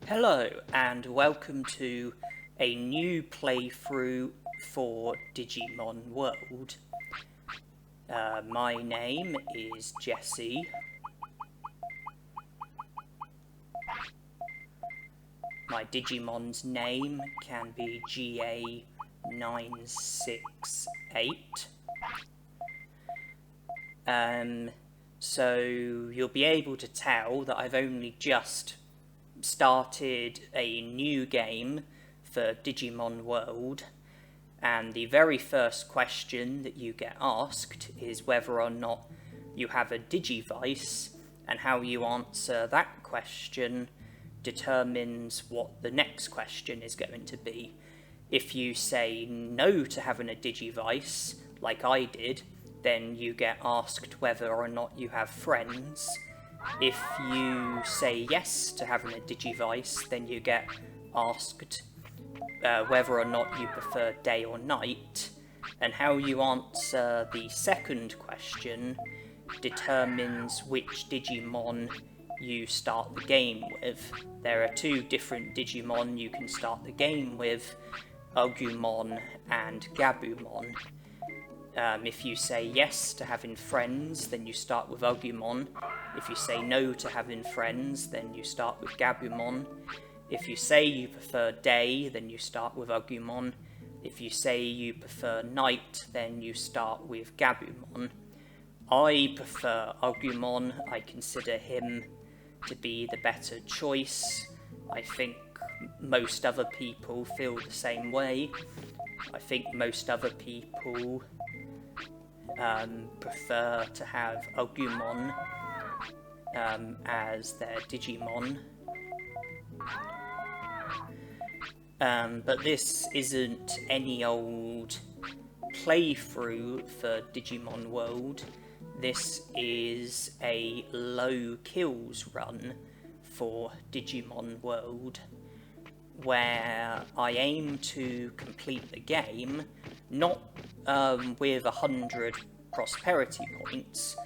Hello and welcome to a new playthrough for Digimon World. My name is Jesse. My Digimon's name can be GA968. So you'll be able to tell that I've only just started a new game for Digimon World, and the very first question that you get asked is whether or not you have a Digivice, and how you answer that question determines what the next question is going to be. If you say no to having a Digivice, like I did, then you get asked whether or not you have friends. If you say yes to having a Digivice, then you get asked whether or not you prefer day or night, and how you answer the second question determines which Digimon you start the game with. There are two different Digimon you can start the game with, Agumon and Gabumon. If you say yes to having friends, then you start with Agumon. If you say no to having friends, then you start with Gabumon. If you say you prefer day, then you start with Agumon. If you say you prefer night, then you start with Gabumon. I prefer Agumon. I consider him to be the better choice. I think most other people feel the same way. I think most other people prefer to have Agumon as their Digimon. But this isn't any old playthrough for Digimon World. This is a low kills run for Digimon World, where I aim to complete the game, not with 100 prosperity points.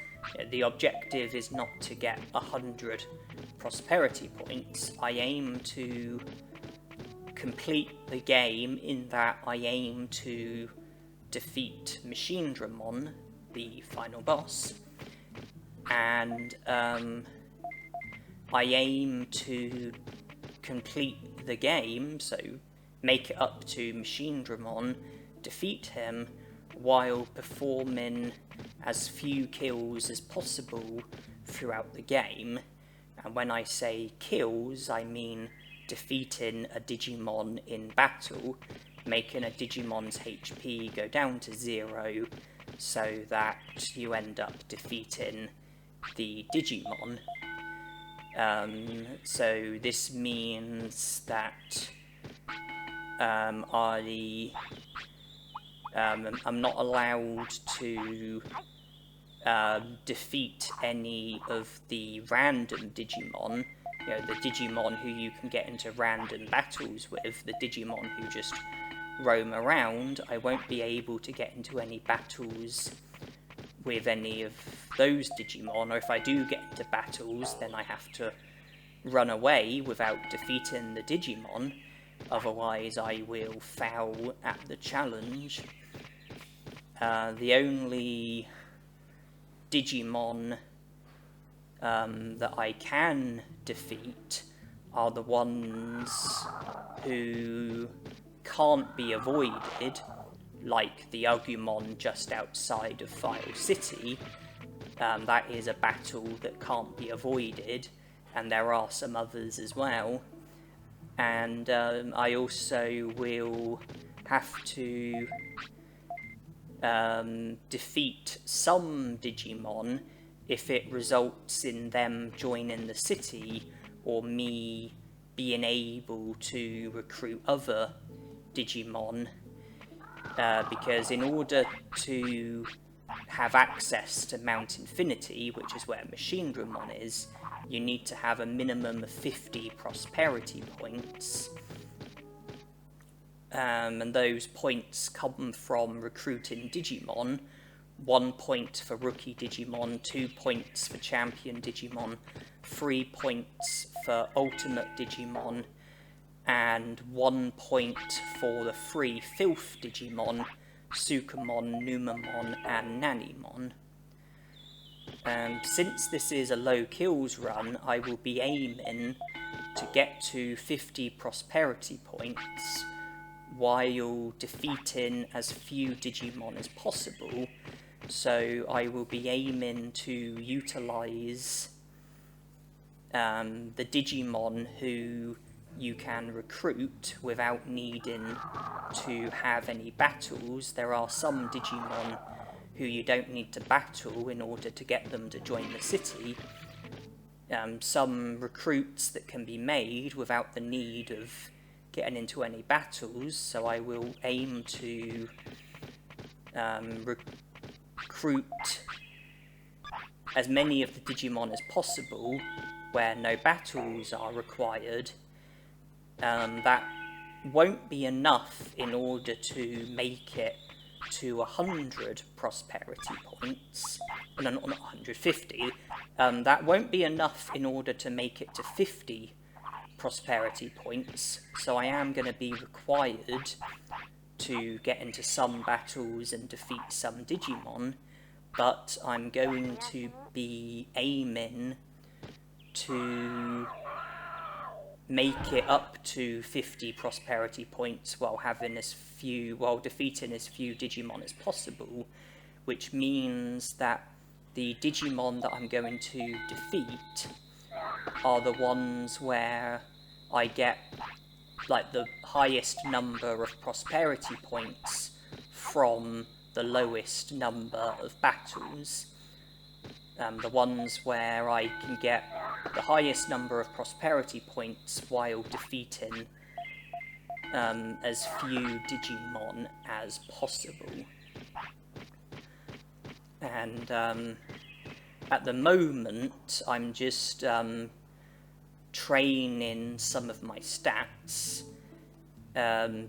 The objective is not to get 100 prosperity points. I aim to complete the game in that I aim to defeat Machinedramon, the final boss, and I aim to complete the game, so make it up to Machinedramon, defeat him, while performing as few kills as possible throughout the game. And when I say kills, I mean defeating a Digimon in battle, making a Digimon's HP go down to 0, so that you end up defeating the Digimon. So this means that I'm not allowed to defeat any of the random Digimon, the Digimon who you can get into random battles with, the Digimon who just roam around. I won't be able to get into any battles with any of those Digimon, or if I do get into battles, then I have to run away without defeating the Digimon, otherwise I will fail at the challenge. The only Digimon that I can defeat are the ones who can't be avoided, like the Agumon just outside of File City. That is a battle that can't be avoided, and there are some others as well. And I also will have to defeat some Digimon if it results in them joining the city, or me being able to recruit other Digimon, because in order to have access to Mount Infinity, which is where Machinedramon is, you need to have a minimum of 50 prosperity points. And those points come from recruiting Digimon, 1 point for Rookie Digimon, 2 points for Champion Digimon, 3 points for Ultimate Digimon, and 1 point for the 3 Filth Digimon, Sukamon, Numamon, and Nanimon. Since this is a low kills run, I will be aiming to get to 50 prosperity points while defeating as few Digimon as possible. So I will be aiming to utilise the Digimon who you can recruit without needing to have any battles. There are some Digimon who you don't need to battle in order to get them to join the city. Some recruits that can be made without the need of getting into any battles, so I will aim to recruit as many of the Digimon as possible where no battles are required. That won't be enough in order to make it to 100 prosperity points. No, not 150. That won't be enough in order to make it to 50 prosperity points, so I am going to be required to get into some battles and defeat some Digimon, but I'm going to be aiming to make it up to 50 prosperity points while defeating as few Digimon as possible, which means that the Digimon that I'm going to defeat are the ones where I get like the highest number of prosperity points from the lowest number of battles. The ones where I can get the highest number of prosperity points while defeating as few Digimon as possible. And at the moment, I'm just training some of my stats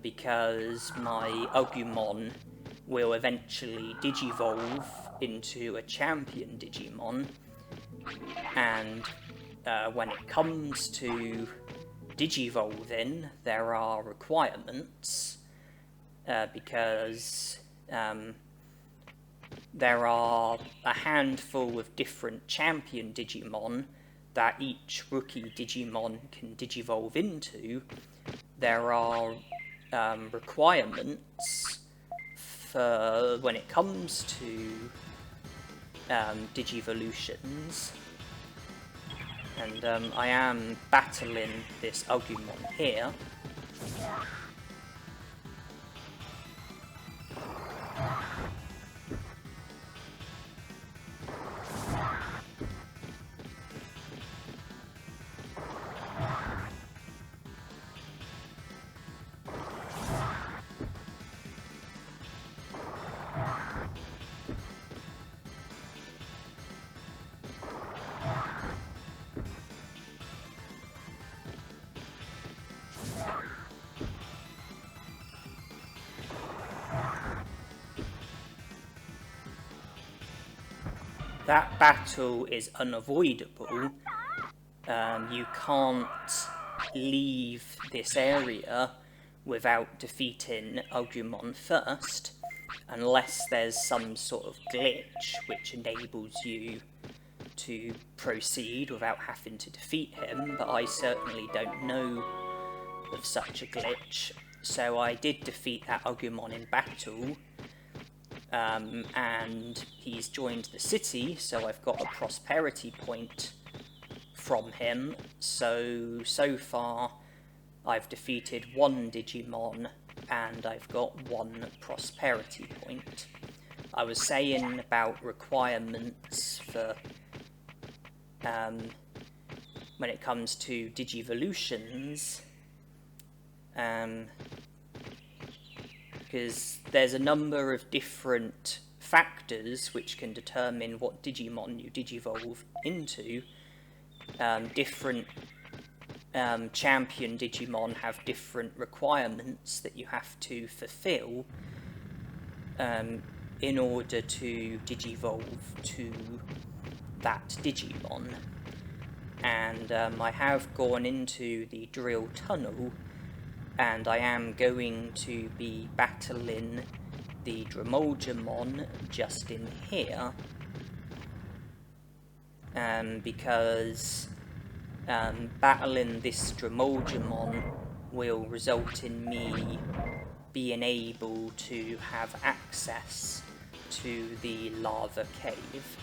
because my Agumon will eventually digivolve into a champion Digimon, and when it comes to digivolving, there are requirements because there are a handful of different champion Digimon that each rookie Digimon can digivolve into. There are requirements for when it comes to Digivolutions, and I am battling this Agumon here. That battle is unavoidable. You can't leave this area without defeating Agumon first, unless there's some sort of glitch which enables you to proceed without having to defeat him, but I certainly don't know of such a glitch. So I did defeat that Agumon in battle, and he's joined the city, so I've got a prosperity point from him. So far I've defeated one Digimon and I've got 1 prosperity point. I was saying about requirements for when it comes to Digivolutions, because there's a number of different factors which can determine what Digimon you digivolve into. Different champion Digimon have different requirements that you have to fulfill in order to digivolve to that Digimon. And I have gone into the drill tunnel, and I am going to be battling the Machinedramon just in here, because battling this Machinedramon will result in me being able to have access to the lava cave.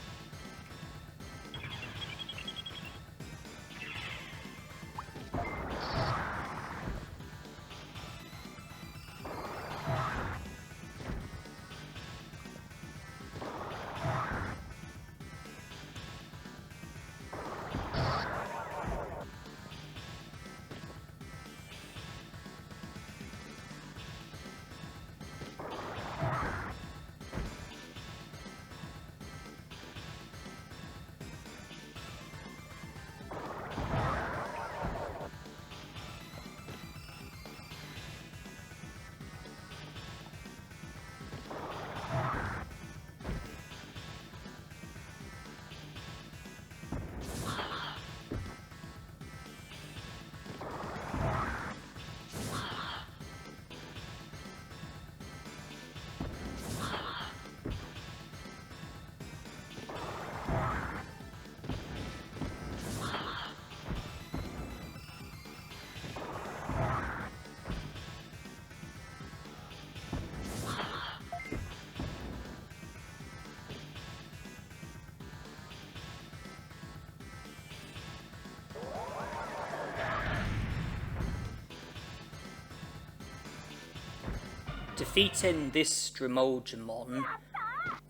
Defeating this Machinedramon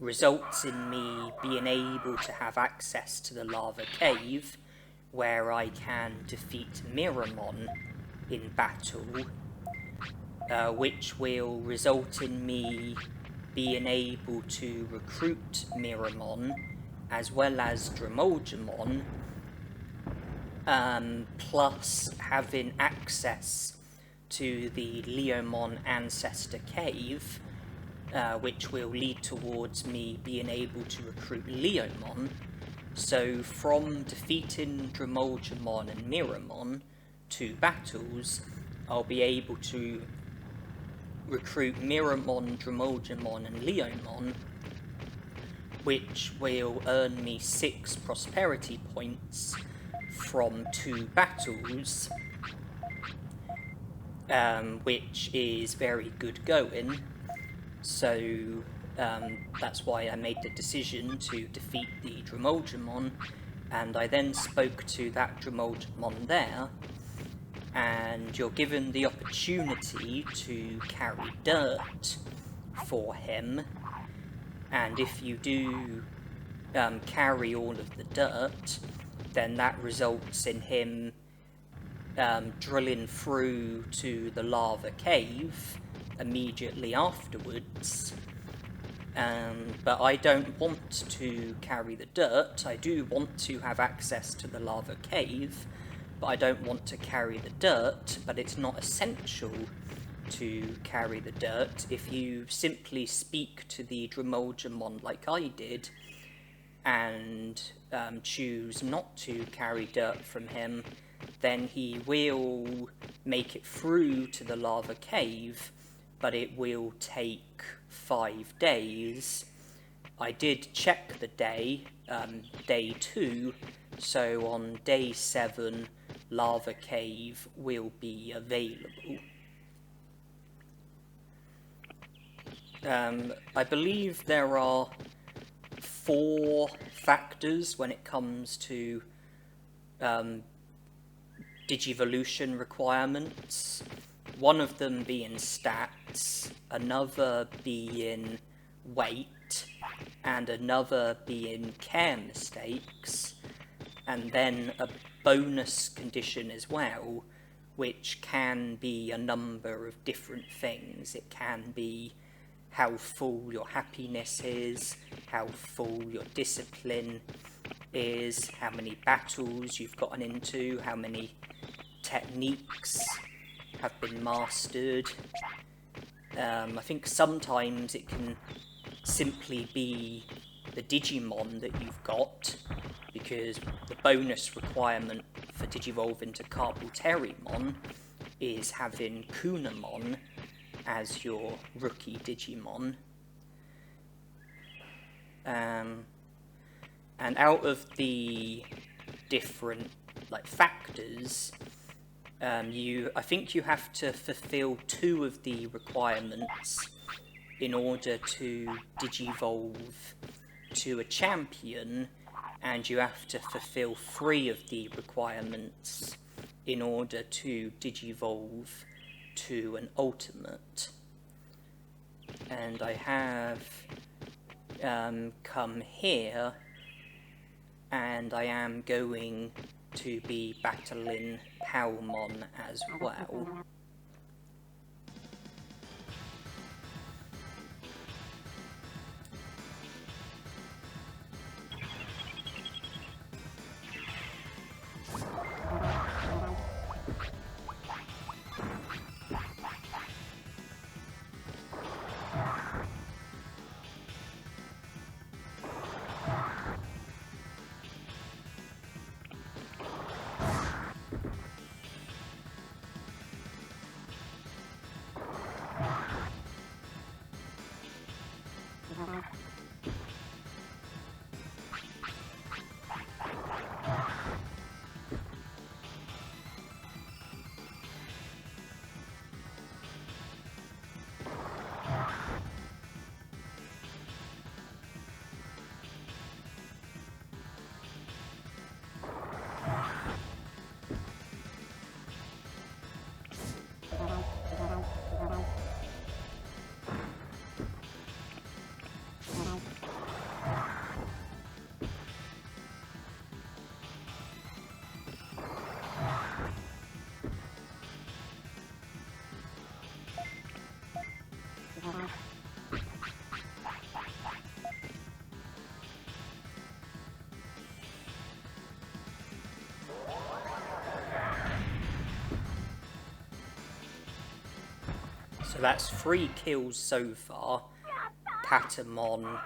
results in me being able to have access to the lava cave, where I can defeat Mirrormon in battle, which will result in me being able to recruit Mirrormon as well as Machinedramon, plus having access to the Leomon Ancestor Cave, which will lead towards me being able to recruit Leomon. So from defeating Machinedramon and Mirrormon, 2 battles, I'll be able to recruit Mirrormon, Machinedramon and Leomon, which will earn me 6 prosperity points from 2 battles, which is very good going. So that's why I made the decision to defeat the Machinedramon, and I then spoke to that Machinedramon there, and you're given the opportunity to carry dirt for him, and if you do carry all of the dirt, then that results in him drilling through to the lava cave immediately afterwards. But I don't want to carry the dirt. I do want to have access to the lava cave, but I don't want to carry the dirt. But it's not essential to carry the dirt. If you simply speak to the Machinedramon like I did, and choose not to carry dirt from him, then he will make it through to the lava cave, but it will take 5 days. I did check the day, day 2, so on day 7, lava cave will be available. I believe there are 4 factors when it comes to Digivolution requirements. One of them being stats, another being weight, and another being care mistakes, and then a bonus condition as well, which can be a number of different things. It can be how full your happiness is, how full your discipline is, how many battles you've gotten into, how many techniques have been mastered. I think sometimes it can simply be the Digimon that you've got, because the bonus requirement for Digivolve into Carpalterimon is having Kunamon as your rookie Digimon. And out of the different factors, I think you have to fulfill 2 of the requirements in order to Digivolve to a champion, and you have to fulfill 3 of the requirements in order to Digivolve to an ultimate. And I have come here, and I am going to be battling Palmon as well. So that's 3 kills so far. Agumon,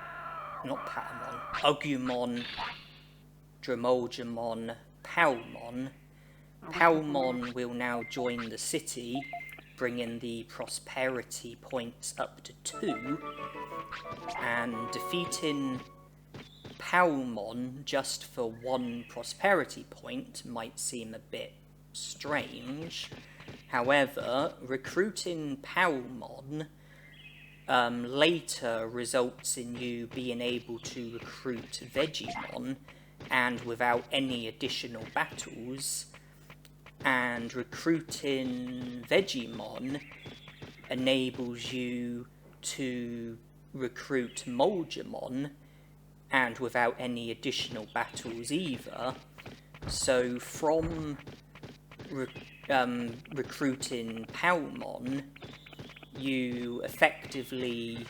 Dramoldramon, Palmon. Palmon will now join the city, bringing the prosperity points up to 2, and defeating Palmon just for 1 prosperity point might seem a bit strange. However, recruiting Palmon later results in you being able to recruit Vegemon, and without any additional battles. And recruiting Vegemon enables you to recruit Moldramon, and without any additional battles either. So from recruiting Palmon, you effectively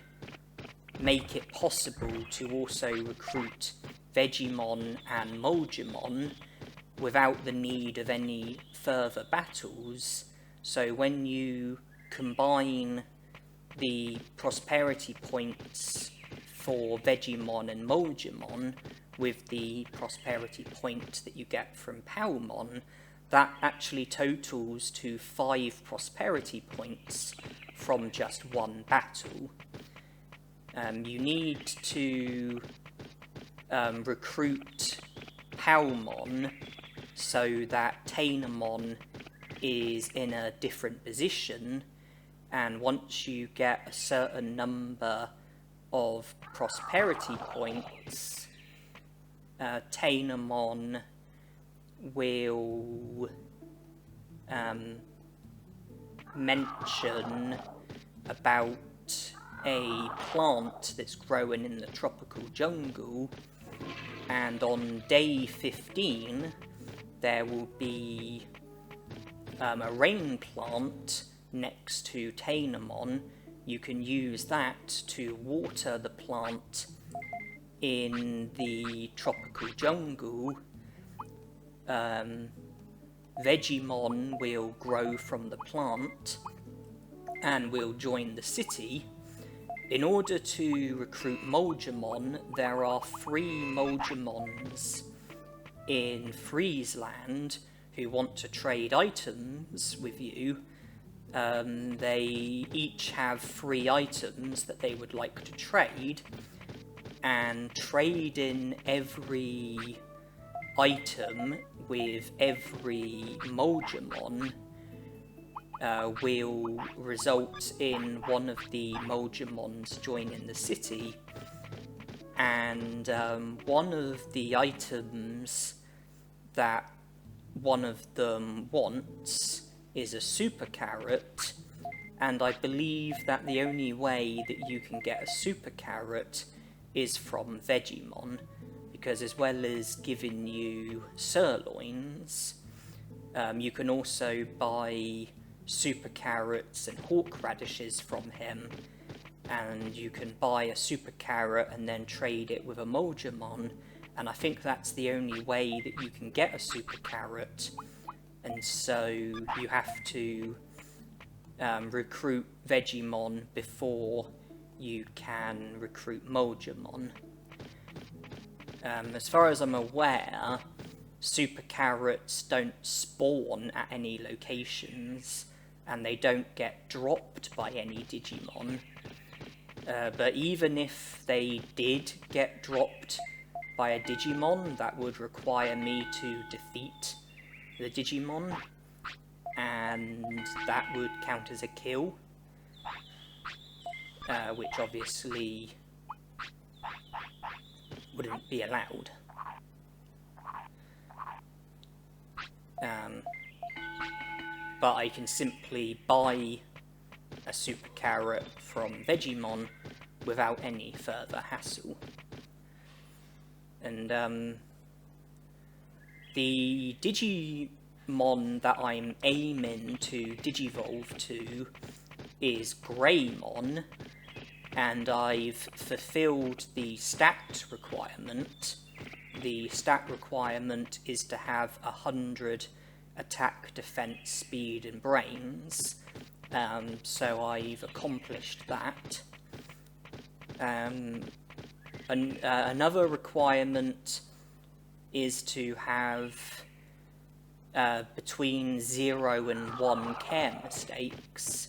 make it possible to also recruit Vegemon and Moldramon without the need of any further battles. So when you combine the prosperity points for Vegemon and Moldramon with the prosperity point that you get from Palmon, that actually totals to 5 prosperity points from just 1 battle. You need to recruit Palmon so that Tainomon is in a different position, and once you get a certain number of prosperity points, Tainomon will mention about a plant that's growing in the tropical jungle, and on day 15 there will be a rain plant next to Tainomon. You can use that to water the plant in the tropical jungle. Vegemon will grow from the plant and will join the city. in order to recruit Moldramon, there are 3 Moldramons in Friesland who want to trade items with you. They each have 3 items that they would like to trade, and trading every item with every Moldramon will result in one of the Moldramons joining the city, and one of the items that one of them wants is a super carrot, and I believe that the only way that you can get a super carrot is from Vegemon, because as well as giving you sirloins, you can also buy super carrots and hawk radishes from him, and you can buy a super carrot and then trade it with a Moldramon, and I think that's the only way that you can get a super carrot, and so you have to recruit Vegemon before you can recruit Moldramon. As far as I'm aware, super carrots don't spawn at any locations, and they don't get dropped by any Digimon. But even if they did get dropped by a Digimon, that would require me to defeat the Digimon, and that would count as a kill, which obviously wouldn't be allowed. But I can simply buy a super carrot from Vegemon without any further hassle. And the Digimon that I'm aiming to Digivolve to is Greymon, and I've fulfilled the stat requirement. The stat requirement is to have 100 attack, defense, speed, and brains, so I've accomplished that. Another requirement is to have between 0 and 1 care mistakes.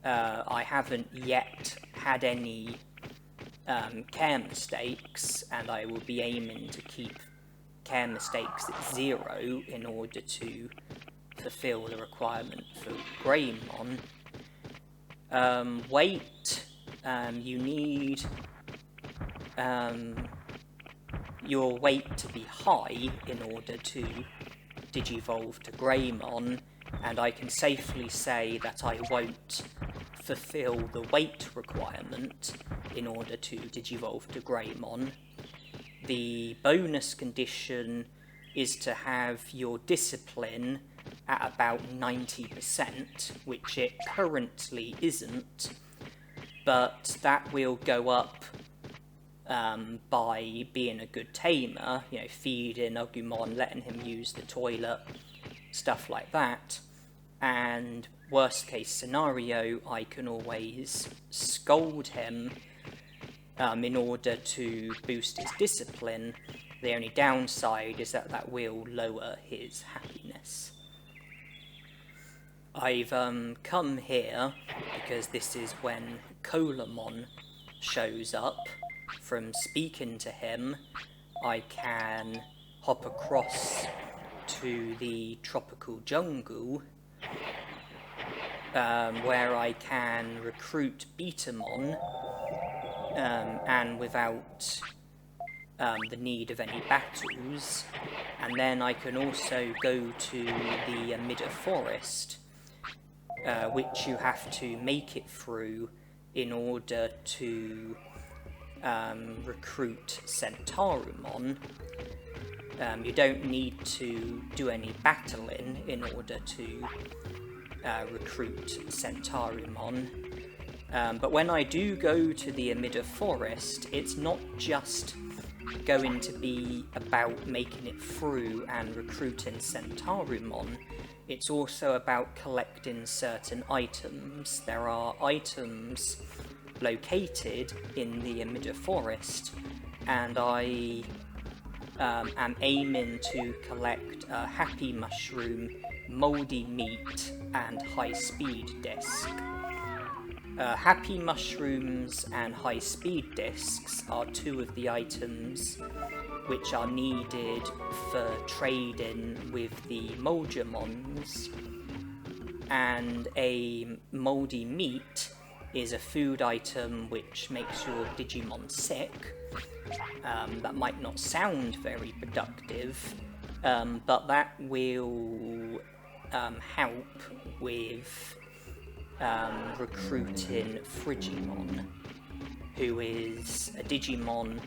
I haven't yet had any care mistakes, and I will be aiming to keep care mistakes at 0 in order to fulfill the requirement for Greymon. Weight, you need your weight to be high in order to Digivolve to Greymon, and I can safely say that I won't fulfill the weight requirement in order to Digivolve to Greymon. The bonus condition is to have your discipline at about 90%, which it currently isn't, but that will go up by being a good tamer, you know, feeding Agumon, letting him use the toilet, stuff like that. And worst case scenario, I can always scold him in order to boost his discipline. The only downside is that that will lower his happiness. I've come here because this is when Colamon shows up. From speaking to him, I can hop across to the tropical jungle, where I can recruit Betamon, and without the need of any battles. And then I can also go to the Midder Forest, which you have to make it through in order to recruit Centaurumon. You don't need to do any battling in order to recruit Centaurumon. But when I do go to the Midder Forest, it's not just going to be about making it through and recruiting Centaurumon. It's also about collecting certain items. There are items located in the Emitter Forest, and I am aiming to collect a Happy Mushroom, Mouldy Meat, and High Speed Disc. Happy Mushrooms and High Speed Discs are two of the items which are needed for trading with the Moldramons, and a Mouldy Meat is a food item which makes your Digimon sick. That might not sound very productive, but that will help with recruiting Frigimon, who is a Digimon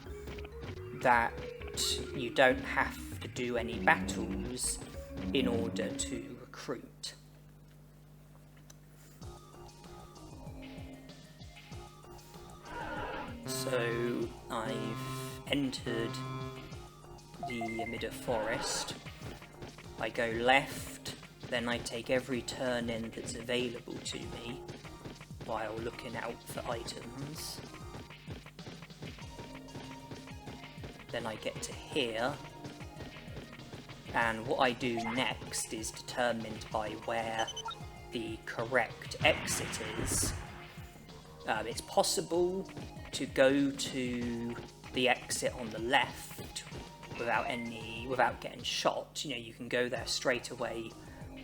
that you don't have to do any battles in order to recruit. So I've entered the Emitter Forest. I go left, then I take every turn-in that's available to me while looking out for items. Then I get to here, and what I do next is determined by where the correct exit is. It's possible to go to the exit on the left without getting shot. You know, you can go there straight away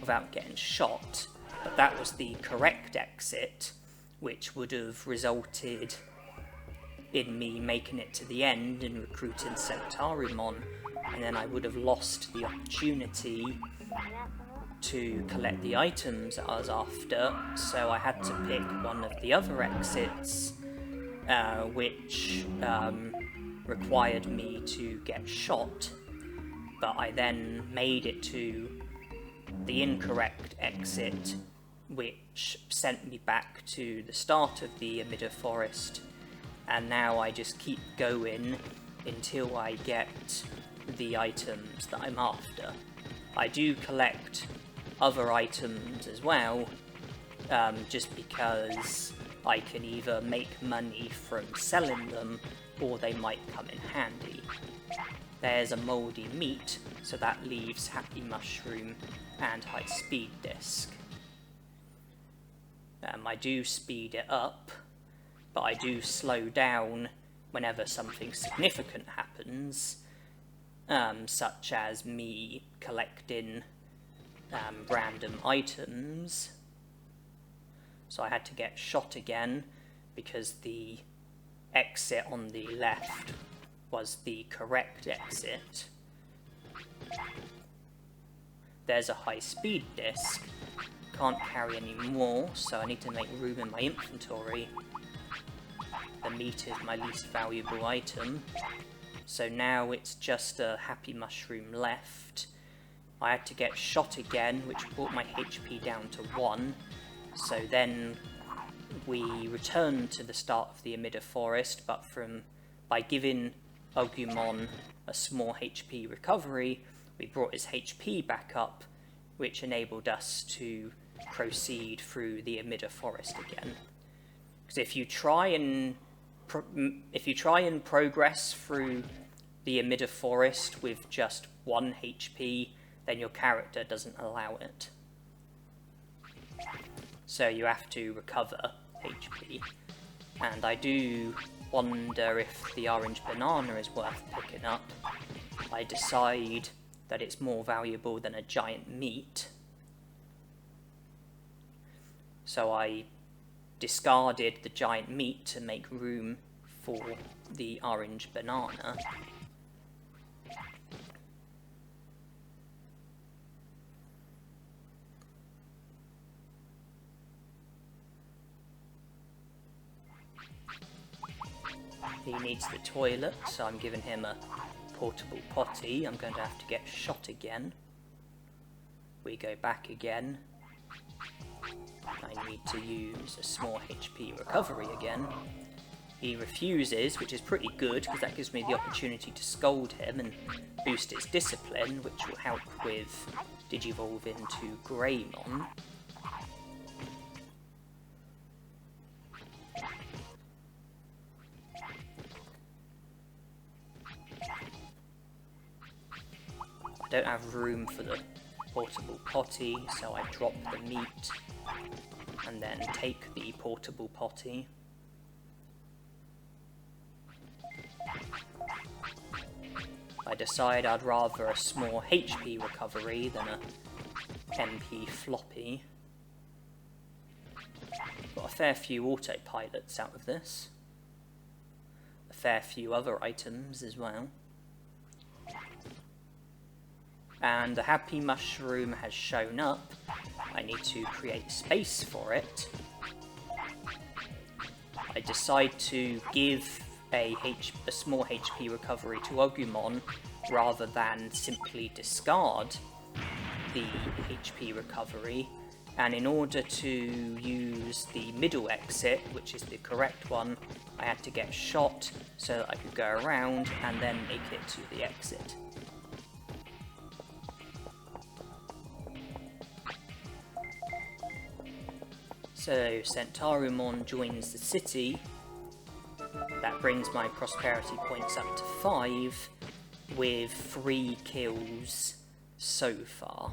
without getting shot, but that was the correct exit, which would have resulted in me making it to the end and recruiting Centaurimon, and then I would have lost the opportunity to collect the items I was after, so I had to pick one of the other exits, which required me to get shot, but I then made it to the incorrect exit, which sent me back to the start of the Emitter Forest, and now I just keep going until I get the items that I'm after. I do collect other items as well, just because I can either make money from selling them, or they might come in handy. There's a Mouldy Meat, so that leaves Happy Mushroom and High Speed Disc. I do speed it up, but I do slow down whenever something significant happens, such as me collecting random items. So I had to get shot again because the exit on the left was the correct exit. There's a High Speed Disc. Can't carry any more, so I need to make room in my inventory. The meat is my least valuable item, so now it's just a Happy Mushroom left. I had to get shot again, which brought my HP down to 1, so then we returned to the start of the Emitter Forest, but by giving Agumon a small HP recovery, we brought his HP back up, which enabled us to proceed through the Emitter Forest again. Because if you try and progress through the Emitter Forest with just 1 HP, then your character doesn't allow it. So you have to recover HP. And I do wonder if the orange banana is worth picking up. I decide that it's more valuable than a giant meat. So I discarded the giant meat to make room for the orange banana. He needs the toilet, so I'm giving him a portable potty. I'm going to have to get shot again. We go back again. I need to use a small HP recovery again. He refuses, which is pretty good, because that gives me the opportunity to scold him and boost his discipline, which will help with Digivolve into Greymon. don't have room for the portable potty, so I drop the meat and then take the portable potty. I decide I'd rather a small HP recovery than a MP floppy. Got a fair few autopilots out of this. A fair few other items as well. And the happy mushroom has shown up. I need to create space for it. I decide to give a small HP recovery to Agumon rather than simply discard the HP recovery. And in order to use the middle exit, which is the correct one, I had to get shot so that I could go around and then make it to the exit. So Centaurumon joins the city. That brings my prosperity points up to 5, with 3 kills so far.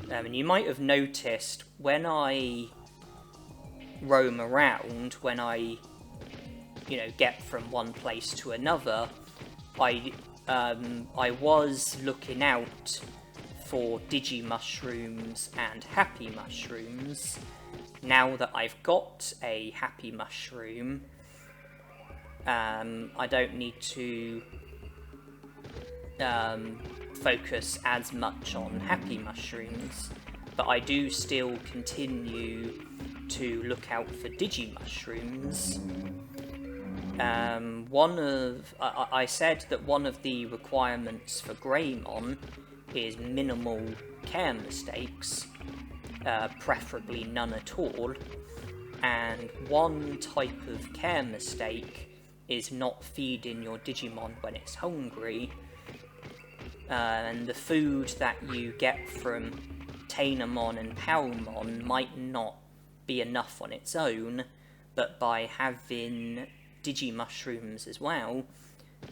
And you might have noticed when I roam around, when I, get from one place to another, I was looking out for Digimushrooms and Happy Mushrooms. Now that I've got a Happy Mushroom, I don't need to focus as much on Happy Mushrooms, but I do still continue to look out for Digimushrooms. I said that one of the requirements for Greymon is minimal care mistakes, preferably none at all, and one type of care mistake is not feeding your Digimon when it's hungry. And the food that you get from Tainomon and Palmon might not be enough on its own, but by having Digimushrooms as well,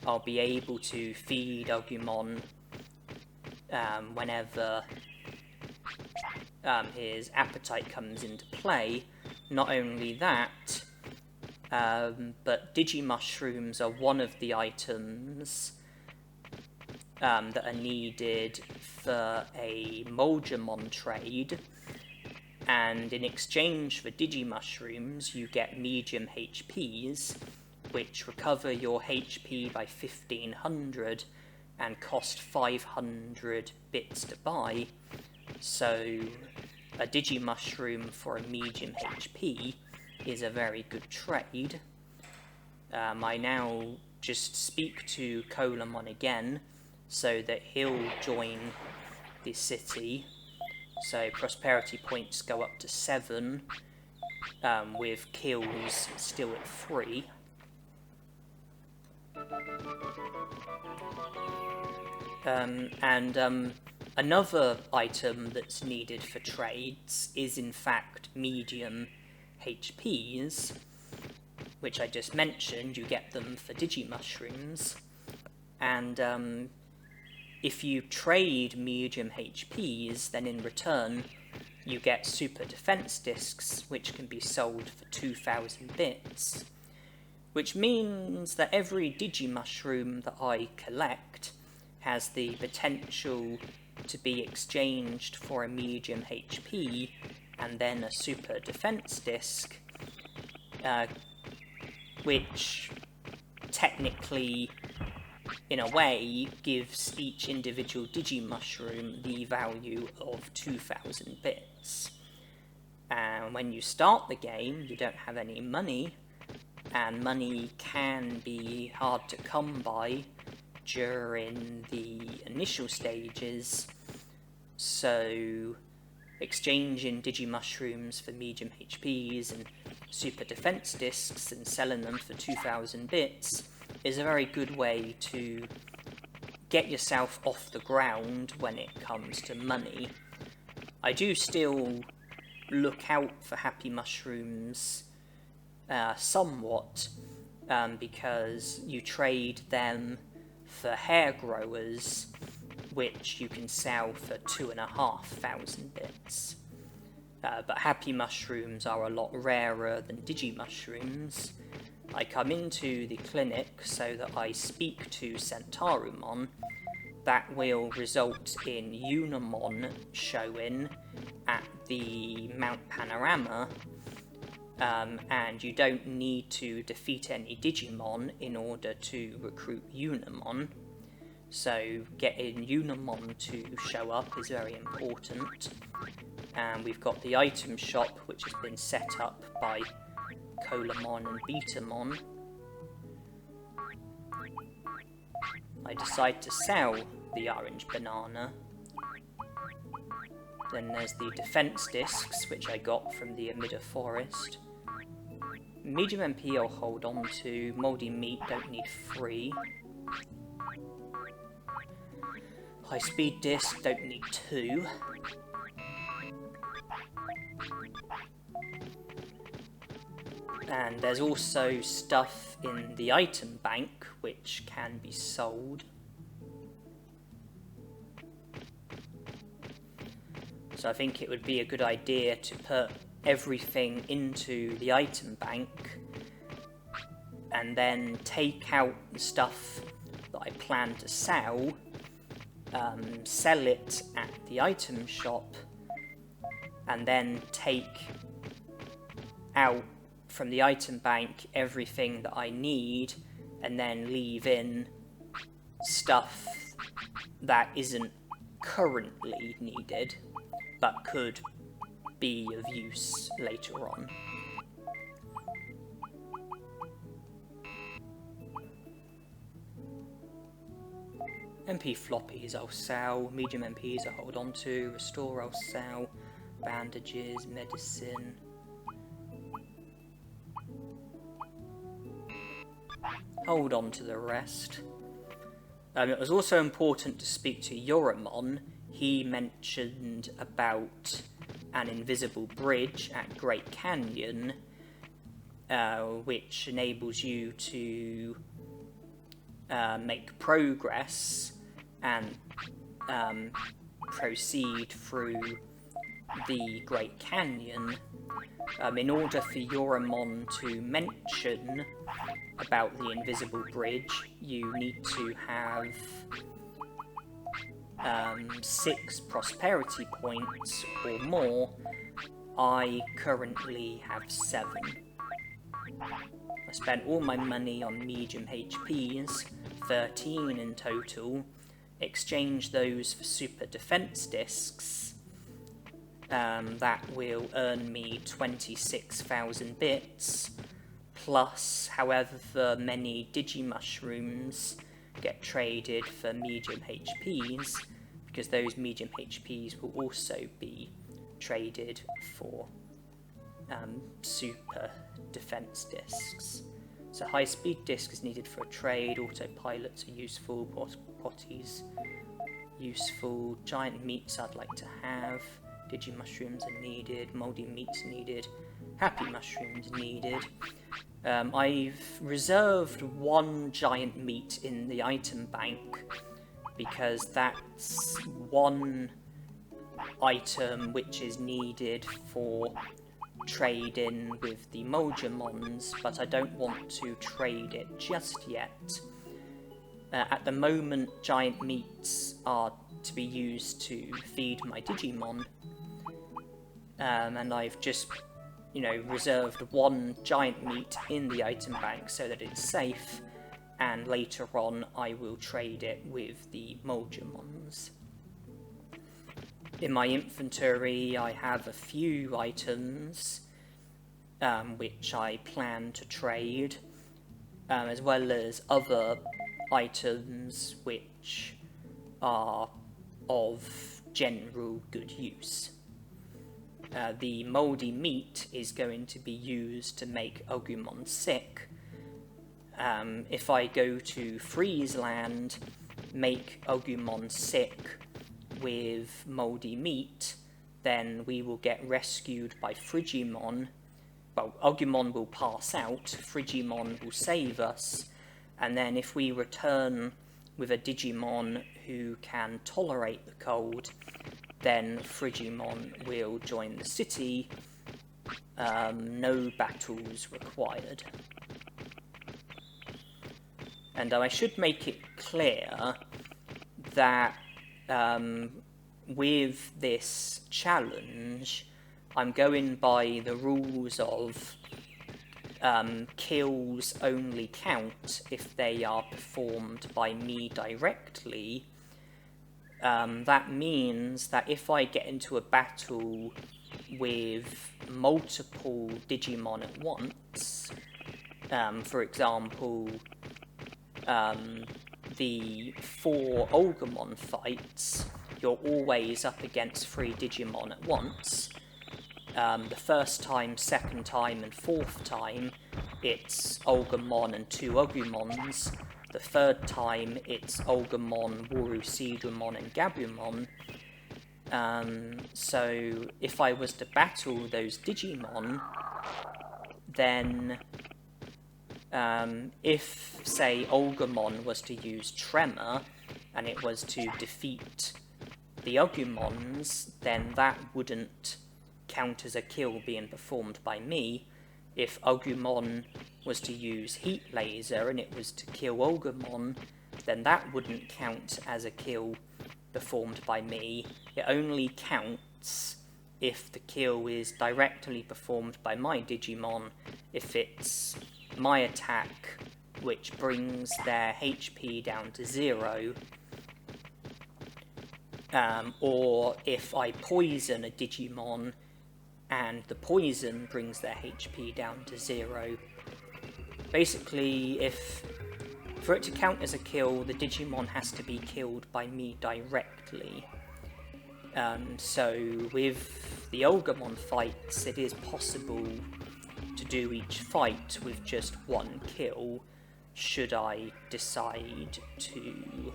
I'll be able to feed Agumon whenever his appetite comes into play. Not only that, but Digimushrooms are one of the items that are needed for a Moldramon trade, and in exchange for Digimushrooms you get medium HPs, which recover your HP by 1500 and cost 500 bits to buy. So a Digimushroom for a medium HP is a very good trade. I now just speak to Colamon again so that he'll join the city. So prosperity points go up to 7, with kills still at 3. Another item that's needed for trades is in fact medium HPs, which I just mentioned. You get them for Digimushrooms, and if you trade medium HPs, then in return you get super defense discs, which can be sold for 2000 bits, which means that every Digimushroom that I collect has the potential to be exchanged for a medium HP and then a super defense disc, which technically, in a way, gives each individual Digimushroom the value of 2000 bits. And when you start the game, you don't have any money, and money can be hard to come by during the initial stages, so exchanging Digimushrooms for medium HPs and super defense discs and selling them for 2000 bits is a very good way to get yourself off the ground when it comes to money. I do still look out for Happy Mushrooms somewhat, because you trade them for hair growers, which you can sell for 2,500 bits. But happy mushrooms are a lot rarer than Digimushrooms. I come into the clinic so that I speak to Centarumon. That will result in Unimon showing at the Mount Panorama, and you don't need to defeat any Digimon in order to recruit Unimon. So getting Unimon to show up is very important. And we've got the item shop, which has been set up by Colamon and Betamon. I decide to sell the orange banana. Then there's the defense discs, which I got from the Amida Forest. Medium MP I'll hold on to. Mouldy meat don't need 3. High speed disc don't need 2. And there's also stuff in the item bank which can be sold. So I think it would be a good idea to put everything into the item bank and then take out the stuff that I plan to sell, sell it at the item shop, and then take out from the item bank everything that I need, and then leave in stuff that isn't currently needed but could be of use later on. MP floppies I'll sell, medium MPs I'll hold on to, restore I'll sell, bandages, medicine. Hold on to the rest. It was also important to speak to Yoramon. He mentioned about an invisible bridge at Great Canyon, which enables you to make progress and proceed through the Great Canyon. In order for Yoramon to mention about the invisible bridge, you need to have 6 prosperity points or more. I currently have 7. I spent all my money on medium HPs, 13 in total, exchanged those for super defense discs. That will earn me 26,000 bits, plus however many Digimushrooms get traded for medium HPs, because those medium HPs will also be traded for super defense discs. So high speed disc is needed for a trade, autopilots are useful, potties useful, giant meats I'd like to have, Digimushrooms are needed, mouldy meats needed, happy mushrooms needed. I've reserved 1 giant meat in the item bank because that's 1 item which is needed for trading with the Moldramons, but I don't want to trade it just yet. At the moment, giant meats are to be used to feed my Digimon, and I've just, reserved 1 giant meat in the item bank so that it's safe, and later on I will trade it with the Moldramons. In my inventory I have a few items which I plan to trade, as well as other items which are of general good use. The mouldy meat is going to be used to make Agumon sick. If I go to Freezeland, make Agumon sick with mouldy meat, then we will get rescued by Frigimon, well, Agumon will pass out, Frigimon will save us, and then if we return with a Digimon who can tolerate the cold, then Frigimon will join the city. No battles required. And I should make it clear that with this challenge, I'm going by the rules of kills only count if they are performed by me directly. That means that if I get into a battle with multiple Digimon at once, for example, the 4 Olgamon fights, you're always up against 3 Digimon at once. The first time, second time, and fourth time, it's Olgamon and 2 Agumons. The third time, it's Olgamon, Warusidramon, and Gabumon. So if I was to battle those Digimon, then if, say, Olgamon was to use Tremor, and it was to defeat the Agumons, then that wouldn't count as a kill being performed by me. If Agumon was to use Heat Laser and it was to kill Olgamon, then that wouldn't count as a kill performed by me. It only counts if the kill is directly performed by my Digimon, if it's my attack which brings their HP down to 0, or if I poison a Digimon and the poison brings their HP down to 0. Basically, for it to count as a kill, the Digimon has to be killed by me directly. So with the Olgamon fights, it is possible to do each fight with just 1 kill, should I decide to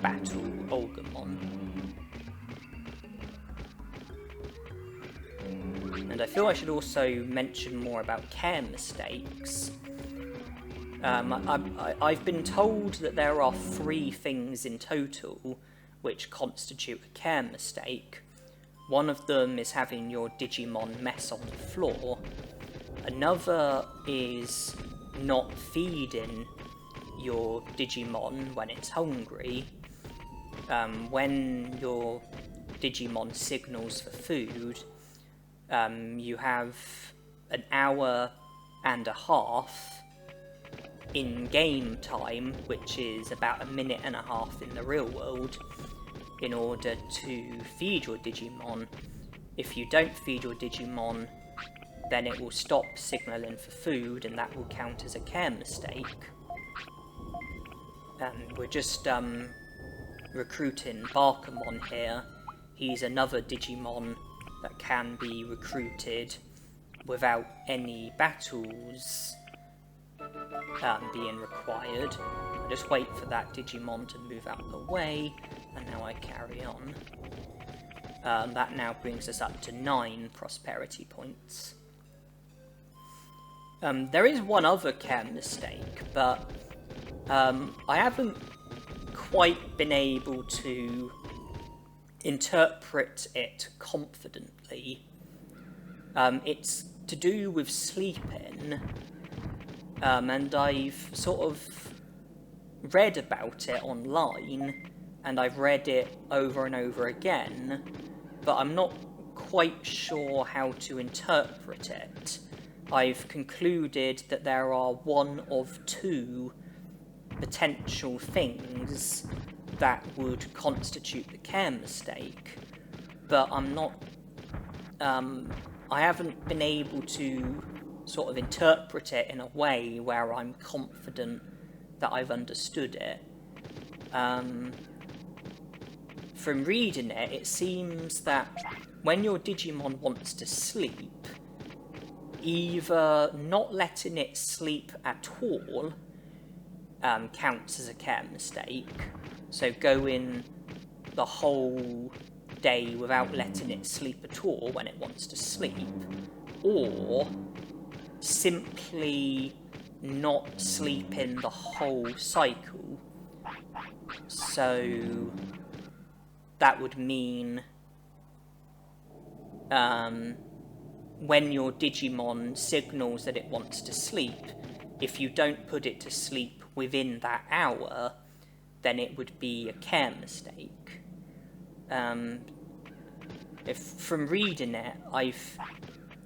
battle Olgamon. And I feel I should also mention more about care mistakes. I've been told that there are 3 things in total which constitute a care mistake. One of them is having your Digimon mess on the floor. Another is not feeding your Digimon when it's hungry. When your Digimon signals for food, you have an hour and a half in-game time, which is about a minute and a half in the real world, in order to feed your Digimon. If you don't feed your Digimon, then it will stop signalling for food, and that will count as a care mistake. And we're just recruiting Barkamon here. He's another Digimon that can be recruited without any battles being required. I just wait for that Digimon to move out of the way, and now I carry on. That now brings us up to 9 prosperity points. There is one other care mistake, but I haven't quite been able to interpret it confidently. It's to do with sleeping, and I've sort of read about it online, and I've read it over and over again, but I'm not quite sure how to interpret it. I've concluded that there are 1 of 2 potential things that would constitute the care mistake, but I'm not, I haven't been able to sort of interpret it in a way where I'm confident that I've understood it. From reading it, it seems that when your Digimon wants to sleep, either not letting it sleep at all counts as a care mistake, so going the whole day without letting it sleep at all when it wants to sleep, or simply not sleeping the whole cycle. So that would mean when your Digimon signals that it wants to sleep, if you don't put it to sleep within that hour, then it would be a care mistake. If from reading it,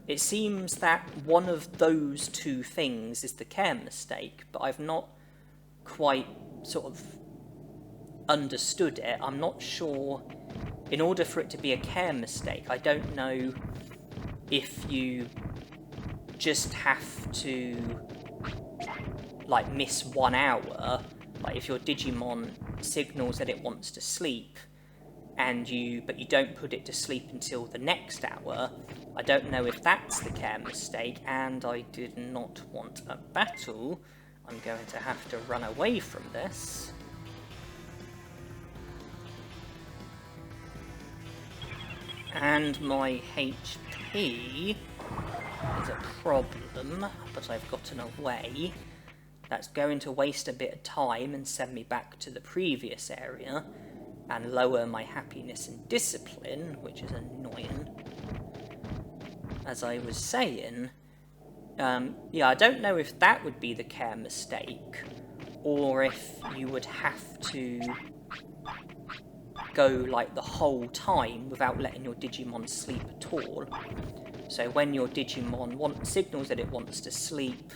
it seems that one of those two things is the care mistake, but I've not quite sort of understood it. I'm not sure. In order for it to be a care mistake, I don't know if you just have to like miss 1 hour, like if your Digimon signals that it wants to sleep but you don't put it to sleep until the next hour. I don't know if that's the care mistake, and I did not want a battle. I'm going to have to run away from this. And my HP is a problem, but I've gotten away. That's going to waste a bit of time and send me back to the previous area and lower my happiness and discipline, which is annoying. As I was saying, yeah, I don't know if that would be the care mistake, or if you would have to go like the whole time without letting your Digimon sleep at all. So when your Digimon signals that it wants to sleep,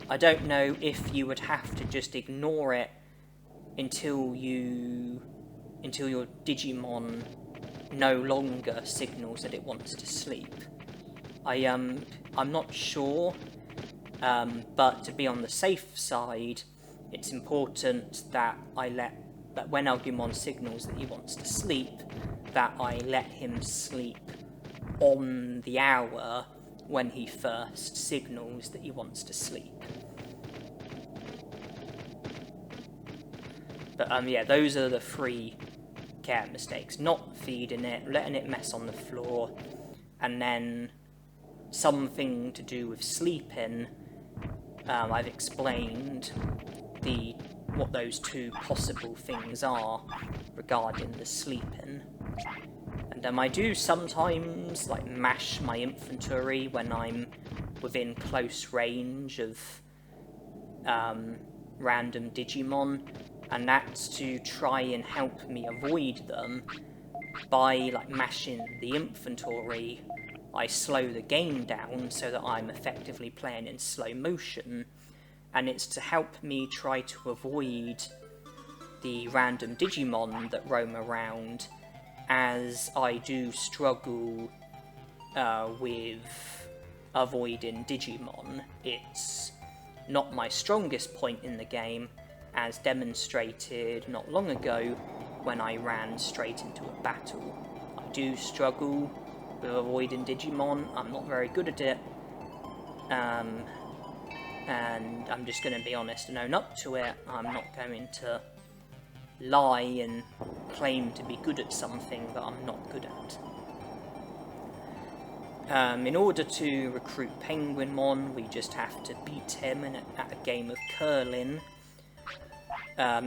I don't know if you would have to just ignore it until your Digimon no longer signals that it wants to sleep. I'm not sure, but to be on the safe side, it's important that that when Agumon signals that he wants to sleep, that I let him sleep on the hour when he first signals that he wants to sleep. But yeah, those are the 3 care mistakes. Not feeding it, letting it mess on the floor, and then something to do with sleeping. I've explained what those 2 possible things are regarding the sleeping. And I do sometimes like mash my infantry when I'm within close range of random Digimon, and that's to try and help me avoid them. By like mashing the infantry, I slow the game down so that I'm effectively playing in slow motion, and it's to help me try to avoid the random Digimon that roam around, as I do struggle with avoiding Digimon. It's not my strongest point in the game, as demonstrated not long ago when I ran straight into a battle. I do struggle with avoiding Digimon. I'm not very good at it, and I'm just going to be honest and own up to it. I'm not going to lie and claim to be good at something that I'm not good at. In order to recruit Penguinmon, we just have to beat him at a game of curling.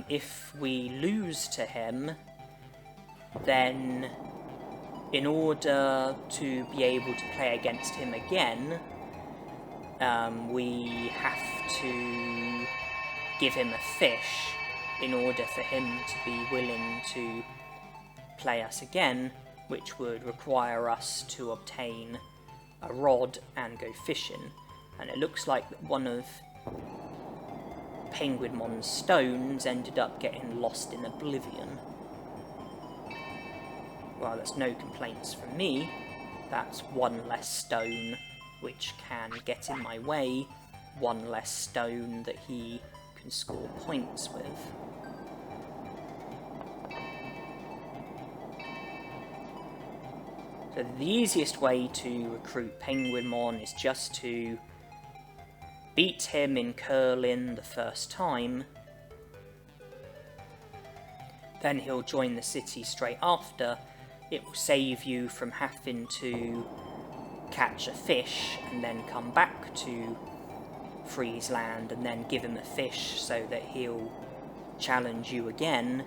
If we lose to him, then in order to be able to play against him again, we have to give him a fish in order for him to be willing to play us again, which would require us to obtain a rod and go fishing. And it looks like one of Penguinmon's stones ended up getting lost in oblivion. Well, there's no complaints from me. That's 1 less stone which can get in my way, 1 less stone that he can score points with. So the easiest way to recruit Penguinmon is just to beat him in curling the first time, then he'll join the city straight after. It will save you from having to catch a fish and then come back to Friesland and then give him a fish so that he'll challenge you again,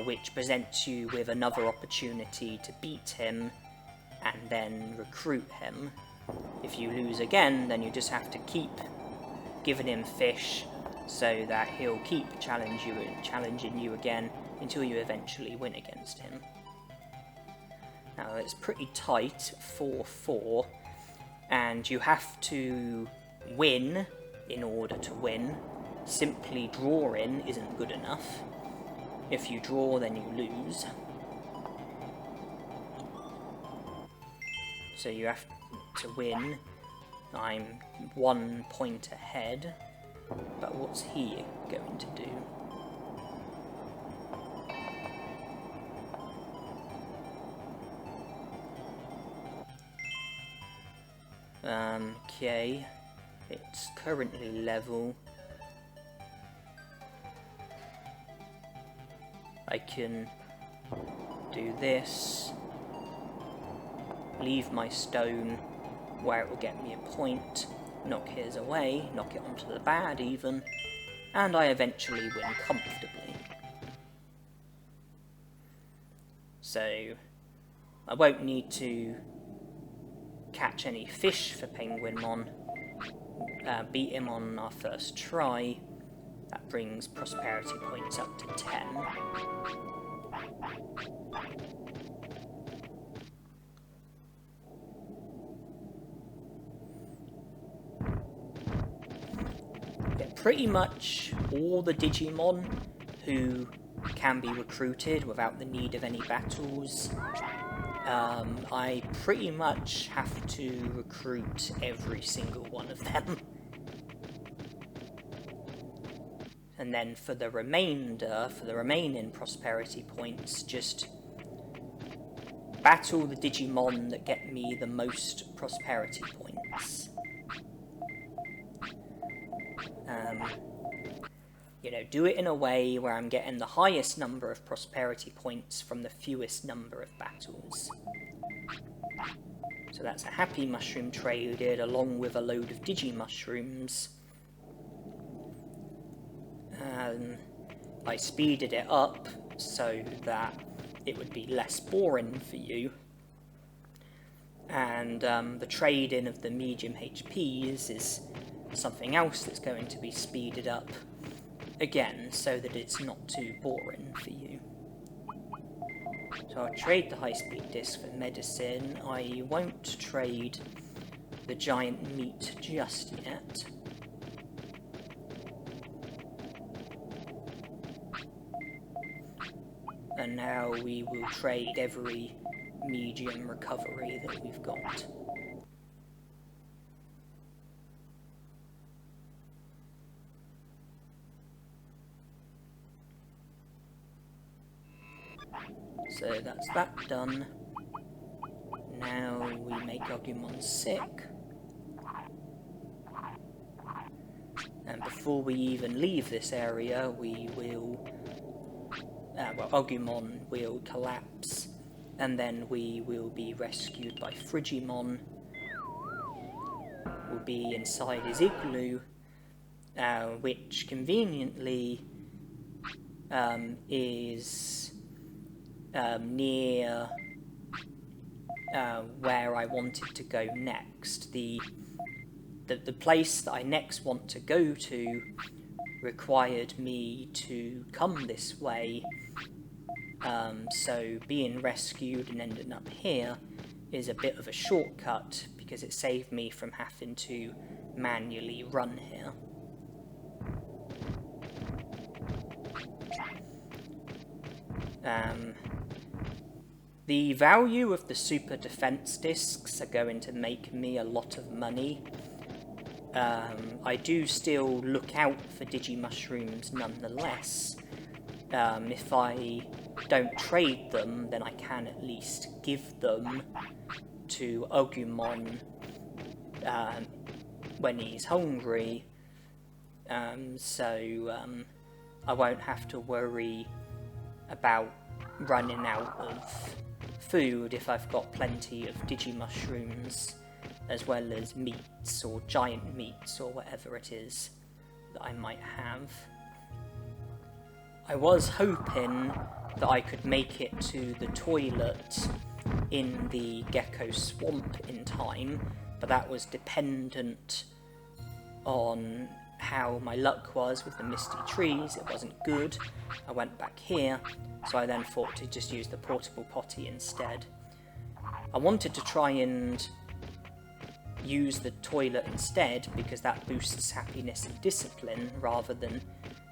which presents you with another opportunity to beat him and then recruit him. If you lose again, then you just have to keep giving him fish so that he'll keep challenging you again until you eventually win against him. Now it's pretty tight, 4-4, and you have to win in order to win. Simply drawing isn't good enough. If you draw, then you lose. So you have to win. I'm 1 point ahead, but what's he going to do? Okay, it's currently level. I can do this, leave my stone where it will get me a point, knock his away, knock it onto the bad even, and I eventually win comfortably. So I won't need to catch any fish for Penguinmon, beat him on our first try. That brings prosperity points up to 10. Yeah, pretty much all the Digimon who can be recruited without the need of any battles. I pretty much have to recruit every single one of them. And then for the remaining prosperity points, just battle the Digimon that get me the most prosperity points. You know, do it in a way where I'm getting the highest number of prosperity points from the fewest number of battles. So that's a happy mushroom traded along with a load of Digimushrooms. I speeded it up so that it would be less boring for you. And the trade-in of the medium HPs is something else that's going to be speeded up again so that it's not too boring for you. So I'll trade the high-speed disc for medicine. I won't trade the giant meat just yet. And now we will trade every medium recovery that we've got. So that's that done. Now we make Agumon sick. And before we even leave this area, we will... Agumon will collapse, and then we will be rescued by Frigimon. We'll be inside his igloo, which conveniently is near where I wanted to go next. The place that I next want to go to required me to come this way, so being rescued and ending up here is a bit of a shortcut because it saved me from having to manually run here. The value of the super defense discs are going to make me a lot of money. I do still look out for Digimushrooms nonetheless. If I don't trade them, then I can at least give them to Agumon when he's hungry. So I won't have to worry about running out of food if I've got plenty of Digimushrooms, as well as meats or giant meats or whatever it is that I might have. I was hoping that I could make it to the toilet in the Gecko Swamp in time, but that was dependent on how my luck was with the misty trees. It wasn't good. I went back here, so I then thought to just use the portable potty instead. I wanted to try and use the toilet instead because that boosts happiness and discipline rather than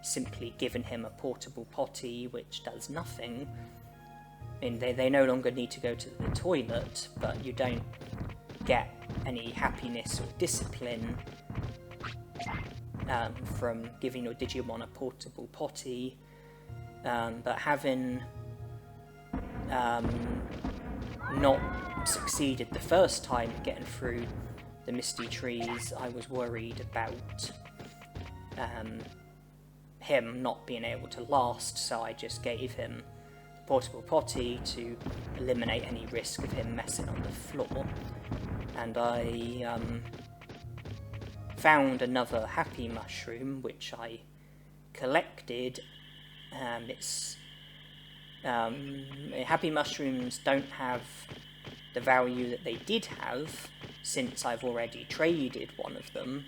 simply giving him a portable potty which does nothing. I mean, they no longer need to go to the toilet, but you don't get any happiness or discipline from giving your Digimon a portable potty. But having not succeeded the first time getting through the misty trees, I was worried about him not being able to last, so I just gave him the portable potty to eliminate any risk of him messing on the floor. And I found another happy mushroom which I collected. Happy mushrooms don't have the value that they did have since I've already traded one of them.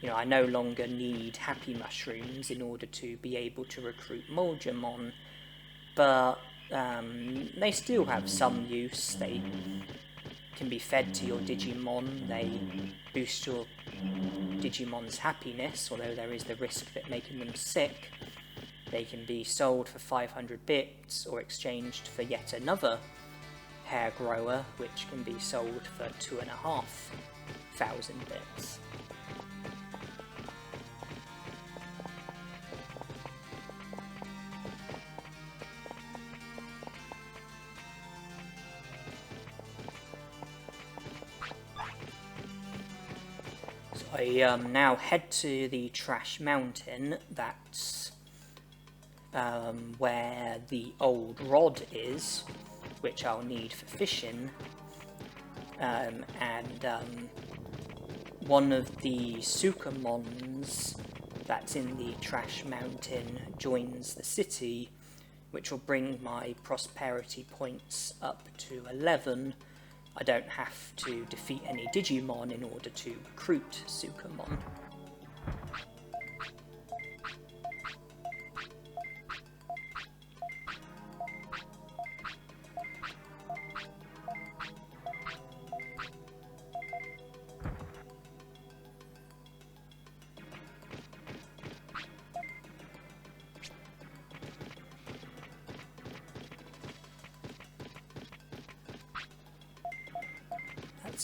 You know, I no longer need happy mushrooms in order to be able to recruit Moldramon, but they still have some use. They can be fed to your Digimon, they boost your Digimon's happiness, although there is the risk of it making them sick. They can be sold for 500 bits or exchanged for yet another hair grower, which can be sold for 2,500 bits. So I now head to the Trash Mountain. That's where the old rod is, which I'll need for fishing, and one of the Sukamons that's in the Trash Mountain joins the city, which will bring my prosperity points up to 11. I don't have to defeat any Digimon in order to recruit Sukamon.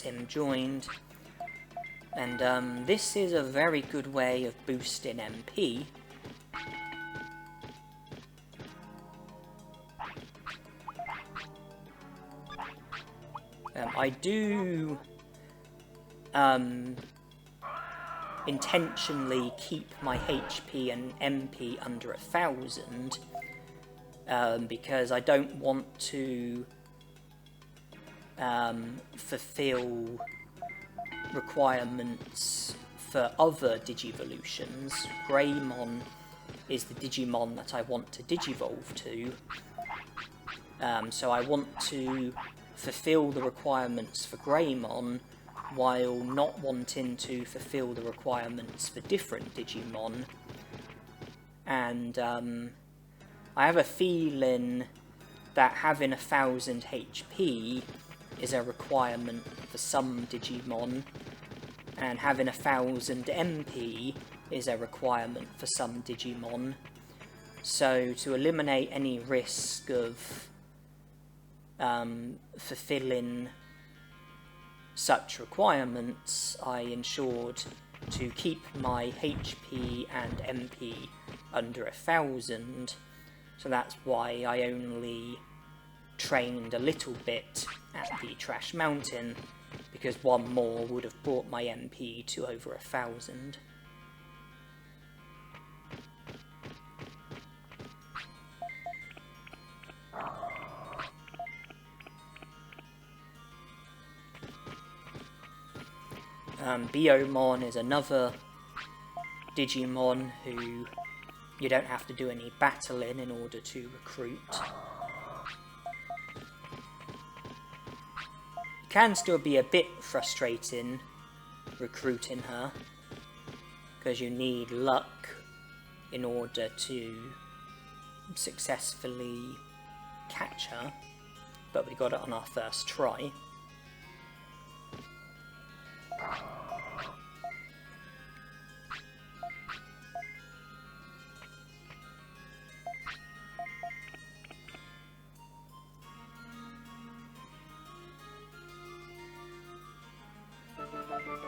Him joined, and this is a very good way of boosting MP. I do intentionally keep my HP and MP under 1,000 because I don't want to fulfill requirements for other Digivolutions. Greymon is the Digimon that I want to Digivolve to, so I want to fulfill the requirements for Greymon while not wanting to fulfill the requirements for different Digimon. And I have a feeling that having 1,000 HP is a requirement for some Digimon, and having 1,000 MP is a requirement for some Digimon. So to eliminate any risk of fulfilling such requirements, I ensured to keep my HP and MP under 1,000, so that's why I only trained a little bit at the Trash Mountain, because one more would have brought my MP to over 1,000. Biomon is another Digimon who you don't have to do any battling in order to recruit. It can still be a bit frustrating recruiting her, because you need luck in order to successfully catch her, but we got it on our first try.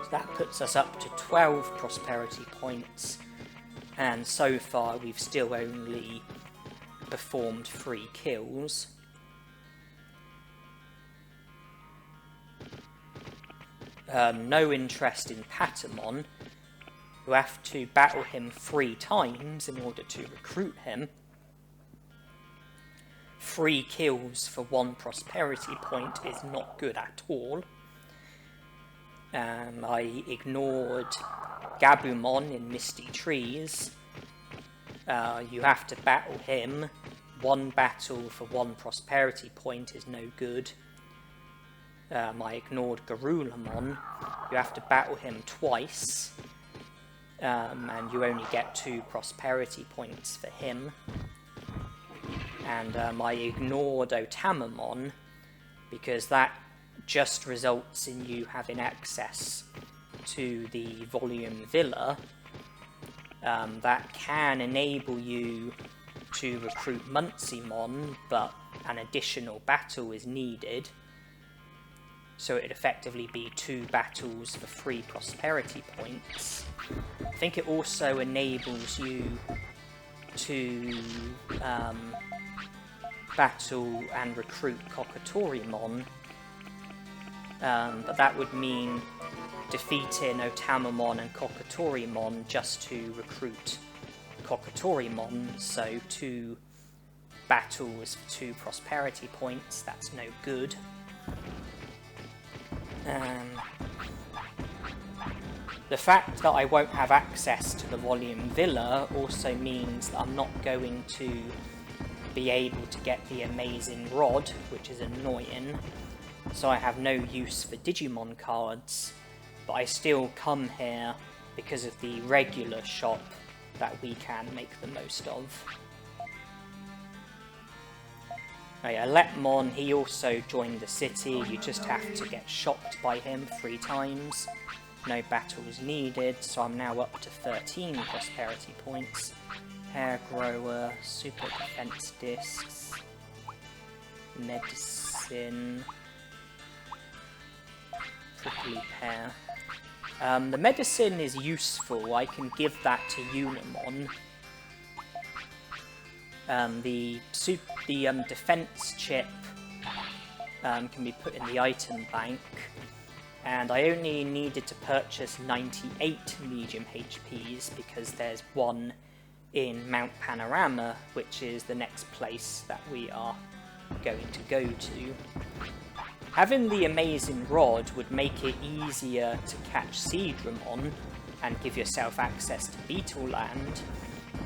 So that puts us up to 12 prosperity points, and so far we've still only performed 3 kills. No interest in Patamon, who have to battle him 3 times in order to recruit him. 3 kills for 1 prosperity point is not good at all. I ignored Gabumon in Misty Trees. You have to battle him. 1 battle for 1 prosperity point is no good. I ignored Garulamon. You have to battle him twice, and you only get 2 prosperity points for him. And I ignored Otamamon, because that just results in you having access to the Volume Villa. That can enable you to recruit Muncymon, but an additional battle is needed. So it'd effectively be 2 battles for 3 prosperity points. I think it also enables you to battle and recruit Kokatorimon, but that would mean defeating Otamamon and Kokatorimon just to recruit Kokatorimon, so 2 battles for 2 prosperity points, that's no good. The fact that I won't have access to the Volume Villa also means that I'm not going to be able to get the Amazing Rod, which is annoying. So I have no use for Digimon cards, but I still come here because of the regular shop that we can make the most of. Oh yeah, Letmon, he also joined the city. You just have to get shocked by him 3 times. No battles needed, so I'm now up to 13 prosperity points. Hair Grower, Super Defense Discs, Medicine, Prickly Pear. The medicine is useful. I can give that to Unimon. The defense chip can be put in the item bank, and I only needed to purchase 98 medium HPs because there's 1 in Mount Panorama, which is the next place that we are going to go to. Having the Amazing Rod would make it easier to catch Seedramon and give yourself access to Beetle Land.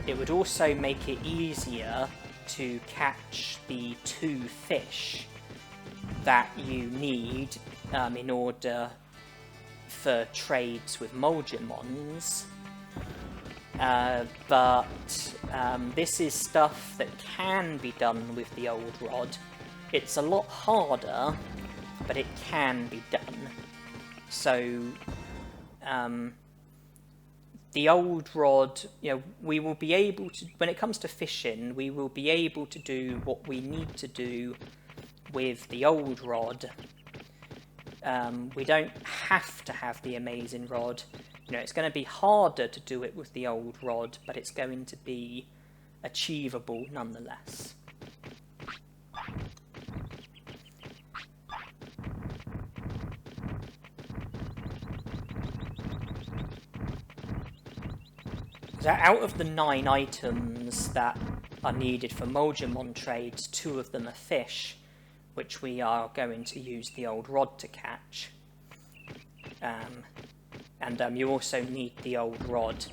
It would also make it easier to catch the 2 fish that you need in order for trades with Moldramons. But this is stuff that can be done with the old rod. It's a lot harder, but it can be done. So, the old rod, we will be able to, when it comes to fishing, we will be able to do what we need to do with the old rod. We don't have to have the Amazing Rod. It's going to be harder to do it with the old rod, but it's going to be achievable nonetheless. So out of the 9 items that are needed for Moldramon trades, 2 of them are fish, which we are going to use the old rod to catch. And you also need the old rod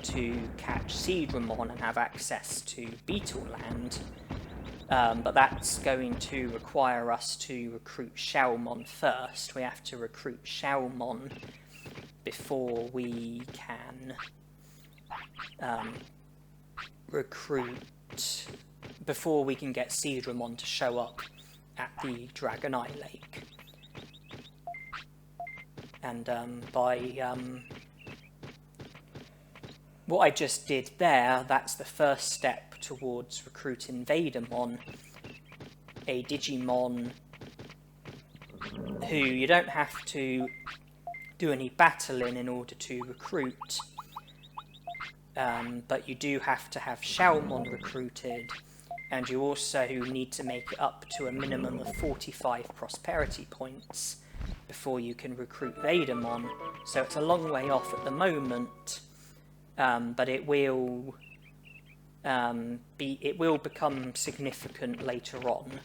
to catch Seedramon and have access to Beetle Land. But that's going to require us to recruit Shellmon first. We have to recruit Shellmon before we can before we can get Seedramon to show up at the Dragon Eye Lake. And what I just did there, that's the first step towards recruiting Vadermon, a Digimon who you don't have to do any battling in order to recruit, but you do have to have Shellmon recruited, and you also need to make it up to a minimum of 45 prosperity points before you can recruit Vadermon. So it's a long way off at the moment, but it will become significant later on.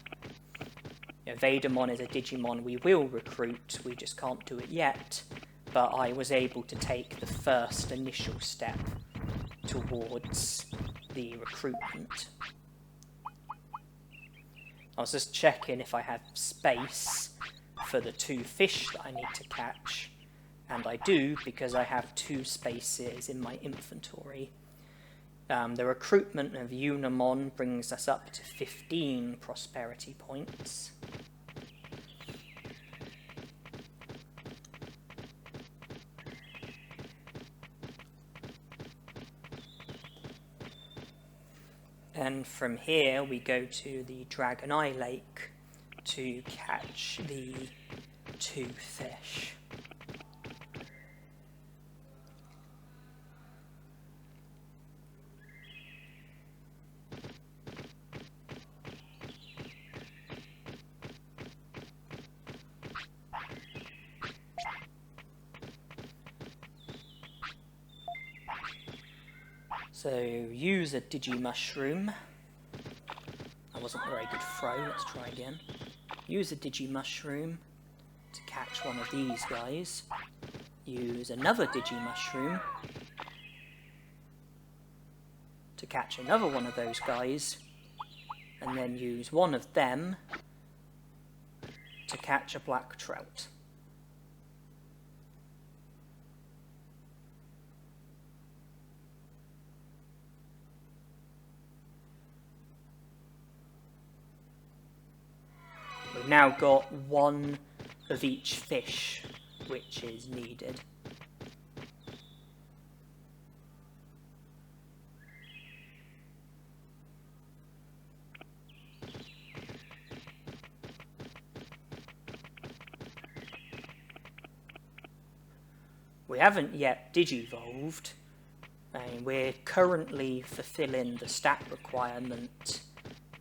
You know, Vadermon is a Digimon we will recruit, we just can't do it yet, but I was able to take the first initial step towards the recruitment. I was just checking if I had space for the 2 fish that I need to catch, and I do, because I have 2 spaces in my inventory. The recruitment of Unamon brings us up to 15 prosperity points. And from here we go to the Dragon Eye Lake to catch the 2 fish. So use a Digimushroom. That wasn't a very good throw, let's try again. Use a Digimushroom to catch one of these guys. Use another Digimushroom to catch another one of those guys. And then use one of them to catch a black trout. We've now got 1 of each fish which is needed. We haven't yet digivolved, and we're currently fulfilling the stat requirement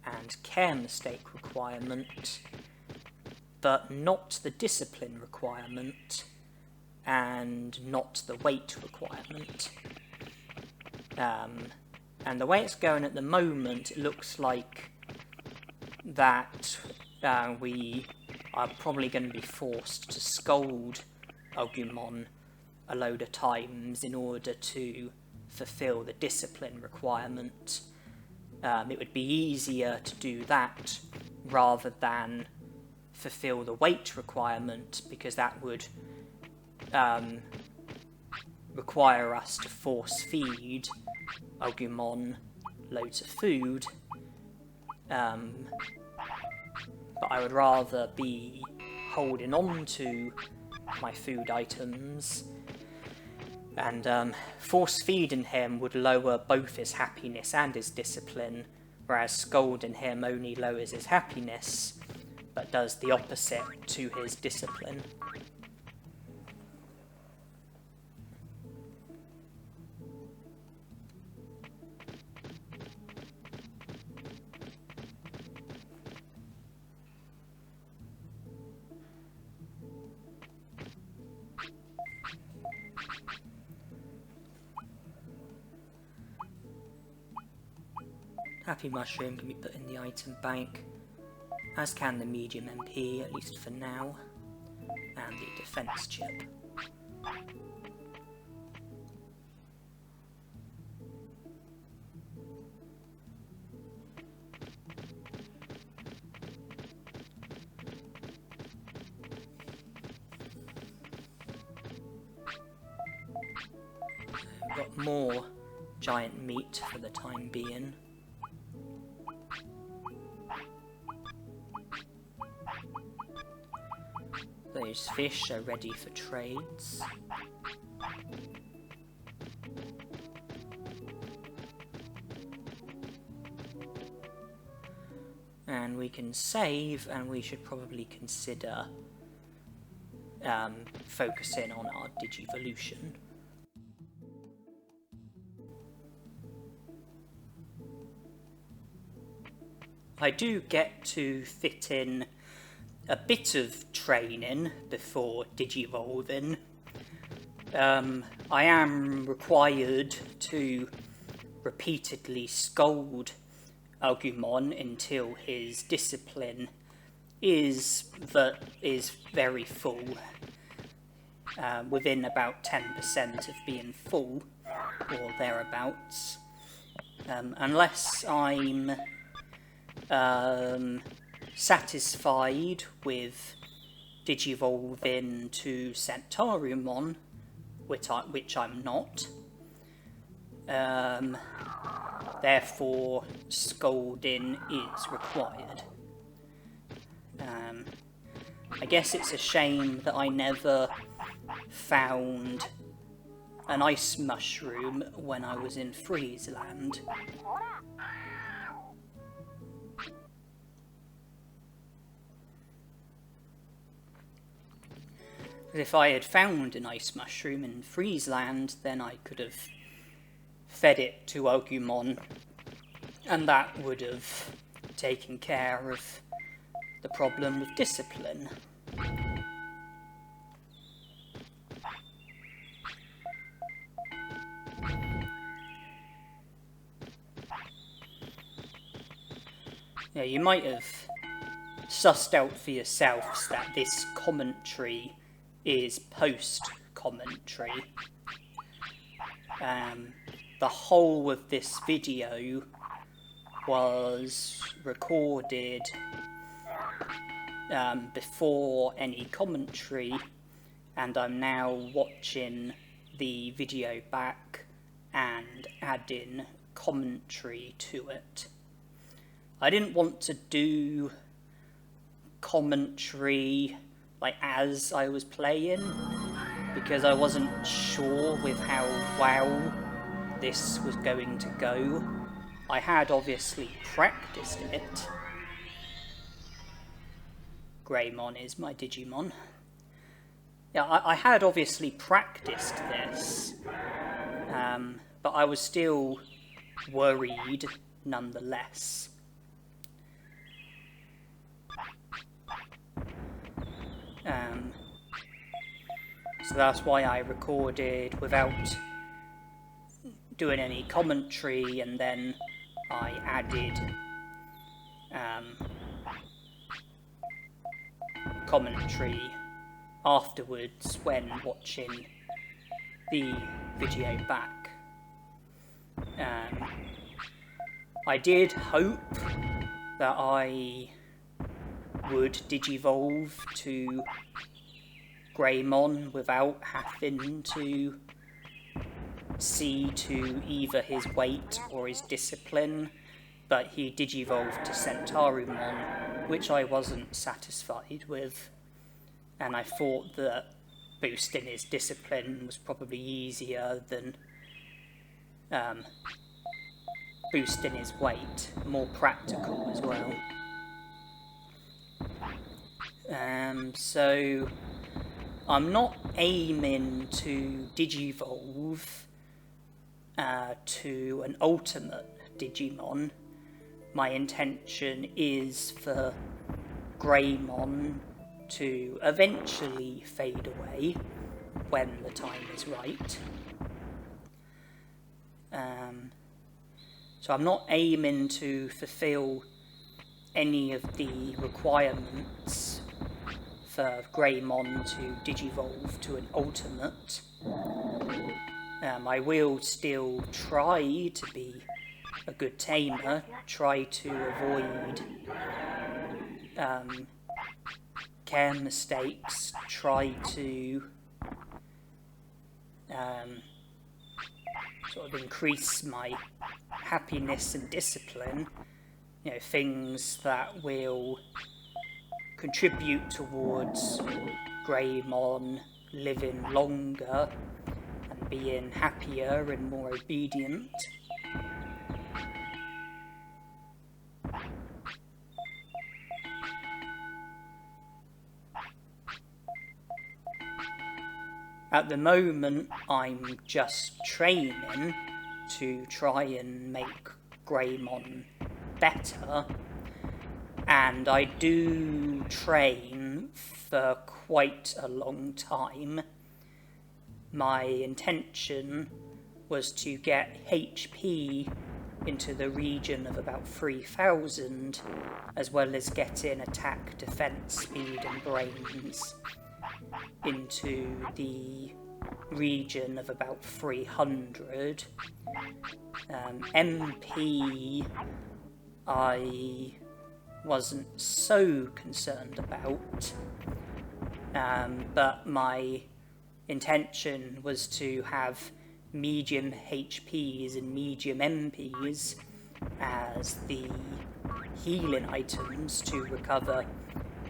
and care mistake requirement, but not the discipline requirement and not the weight requirement. And the way it's going at the moment, it looks like that we are probably going to be forced to scold Agumon a load of times in order to fulfill the discipline requirement. It would be easier to do that rather than fulfill the weight requirement, because that would require us to force feed Agumon loads of food. But I would rather be holding on to my food items, and force feeding him would lower both his happiness and his discipline, whereas scolding him only lowers his happiness but does the opposite to his discipline. Happy Mushroom can be put in the item bank, as can the medium MP, at least for now, and the defense chip. got more giant meat for the time being. Those fish are ready for trades. And we can save, and we should probably consider focusing on our Digivolution. I do get to fit in a bit of training before digivolving. I am required to repeatedly scold Agumon until his discipline is very full, within about 10% of being full, or thereabouts. Unless I'm satisfied with digivolving to Centaurumon, which I'm not. Therefore, scolding is required. I guess it's a shame that I never found an ice mushroom when I was in Friesland. If I had found an ice mushroom in Friesland, then I could have fed it to Agumon, and that would have taken care of the problem with discipline. Yeah, you might have sussed out for yourselves that this commentary is post-commentary. The whole of this video was recorded before any commentary, and I'm now watching the video back and adding commentary to it. I didn't want to do commentary like as I was playing, because I wasn't sure with how well this was going to go. I had obviously practiced it. Greymon is my Digimon. Yeah, I had obviously practiced this, but I was still worried nonetheless. So that's why I recorded without doing any commentary, and then I added commentary afterwards when watching the video back. I did hope that I would digivolve to Greymon without having to see to either his weight or his discipline, but he digivolved to Centaurumon, which I wasn't satisfied with, and I thought that boosting his discipline was probably easier than boosting his weight, more practical as well. So I'm not aiming to digivolve to an ultimate Digimon. My intention is for Greymon to eventually fade away when the time is right. So I'm not aiming to fulfill any of the requirements for Greymon to digivolve to an ultimate. I will still try to be a good tamer, try to avoid care mistakes, try to sort of increase my happiness and discipline, you know, things that will contribute towards Greymon living longer and being happier and more obedient. At the moment, I'm just training to try and make Greymon better, and I do train for quite a long time. My intention was to get HP into the region of about 3000, as well as getting attack, defense, speed and brains into the region of about 300. MP I wasn't so concerned about, but my intention was to have medium HPs and medium MPs as the healing items to recover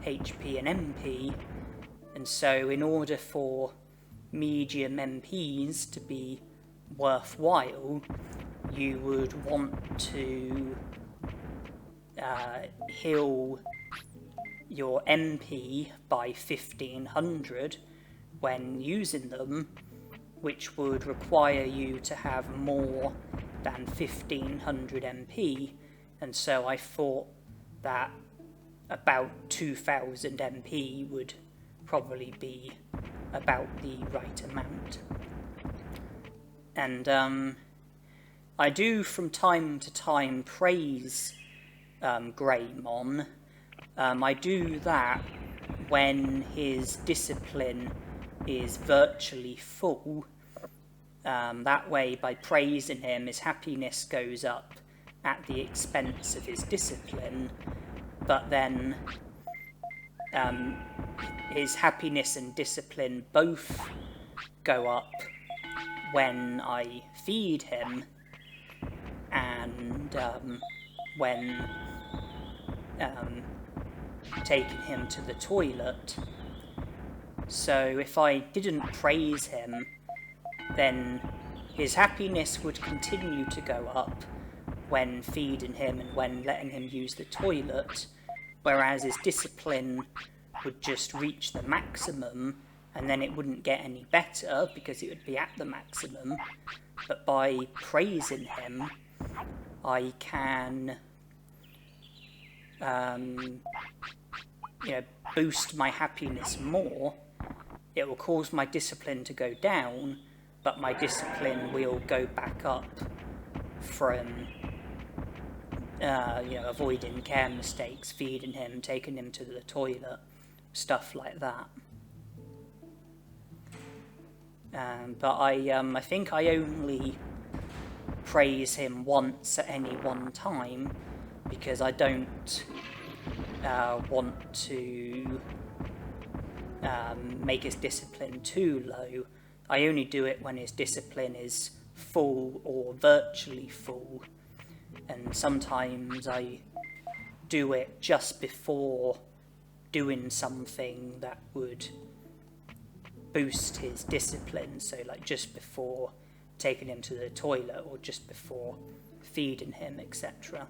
HP and MP. And so in order for medium MPs to be worthwhile, you would want to heal your MP by 1500 when using them, which would require you to have more than 1500 MP, and so I thought that about 2000 MP would probably be about the right amount. And I do from time to time praise Greymon. I do that when his discipline is virtually full. That way, by praising him, his happiness goes up at the expense of his discipline, but then his happiness and discipline both go up when I feed him and when taking him to the toilet. So if I didn't praise him, then his happiness would continue to go up when feeding him and when letting him use the toilet, whereas his discipline would just reach the maximum, and then it wouldn't get any better because it would be at the maximum. But by praising him, I can boost my happiness more. It will cause my discipline to go down, but my discipline will go back up from avoiding care mistakes, feeding him, taking him to the toilet, stuff like that. But I think I only praise him once at any one time, because I don't want to make his discipline too low. I only do it when his discipline is full or virtually full, and sometimes I do it just before doing something that would boost his discipline, so like just before taking him to the toilet or just before feeding him, etc.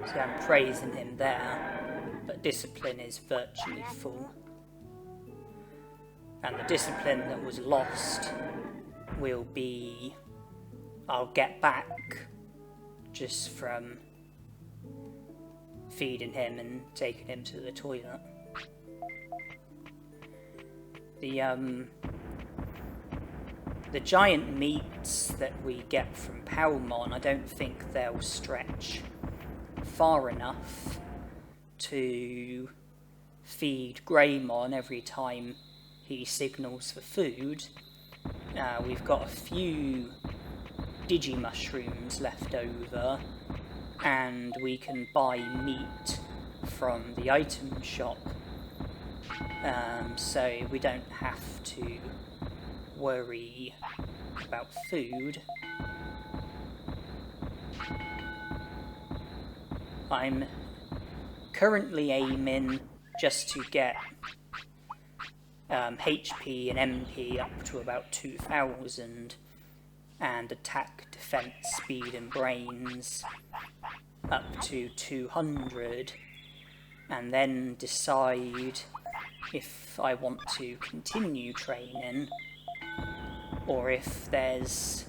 So I'm praising him there, but discipline is virtually full. And the discipline that was lost will be, I'll get back just from feeding him and taking him to the toilet. The giant meats that we get from Palmon, I don't think they'll stretch far enough to feed Greymon every time he signals for food. We've got a few Digimushrooms left over, and we can buy meat from the item shop, so we don't have to worry about food. I'm currently aiming just to get HP and MP up to about 2000, and attack, defense, speed and brains up to 200, and then decide if I want to continue training or if there's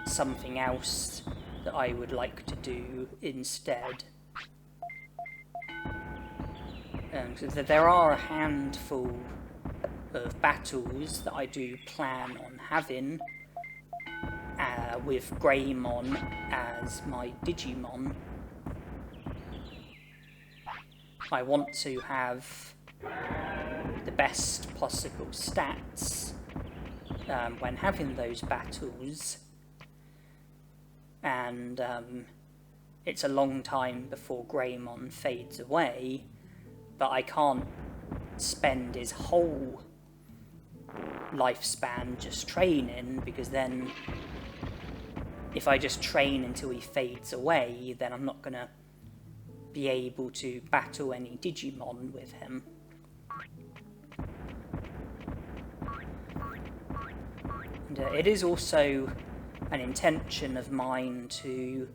something else that I would like to do instead. So there are a handful of battles that I do plan on having with Greymon as my Digimon. I want to have the best possible stats when having those battles, and it's a long time before Greymon fades away, but I can't spend his whole lifespan just training, because then if I just train until he fades away, then I'm not going to be able to battle any Digimon with him. And it is also an intention of mine to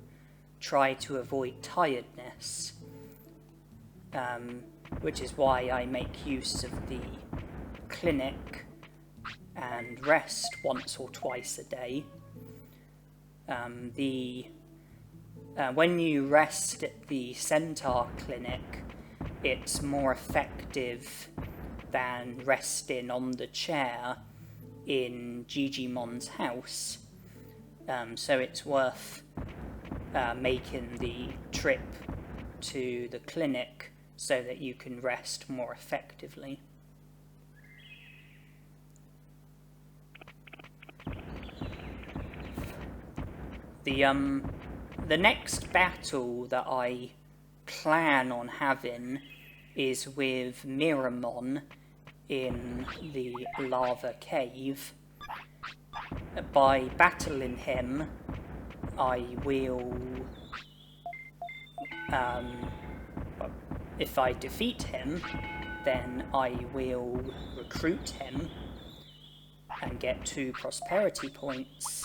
try to avoid tiredness, which is why I make use of the clinic and rest once or twice a day. When you rest at the Centaur clinic, it's more effective than resting on the chair in Gigimon's house, so it's worth making the trip to the clinic so that you can rest more effectively. The next battle that I plan on having is with Miramon in the lava cave. By battling him, I will, if I defeat him, then I will recruit him and get 2 prosperity points.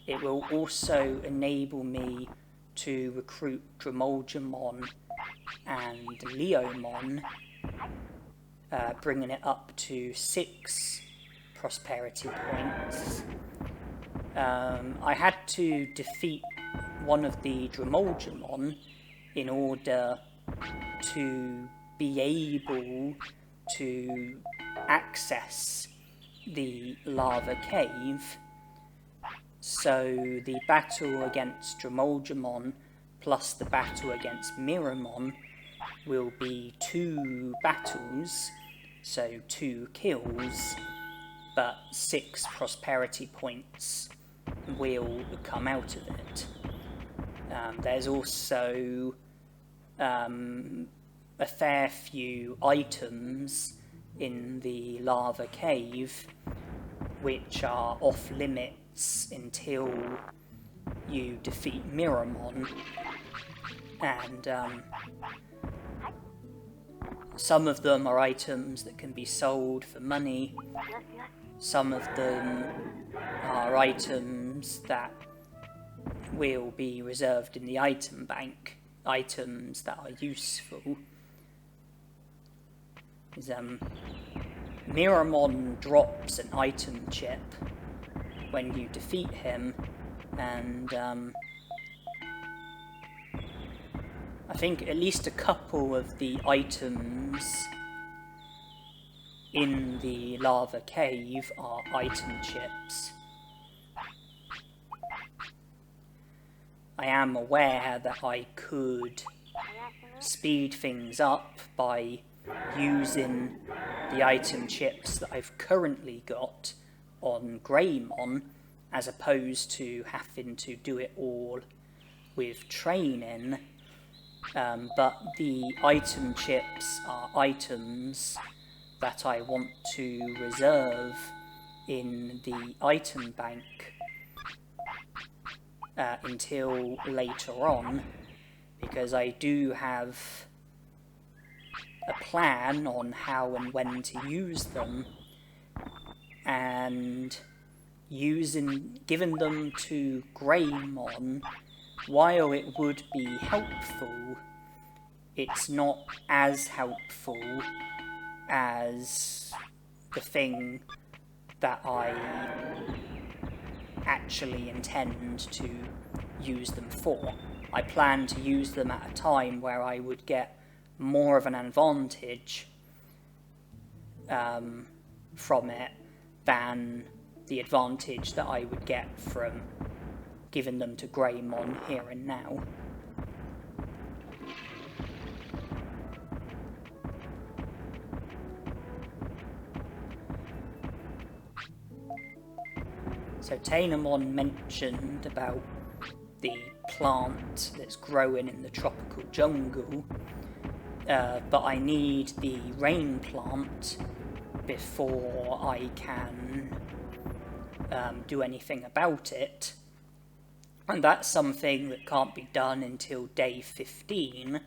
It will also enable me to recruit Dremoljamon and Leomon, bringing it up to 6 prosperity points. I had to defeat one of the Dremoljamon in order to be able to access the lava cave. So the battle against Dremoljamon plus the battle against Miramon will be 2 battles, so 2 kills, but 6 prosperity points will come out of it. There's also a fair few items in the lava cave which are off limits until you defeat Miramon, and some of them are items that can be sold for money, some of them are items that will be reserved in the item bank, items that are useful. Miramon drops an item chip when you defeat him, and I think at least a couple of the items in the lava cave are item chips. I am aware that I could speed things up by using the item chips that I've currently got on Greymon, as opposed to having to do it all with training, but the item chips are items that I want to reserve in the item bank until later on, because I do have a plan on how and when to use them, and giving them to Greymon, while it would be helpful, it's not as helpful as the thing that I actually intend to use them for. I plan to use them at a time where I would get more of an advantage from it than the advantage that I would get from giving them to Greymon here and now. So Tainomon mentioned about the plant that's growing in the tropical jungle, but I need the rain plant before I can do anything about it, and that's something that can't be done until day 15.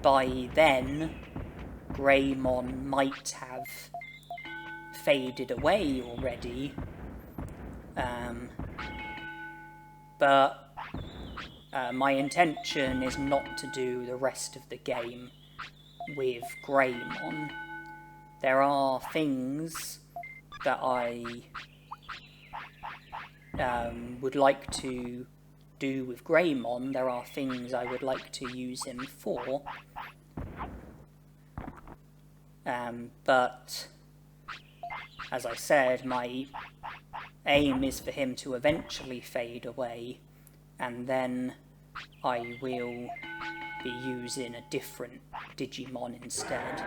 By then, Greymon might have faded away already, but my intention is not to do the rest of the game with Greymon. There are things that I would like to do with Greymon. There are things I would like to use him for, but as I said, my aim is for him to eventually fade away, and then I will be using a different Digimon instead.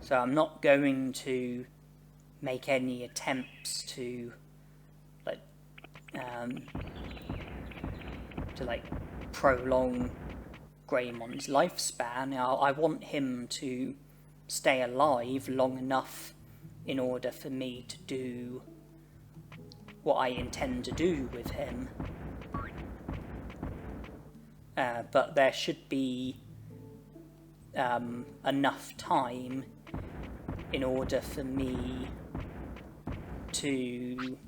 So I'm not going to make any attempts to prolong Greymon's lifespan. I want him to stay alive long enough in order for me to do what I intend to do with him. But there should be enough time in order for me to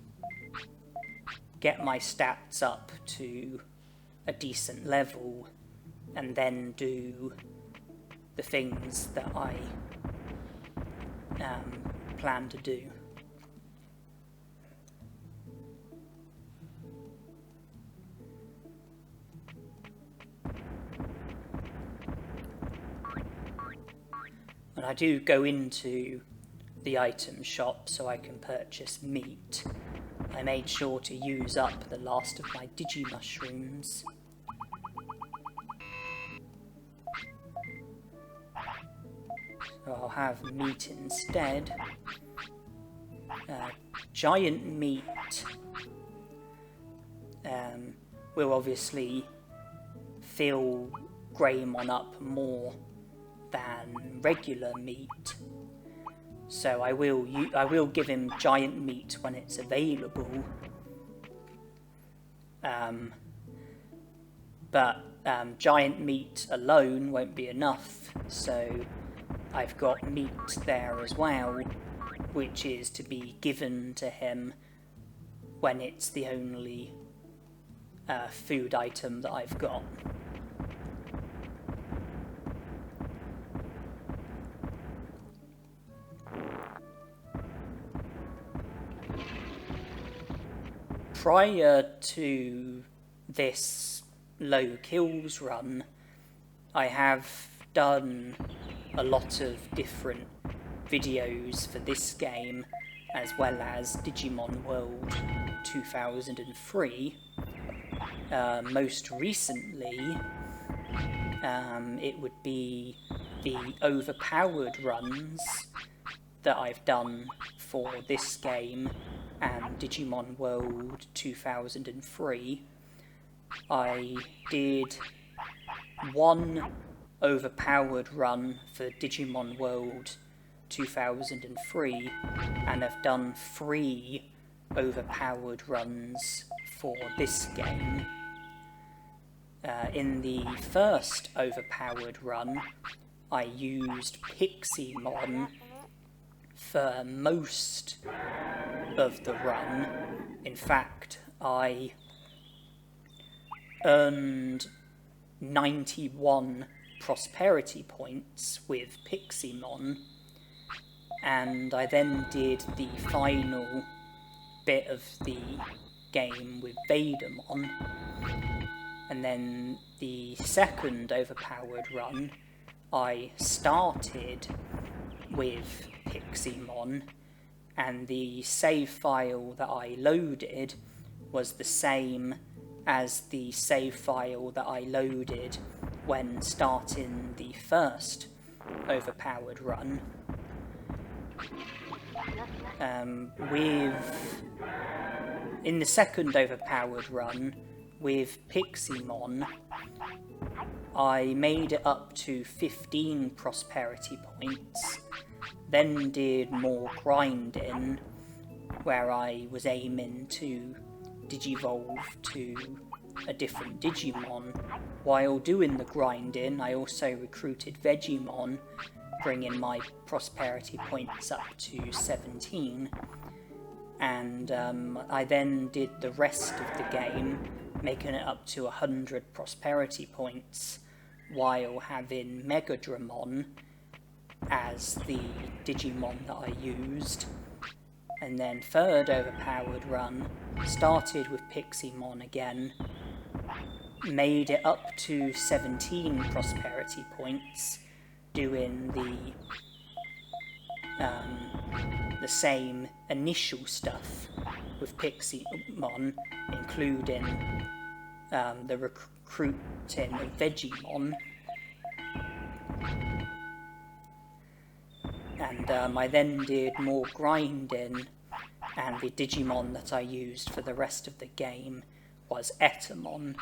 get my stats up to a decent level and then do the things that I plan to do. And I do go into the item shop so I can purchase meat. I made sure to use up the last of my Digimushrooms. So I'll have meat instead. Giant meat will obviously fill Greymon up more than regular meat, so I will give him giant meat when it's available, but giant meat alone won't be enough, so I've got meat there as well, which is to be given to him when it's the only food item that I've got. Prior to this low kills run, I have done a lot of different videos for this game, as well as Digimon World 2003. Most recently, it would be the overpowered runs that I've done for this game and Digimon World 2003, I did one overpowered run for Digimon World 2003 and have done 3 overpowered runs for this game. In the first overpowered run, I used Piximon for most of the run. In fact, I earned 91 prosperity points with Piximon, and I then did the final bit of the game with Vadermon. And then the second overpowered run, I started with Piximon, and the save file that I loaded was the same as the save file that I loaded when starting the first overpowered run. In the second overpowered run, with Piximon, I made it up to 15 prosperity points, then did more grinding, where I was aiming to digivolve to a different Digimon. While doing the grinding, I also recruited Vegemon, bringing my prosperity points up to 17, and I then did the rest of the game, making it up to 100 prosperity points, while having Machinedramon as the Digimon that I used. And then third overpowered run, started with Piximon again, made it up to 17 prosperity points, doing the same initial stuff with Piximon, including the recruiting of Vegemon. And I then did more grinding, and the Digimon that I used for the rest of the game was Etamon.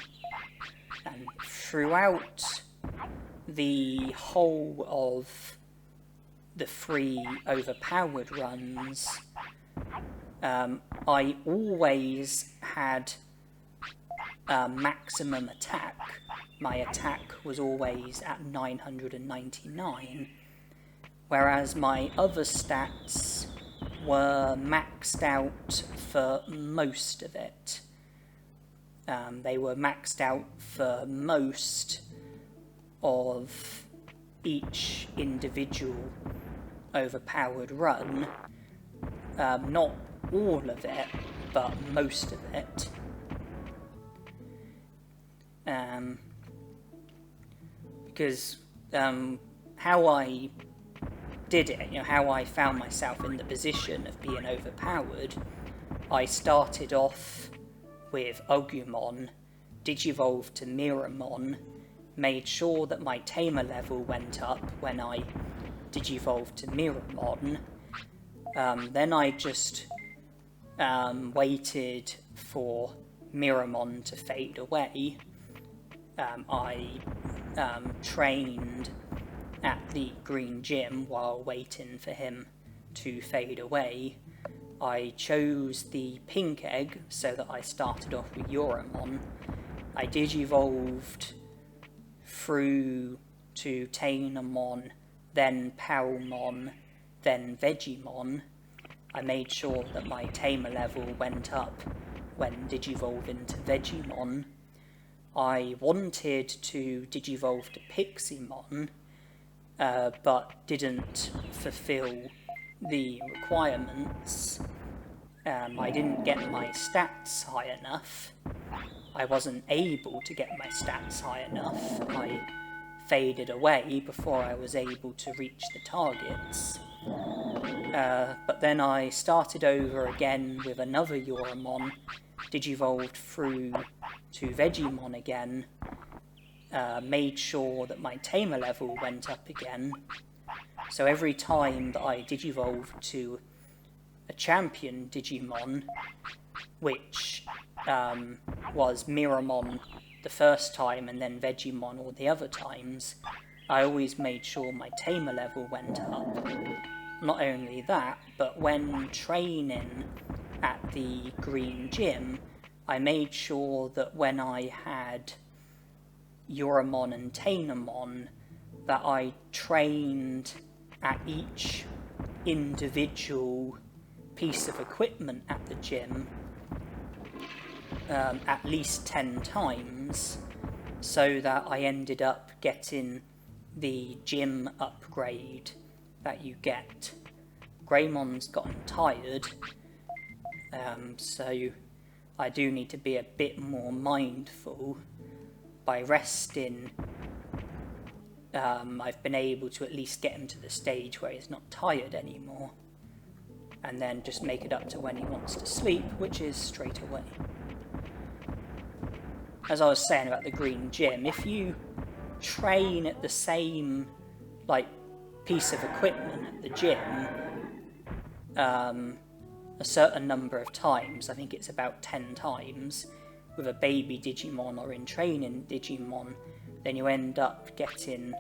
And throughout the whole of the 3 overpowered runs, I always had maximum attack. My attack was always at 999, whereas my other stats were maxed out for most of it. They were maxed out for most of each individual overpowered run. Not all of it, but most of it. Because how I did it, how I found myself in the position of being overpowered, I started off with Agumon, digivolved to Miramon, made sure that my tamer level went up when I digivolved to Miramon. Then I just waited for Miramon to fade away. I trained at the Green Gym while waiting for him to fade away. I chose the pink egg so that I started off with Yoramon. I digivolved through to Tainomon, then Palmon, then Vegemon. I made sure that my tamer level went up when digivolving to Vegemon. I wanted to digivolve to Piximon, but didn't fulfill the requirements. I didn't get my stats high enough. I wasn't able to get my stats high enough. I faded away before I was able to reach the targets. But then I started over again with another Yoramon, digivolved through to Vegemon again, made sure that my tamer level went up again, So every time that I digivolved to a champion Digimon, which was Miramon the first time and then Vegemon all the other times, I always made sure my tamer level went up. Not only that, but when training at the Green Gym, I made sure that when I had Yoramon and Tainomon, that I trained at each individual piece of equipment at the gym at least 10 times, so that I ended up getting the gym upgrade that you get. Greymon's gotten tired, so I do need to be a bit more mindful. By resting, I've been able to at least get him to the stage where he's not tired anymore, and then just make it up to when he wants to sleep, which is straight away. As I was saying about the Green Gym, if you train at the same piece of equipment at the gym a certain number of times, I think it's about 10 times, with a baby Digimon or in training Digimon, then you end up getting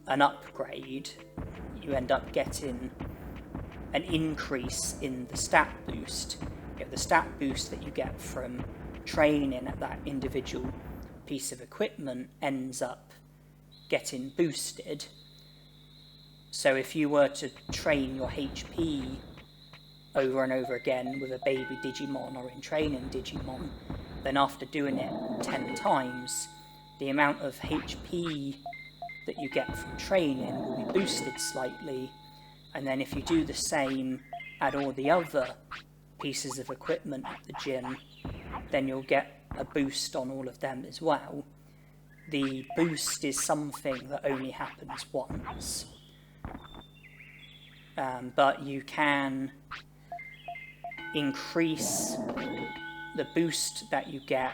an upgrade. You end up getting an increase in the stat boost. You know, the stat boost that you get from training at that individual piece of equipment ends up getting boosted. So if you were to train your HP over and over again with a baby Digimon or in training Digimon, then after doing it 10 times, the amount of HP that you get from training will be boosted slightly, and then if you do the same at all the other pieces of equipment at the gym, then you'll get a boost on all of them as well. The boost is something that only happens once, but you can increase the boost that you get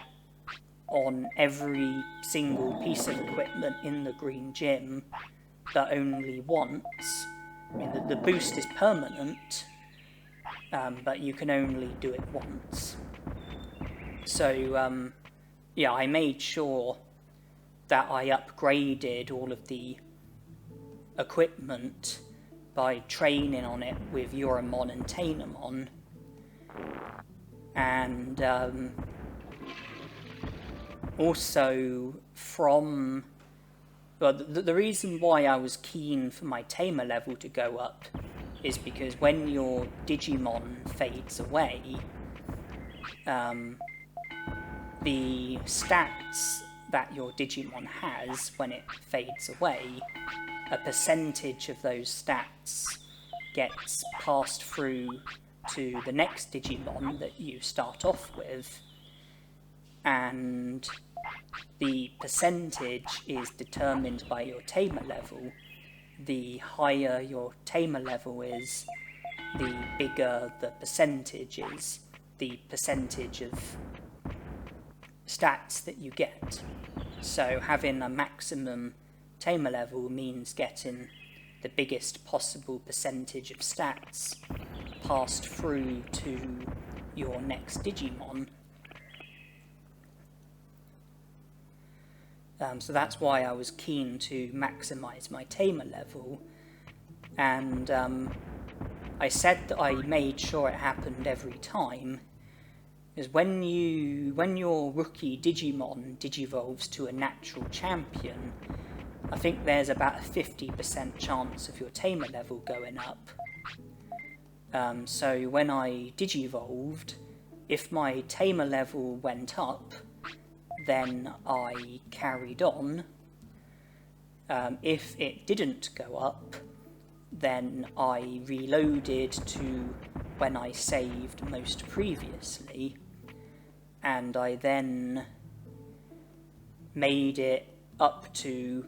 on every single piece of equipment in the Green Gym, but only once. I mean, the boost is permanent, but you can only do it once. So, yeah, I made sure that I upgraded all of the equipment by training on it with Yoramon and Tainomon. And also the reason why I was keen for my tamer level to go up is because when your Digimon fades away, the stats that your Digimon has when it fades away, a percentage of those stats gets passed through to the next Digimon that you start off with, and the percentage is determined by your tamer level. The higher your tamer level is, the bigger the percentage is, the percentage of stats that you get. So having a maximum tamer level means getting the biggest possible percentage of stats passed through to your next Digimon. So that's why I was keen to maximise my tamer level, and I said that I made sure it happened every time, because when your rookie Digimon digivolves to a natural champion, I think there's about a 50% chance of your tamer level going up. So when I digivolved, if my tamer level went up, then I carried on. If it didn't go up, then I reloaded to when I saved most previously, and I then made it up to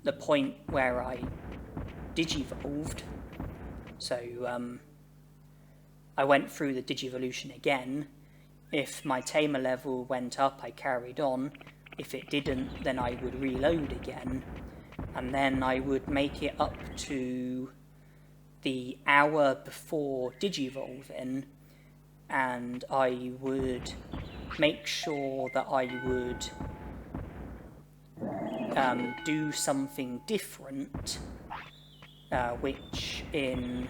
the point where I digivolved. So I went through the digivolution again. If my tamer level went up, I carried on. If it didn't, then I would reload again. and then I would make it up to the hour before Digivolving, and I would make sure that I would do something different, which in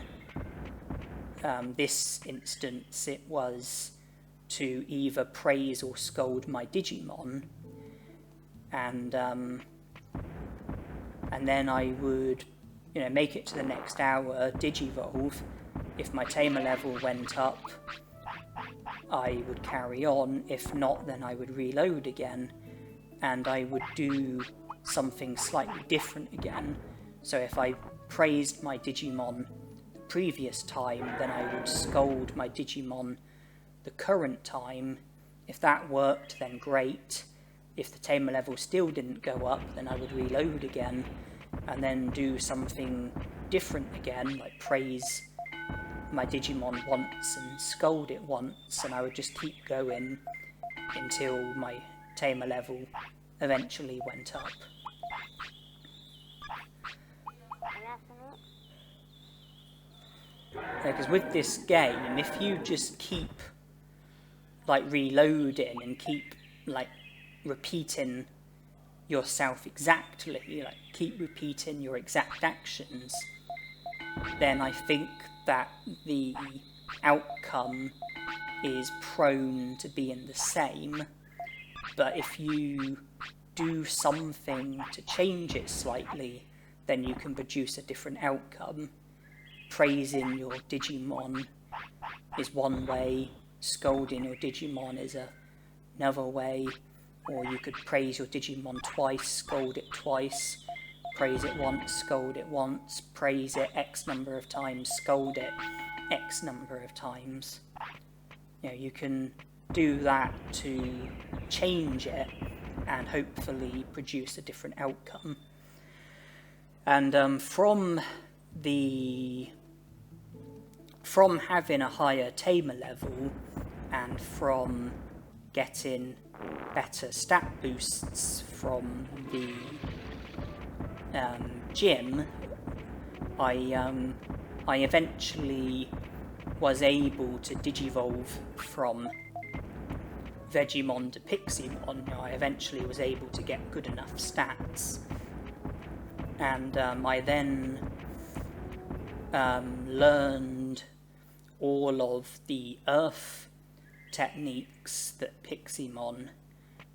this instance it was to either praise or scold my Digimon, and then I would, make it to the next hour, Digivolve. If my tamer level went up, I would carry on. If not, then I would reload again, and I would do something slightly different again. So if I praised my Digimon the previous time, then I would scold my Digimon the current time. If that worked, then great. If the tamer level still didn't go up, then I would reload again, and then do something different again, like praise my Digimon once and scold it once, and I would just keep going until my tamer level eventually went up. Because with this game, if you just keep reloading and keep repeating yourself exactly, keep repeating your exact actions, then I think that the outcome is prone to being the same. But if you do something to change it slightly, then you can produce a different outcome. Praising your Digimon is one way, scolding your Digimon is another way, or you could praise your Digimon twice, scold it twice, praise it once, scold it once, praise it X number of times, scold it X number of times. You can do that to change it and hopefully produce a different outcome. And from having a higher tamer level and from getting better stat boosts from the gym, I eventually was able to digivolve from Vegemon to Piximon. I eventually was able to get good enough stats, and I then learned all of the Earth techniques that Piximon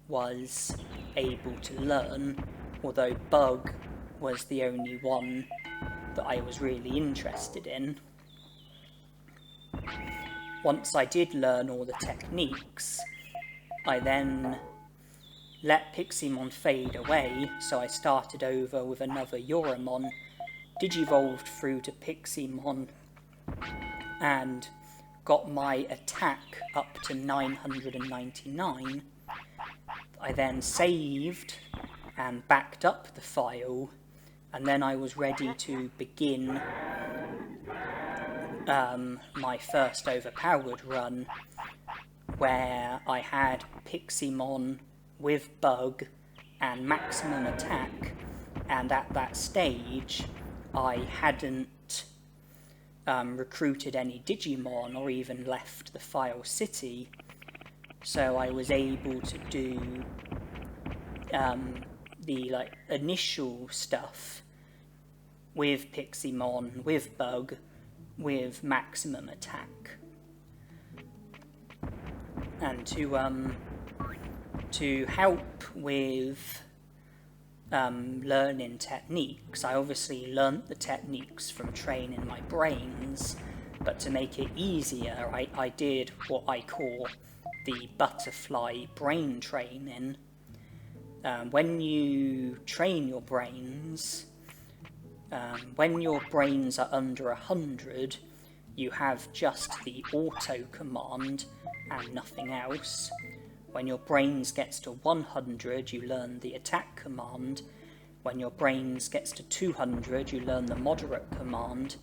was able to learn, although Bug was the only one that I was really interested in. Once I did learn all the techniques, I then let Piximon fade away, so I started over with another Yoramon, digivolved through to Piximon, and got my attack up to 999. I then saved and backed up the file, and then I was ready to begin my first overpowered run, where I had Piximon with Bug and maximum attack, and at that stage I hadn't recruited any Digimon or even left the File City, so I was able to do the initial stuff with Piximon, with Bug, with maximum attack. And to help with learning techniques, I obviously learnt the techniques from training my brains, but to make it easier, I did what I call the butterfly brain training. When you train your brains, when your brains are under 100, you have just the auto command and nothing else. When your brains gets to 100, you learn the attack command. When your brains gets to 200, you learn the moderate command.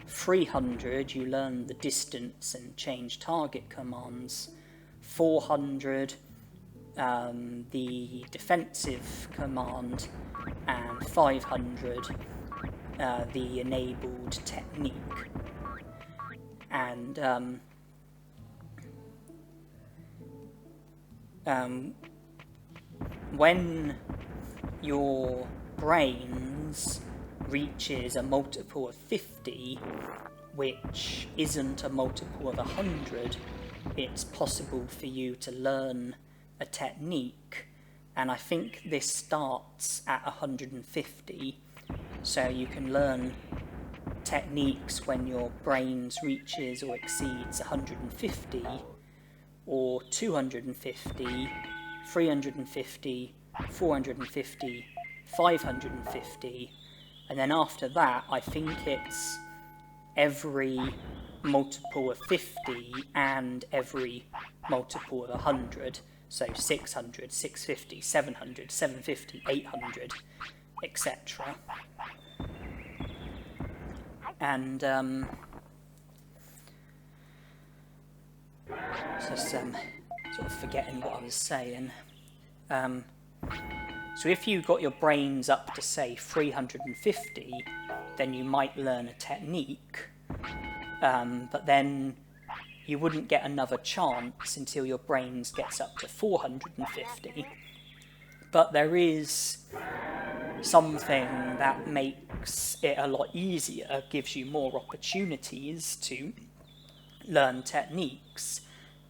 300, you learn the distance and change target commands. 400, the defensive command, and 500 the enabled technique. And when your brains reaches a multiple of 50, which isn't a multiple of 100, it's possible for you to learn a technique, and I think this starts at 150, so you can learn techniques when your brains reaches or exceeds 150, or 250, 350, 450, 550, and then after that I think it's every multiple of 50 and every multiple of 100, so 600, 650, 700, 750, 800, etc. And just sort of forgetting what I was saying. So if you got your brains up to say 350, then you might learn a technique, but then you wouldn't get another chance until your brains gets up to 450. But there is something that makes it a lot easier, gives you more opportunities to learn techniques,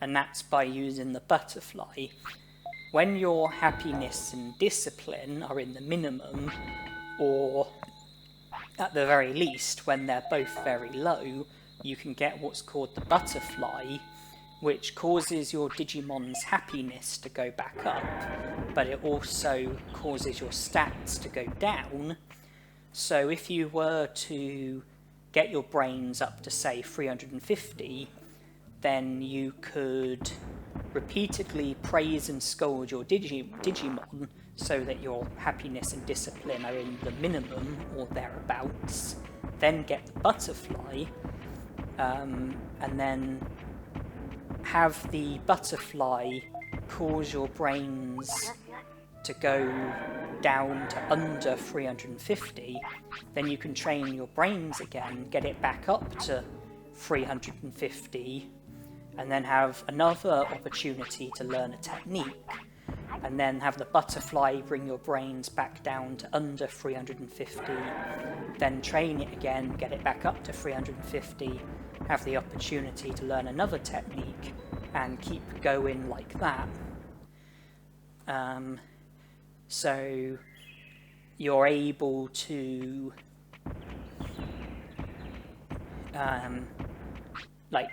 and that's by using the butterfly. When your happiness and discipline are in the minimum, or at the very least when they're both very low, you can get what's called the butterfly, which causes your Digimon's happiness to go back up, but it also causes your stats to go down. So if you were to get your brains up to say 350, then you could repeatedly praise and scold your Digimon so that your happiness and discipline are in the minimum or thereabouts, then get the butterfly, and then have the butterfly cause your brains to go down to under 350, then you can train your brains again, get it back up to 350, and then have another opportunity to learn a technique, and then have the butterfly bring your brains back down to under 350, then train it again, get it back up to 350, have the opportunity to learn another technique, and keep going like that. So you're able to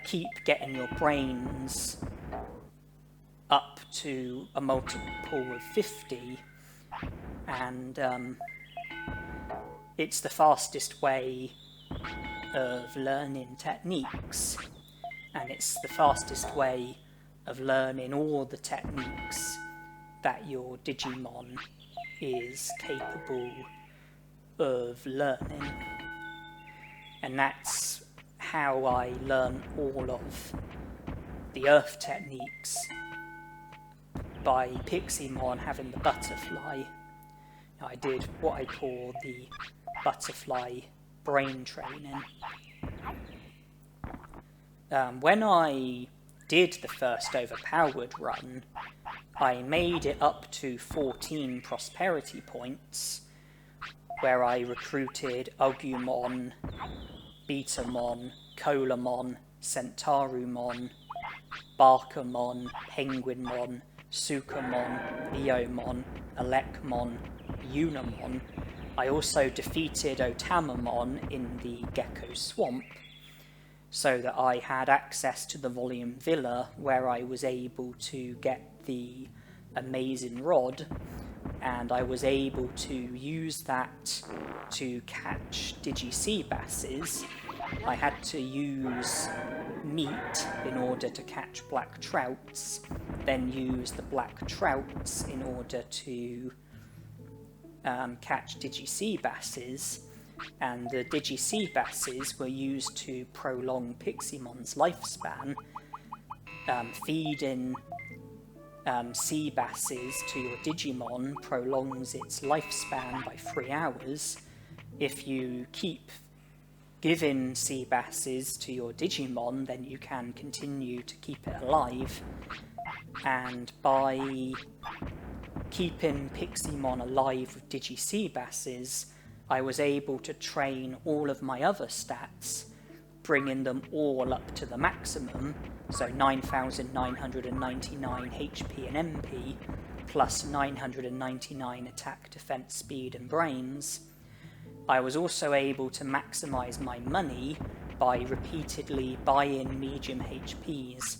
keep getting your brains up to a multiple of 50, and it's the fastest way of learning techniques, and it's the fastest way of learning all the techniques that your Digimon is capable of learning. And that's how I learn all of the Earth techniques, by Piximon having the butterfly. I did what I call the butterfly brain training. When I did the first overpowered run, I made it up to 14 prosperity points, where I recruited Agumon, Betamon, Colamon, Centaurumon, Barkamon, Penguinmon, Sukamon, Leomon, Elecmon, Unamon. I also defeated Otamamon in the Gecko Swamp, so that I had access to the Volume Villa, where I was able to get the Amazing Rod, and I was able to use that to catch Digi-Sea-Basses. I had to use meat in order to catch black trouts, then use the black trouts in order to catch Digi-Sea-Basses, and the Digi-Sea-Basses were used to prolong Piximon's lifespan, feeding sea basses to your Digimon prolongs its lifespan by 3 hours. If you keep giving sea basses to your Digimon, then you can continue to keep it alive. And by keeping Piximon alive with Digi-Sea basses, I was able to train all of my other stats, bringing them all up to the maximum, so 9,999 HP and MP, plus 999 attack, defense, speed and brains. I was also able to maximize my money by repeatedly buying medium HPs,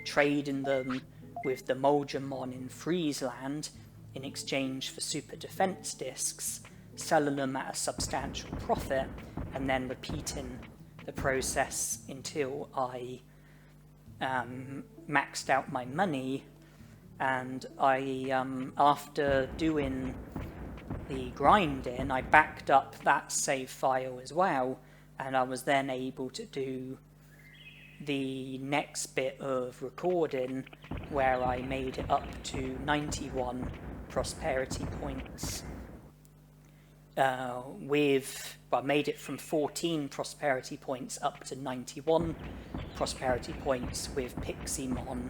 trading them with the Moldramon in Friesland in exchange for super defense discs, selling them at a substantial profit, and then repeating the process until I maxed out my money. And I, after doing the grinding, I backed up that save file as well, and I was then able to do the next bit of recording where I made it up to 91 prosperity points I made it from 14 prosperity points up to 91 prosperity points with Piximon,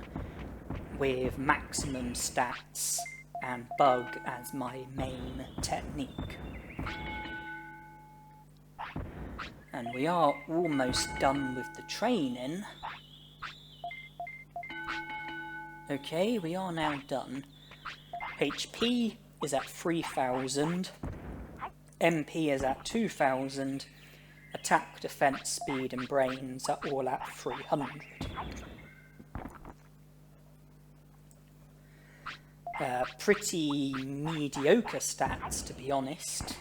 with maximum stats and bug as my main technique. And we are almost done with the training. Okay, we are now done. HP is at 3,000. MP is at 2,000. Attack, defense, speed and brains are all at 300. Pretty mediocre stats, to be honest.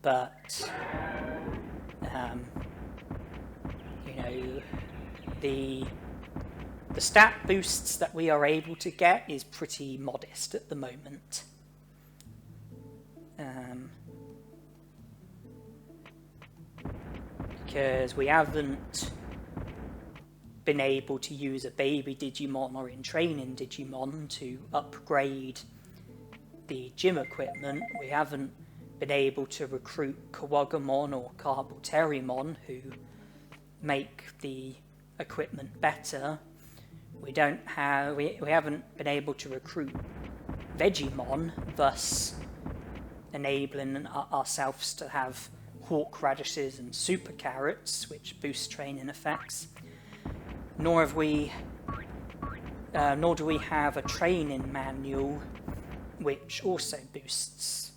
But you know, the stat boosts that we are able to get is pretty modest at the moment. Because we haven't been able to use a baby Digimon or in training Digimon to upgrade the gym equipment. We haven't been able to recruit Kawagamon or Carboterimon who make the equipment better. We haven't been able to recruit Vegemon, thus enabling ourselves to have Hawk Radishes and Super Carrots, which boost training effects. Nor do we have a training manual which also boosts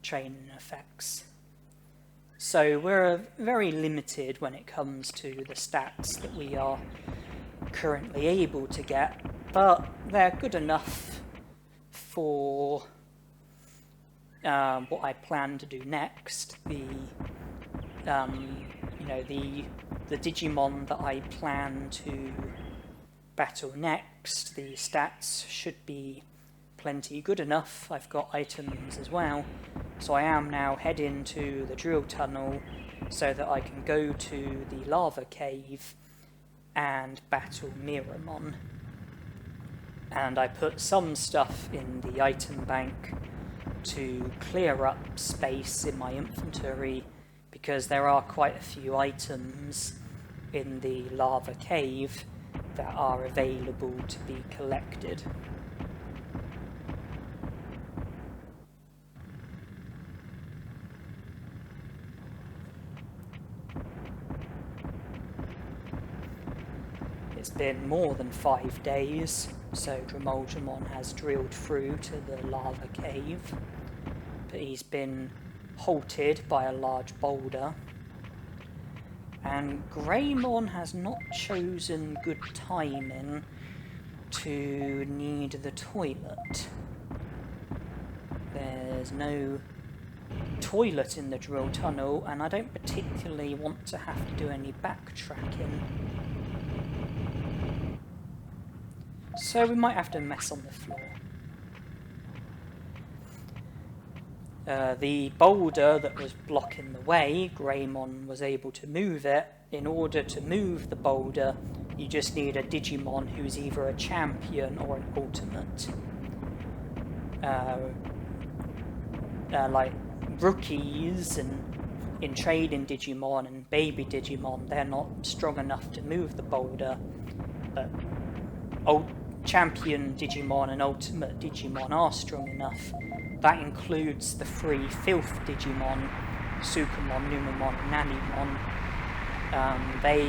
training effects. So we're very limited when it comes to the stats that we are currently able to get, but they're good enough for what I plan to do next. The Digimon that I plan to battle next, the stats should be plenty good enough. I've got items as well, so I am now heading to the drill tunnel so that I can go to the lava cave and battle Miramon. And I put some stuff in the item bank to clear up space in my inventory, because there are quite a few items in the lava cave that are available to be collected. It's been more than 5 days, so Moldramon has drilled through to the lava cave, but he's been halted by a large boulder. And Greymon has not chosen good timing to need the toilet. There's no toilet in the drill tunnel, and I don't particularly want to have to do any backtracking. So we might have to mess on the floor. The boulder that was blocking the way, Greymon was able to move it. In order to move the boulder, you just need a Digimon who's either a champion or an ultimate. Like rookies and in training Digimon and baby Digimon, they're not strong enough to move the boulder, but champion Digimon and ultimate Digimon are strong enough. That includes the 3 filth Digimon, Sukamon, Numamon and Nanimon. They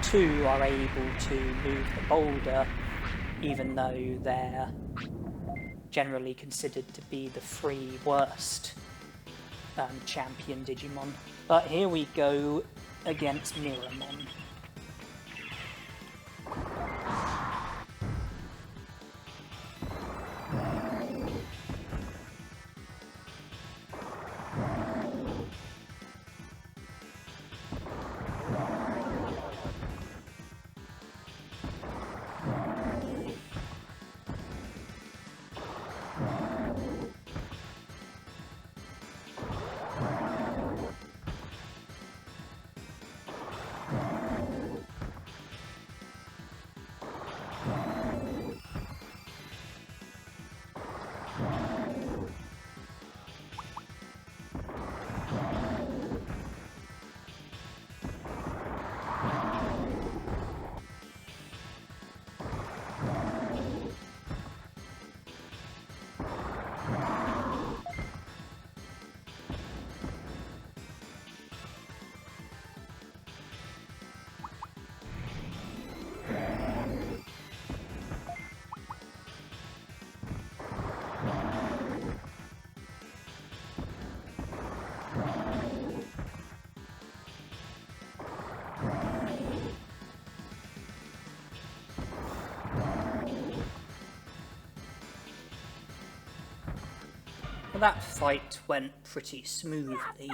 too are able to move the boulder, even though they're generally considered to be the 3 worst champion Digimon. But here we go against Miramon. That fight went pretty smoothly.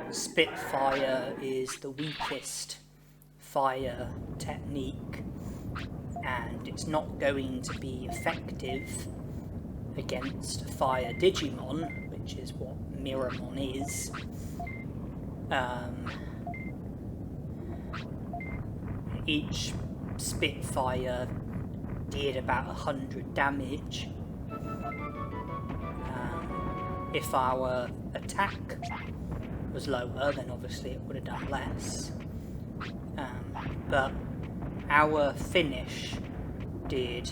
Spitfire is the weakest fire technique, and it's not going to be effective against a fire Digimon, which is what Miramon is. Each Spitfire did about 100 damage. If our attack was lower, then obviously it would have done less. But our finish did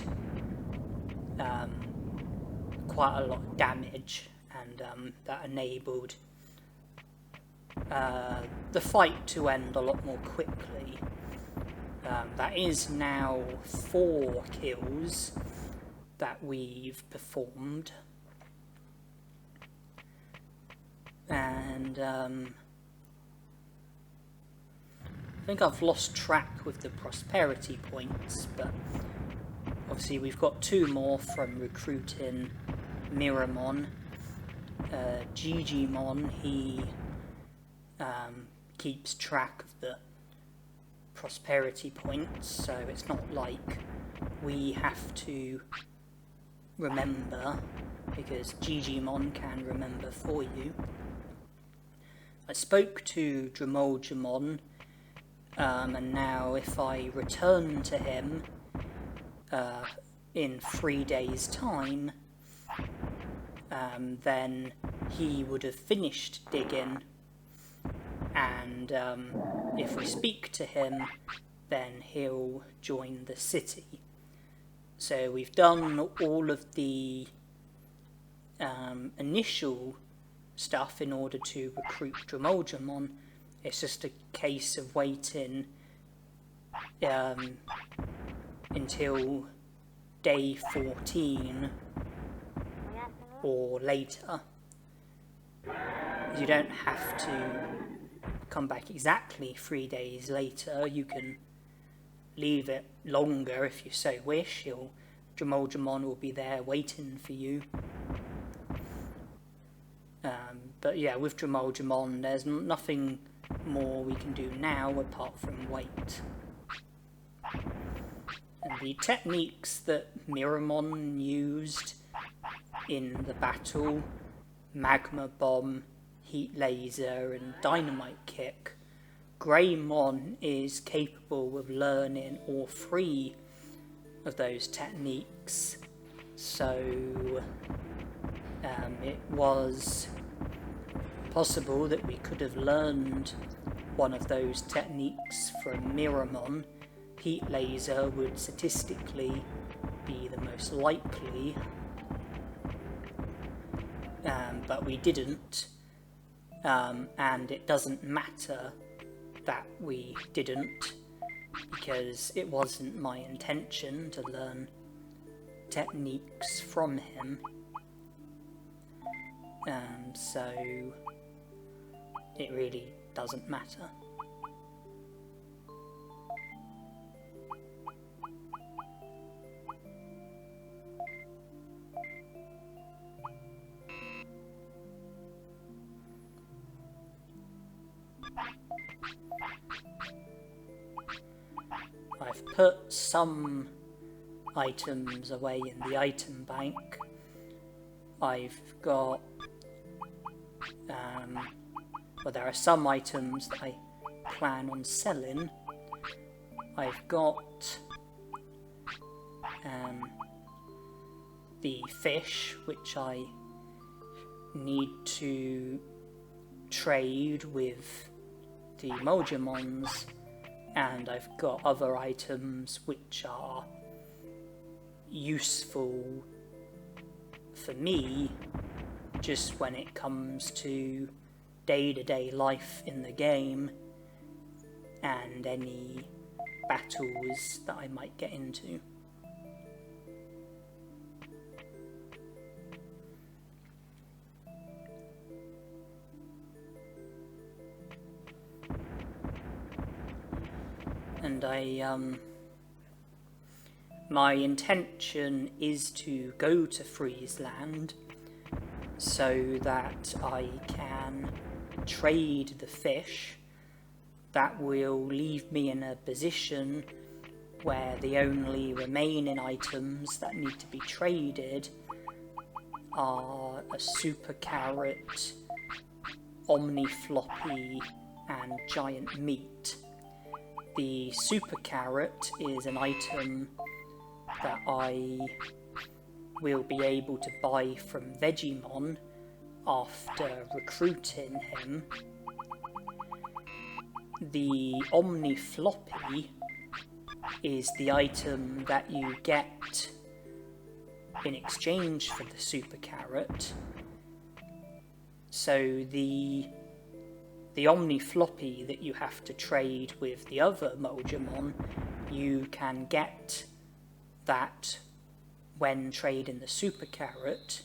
quite a lot of damage, and that enabled the fight to end a lot more quickly. That is now 4 kills that we've performed. And I think I've lost track with the prosperity points, but obviously we've got 2 more from recruiting Miramon. Digimon, he keeps track of the prosperity points, so it's not like we have to remember, because Digimon can remember for you. I spoke to Dremoljamon, and now if I return to him in 3 days' time, then he would have finished digging, and if we speak to him, then he'll join the city. So we've done all of the initial stuff in order to recruit Dremoljamon. It's just a case of waiting until day 14 or later. You don't have to come back exactly 3 days later. You can leave it longer if you so wish. Dremoljamon will be there waiting for you. But yeah, with Dremoljamon, there's nothing more we can do now apart from wait. And the techniques that Miramon used in the battle, Magma Bomb, Heat Laser and Dynamite Kick, Greymon is capable of learning all three of those techniques, so it was possible that we could have learned one of those techniques from Miramon. Heat laser would statistically be the most likely, but we didn't, and it doesn't matter that we didn't, because it wasn't my intention to learn techniques from him, so it really doesn't matter. I've put some items away in the item bank. I've got, well, there are some items that I plan on selling. I've got the fish, which I need to trade with the Moldramons, and I've got other items which are useful for me just when it comes to day-to-day life in the game and any battles that I might get into. And my intention is to go to Friesland so that I can trade the fish. That will leave me in a position where the only remaining items that need to be traded are a super carrot, omni floppy, and giant meat. The super carrot is an item that I will be able to buy from Digimon after recruiting him. The omni floppy is the item that you get in exchange for the super carrot. So the omni floppy that you have to trade with the other Moldramon, you can get that when trading the super carrot.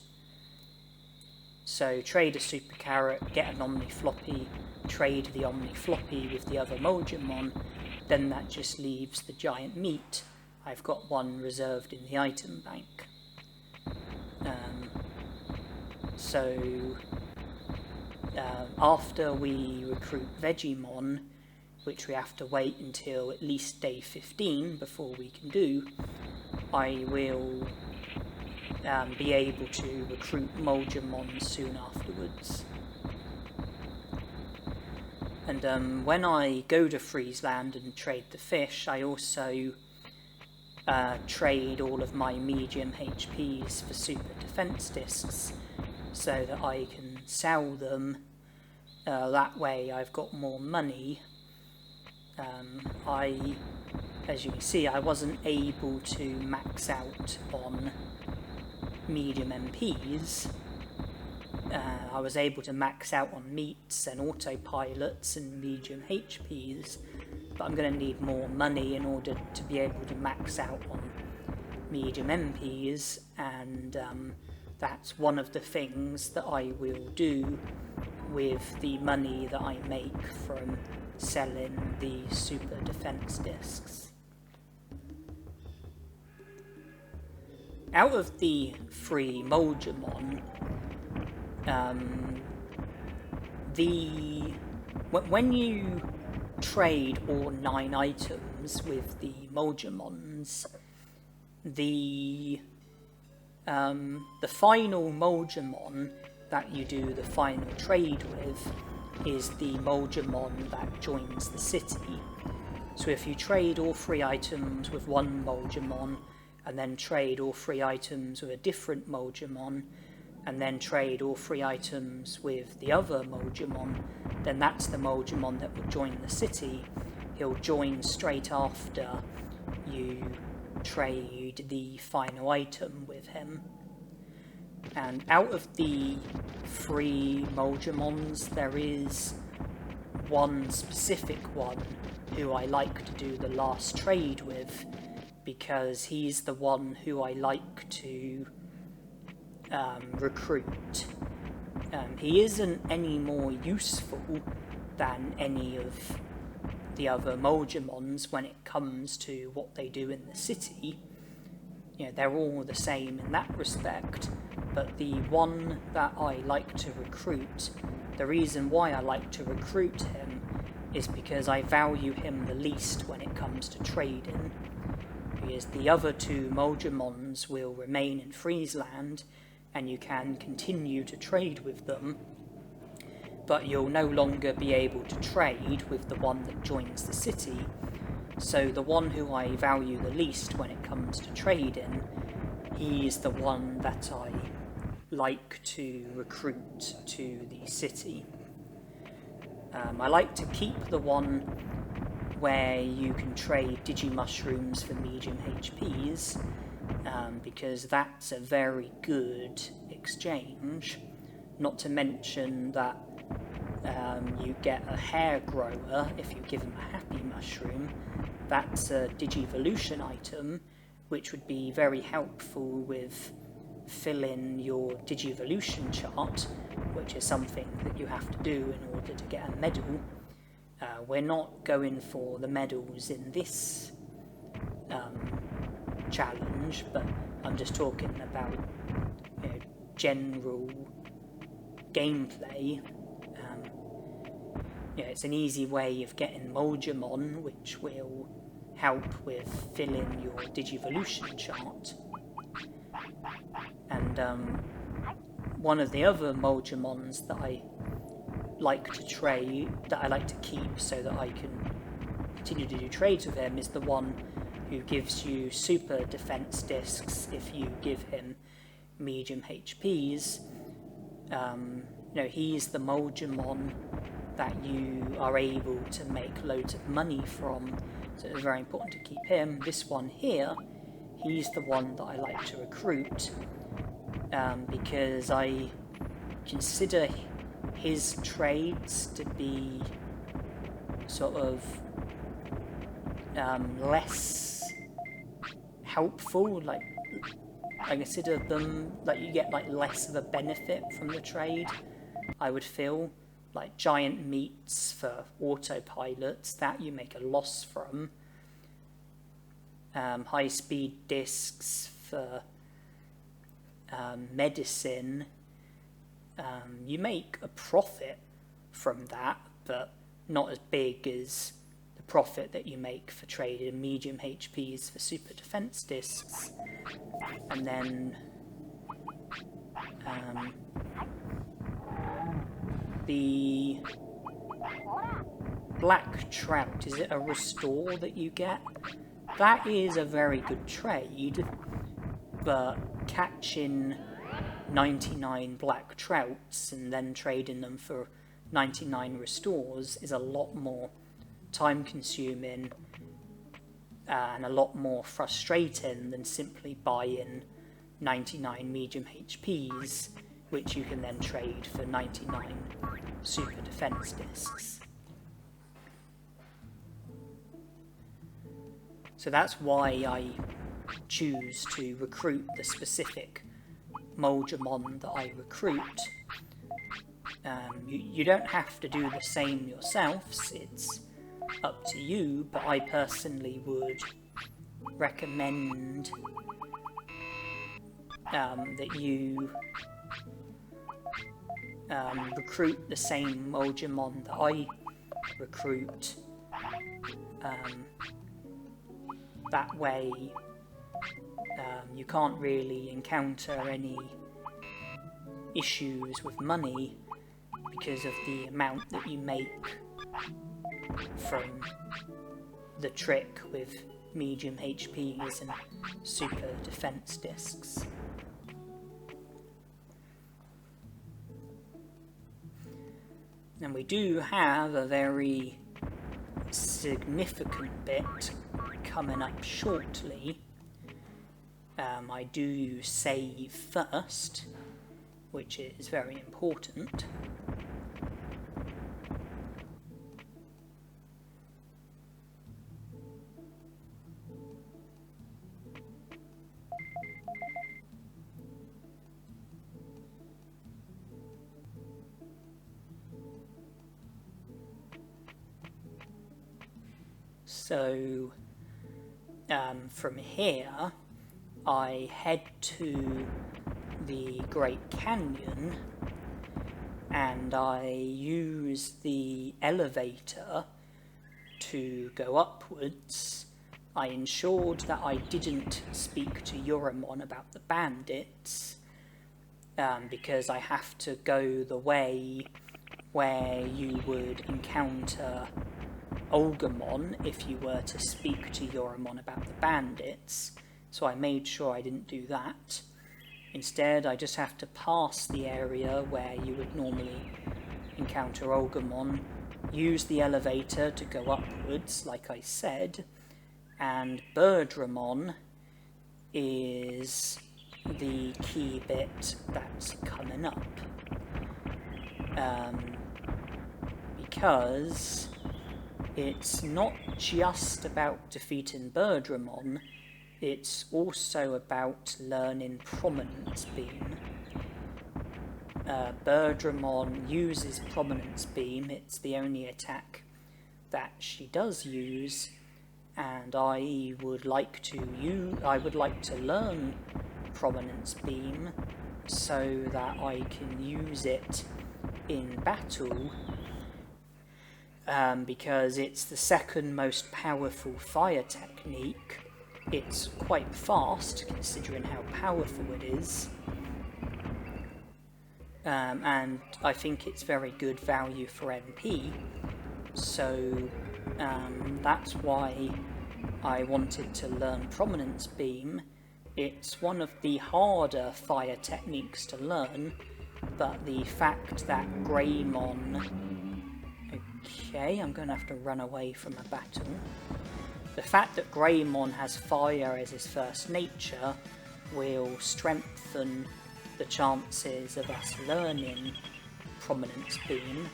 So trade a super carrot, get an omni floppy, trade the omni floppy with the other Moldramon, then that just leaves the giant meat. I've got one reserved in the item bank. After we recruit Digimon, which we have to wait until at least day 15 before we can do, I will be able to recruit Moldramon soon afterwards. And when I go to Friesland and trade the fish, I also trade all of my medium HPs for super defense discs so that I can sell them. That way I've got more money. As you can see, I wasn't able to max out on medium MPs. I was able to max out on meats and autopilots and medium HPs, but I'm going to need more money in order to be able to max out on medium MPs, and that's one of the things that I will do with the money that I make from selling the super defense discs. Out of the 3 Moldramon, when you trade all 9 items with the Moldramons, the final Moldramon that you do the final trade with is the Moldramon that joins the city. So if you trade all 3 items with one Moldramon, and then trade all 3 items with a different Moldramon, and then trade all 3 items with the other Moldramon, then that's the Moldramon that will join the city. He'll join straight after you trade the final item with him. And out of the 3 Moldramons, there is one specific one who I like to do the last trade with, because he's the one who I like to recruit. He isn't any more useful than any of the other Moldramons when it comes to what they do in the city. You know, they're all the same in that respect, but the one that I like to recruit, the reason why I like to recruit him is because I value him the least when it comes to trading, because the other 2 Moldramons will remain in Friesland and you can continue to trade with them, but you'll no longer be able to trade with the one that joins the city. So the one who I value the least when it comes to trading, he's the one that I like to recruit to the city. I like to keep the one where you can trade Digimushrooms for medium HPs, because that's a very good exchange. Not to mention that you get a hair grower if you give him a happy mushroom. That's a Digivolution item, which would be very helpful with filling your Digivolution chart, which is something that you have to do in order to get a medal. We're not going for the medals in this challenge, but I'm just talking about, you know, general gameplay. You know, it's an easy way of getting Moldramon, which will help with filling your Digivolution chart. And one of the other Moldramons that I like to trade, that I like to keep so that I can continue to do trades with him, is the one who gives you super defense discs if you give him medium HPs. You know, he's the Moldramon that you are able to make loads of money from, so it's very important to keep him. This one here, he's the one that I like to recruit, because I consider his trades to be sort of less helpful. Like, I consider them like you get like less of a benefit from the trade, I would feel. Like giant meats for autopilots, that you make a loss from. High speed discs for medicine, you make a profit from that, but not as big as the profit that you make for trading medium HPs for super defense discs. And then the black trout, is it a restore that you get? That is a very good trade, but catching 99 black trouts and then trading them for 99 restores is a lot more time consuming and a lot more frustrating than simply buying 99 medium HPs, which you can then trade for 99 super defense discs. So that's why I choose to recruit the specific Moldramon that I recruit. You don't have to do the same yourselves, it's up to you, but I personally would recommend that you recruit the same Moldramon that I recruit. That way you can't really encounter any issues with money, because of the amount that you make from the trick with medium HPs and super defense discs. And we do have a very significant bit coming up shortly. I do save first, which is very important. So from here I head to the Great Canyon and I use the elevator to go upwards. I ensured that I didn't speak to Euramon about the bandits because I have to go the way where you would encounter Olgamon if you were to speak to Euramon about the bandits, so I made sure I didn't do that. Instead, I just have to pass the area where you would normally encounter Olgamon, use the elevator to go upwards, like I said, and Birdramon is the key bit that's coming up. Because it's not just about defeating Birdramon, it's also about learning Prominence Beam. Birdramon uses Prominence Beam, it's the only attack that she does use, and I would like to learn Prominence Beam so that I can use it in battle, because it's the second most powerful fire technique. It's quite fast considering how powerful it is, and I think it's very good value for MP, so that's why I wanted to learn Prominence Beam. It's one of the harder fire techniques to learn, but the fact that Greymon... Okay, I'm going to have to run away from a battle. The fact that Greymon has fire as his first nature will strengthen the chances of us learning Prominence Beam.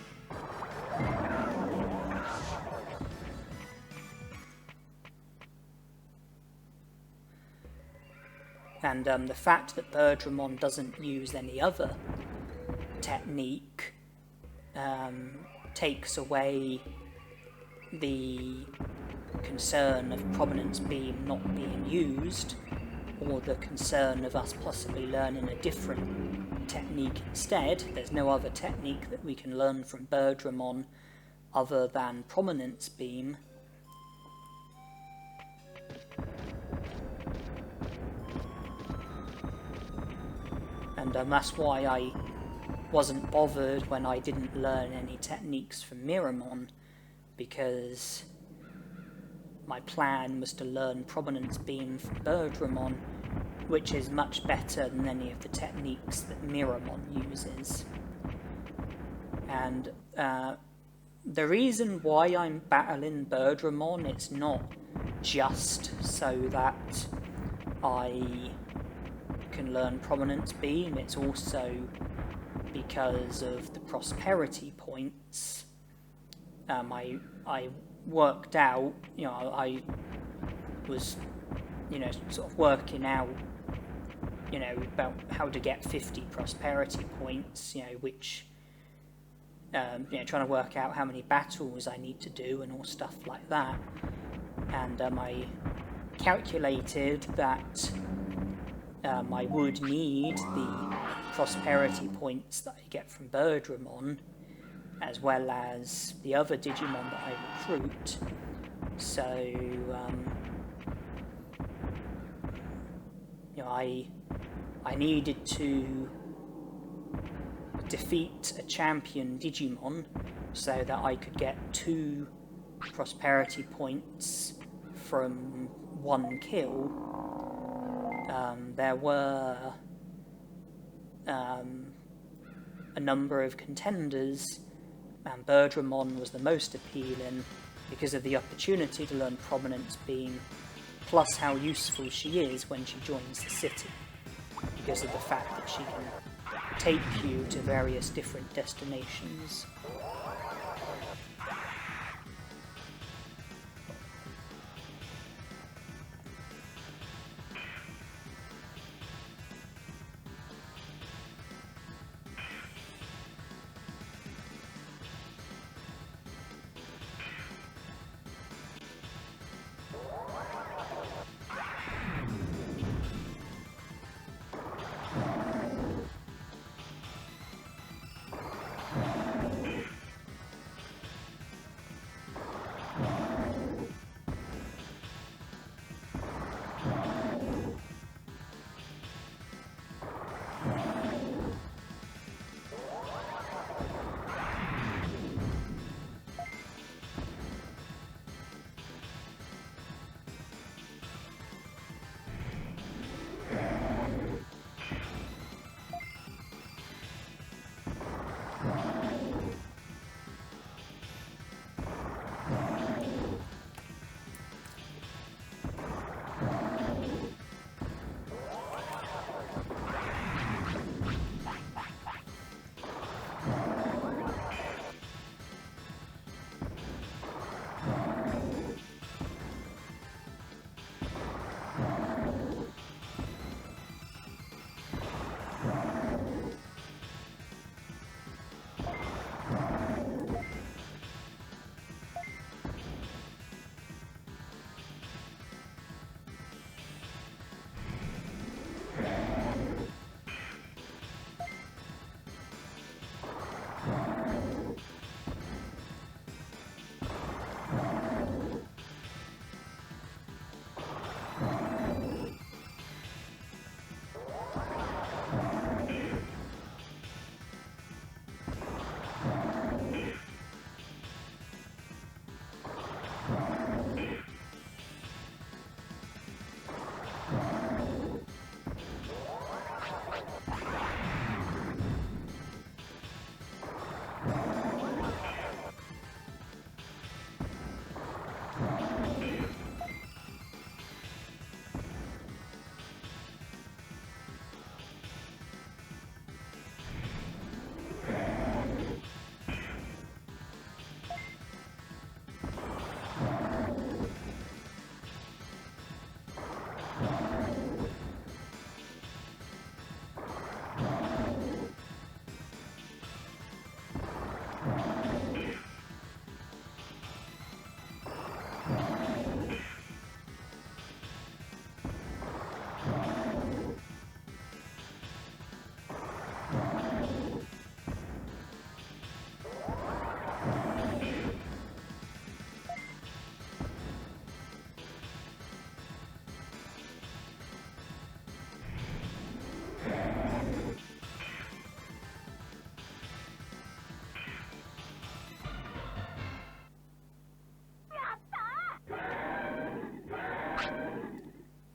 And the fact that Birdramon doesn't use any other technique takes away the concern of Prominence Beam not being used, or the concern of us possibly learning a different technique instead. There's no other technique that we can learn from Birdramon other than Prominence Beam. And that's why I wasn't bothered when I didn't learn any techniques from Miramon, because my plan was to learn Prominence Beam from Birdramon, which is much better than any of the techniques that Miramon uses. And the reason why I'm battling Birdramon, it's not just so that I can learn Prominence Beam, it's also because of the prosperity points. I worked out, I was, sort of working out, about how to get 50 prosperity points, which, trying to work out how many battles I need to do and all stuff like that. And I calculated that I would need the prosperity points that I get from Birdramon, as well as the other Digimon that I recruit. So, I needed to defeat a champion Digimon so that I could get 2 prosperity points from 1 kill. There were a number of contenders, and Machinedramon was the most appealing because of the opportunity to learn Prominence Beam, plus how useful she is when she joins the city, because of the fact that she can take you to various different destinations.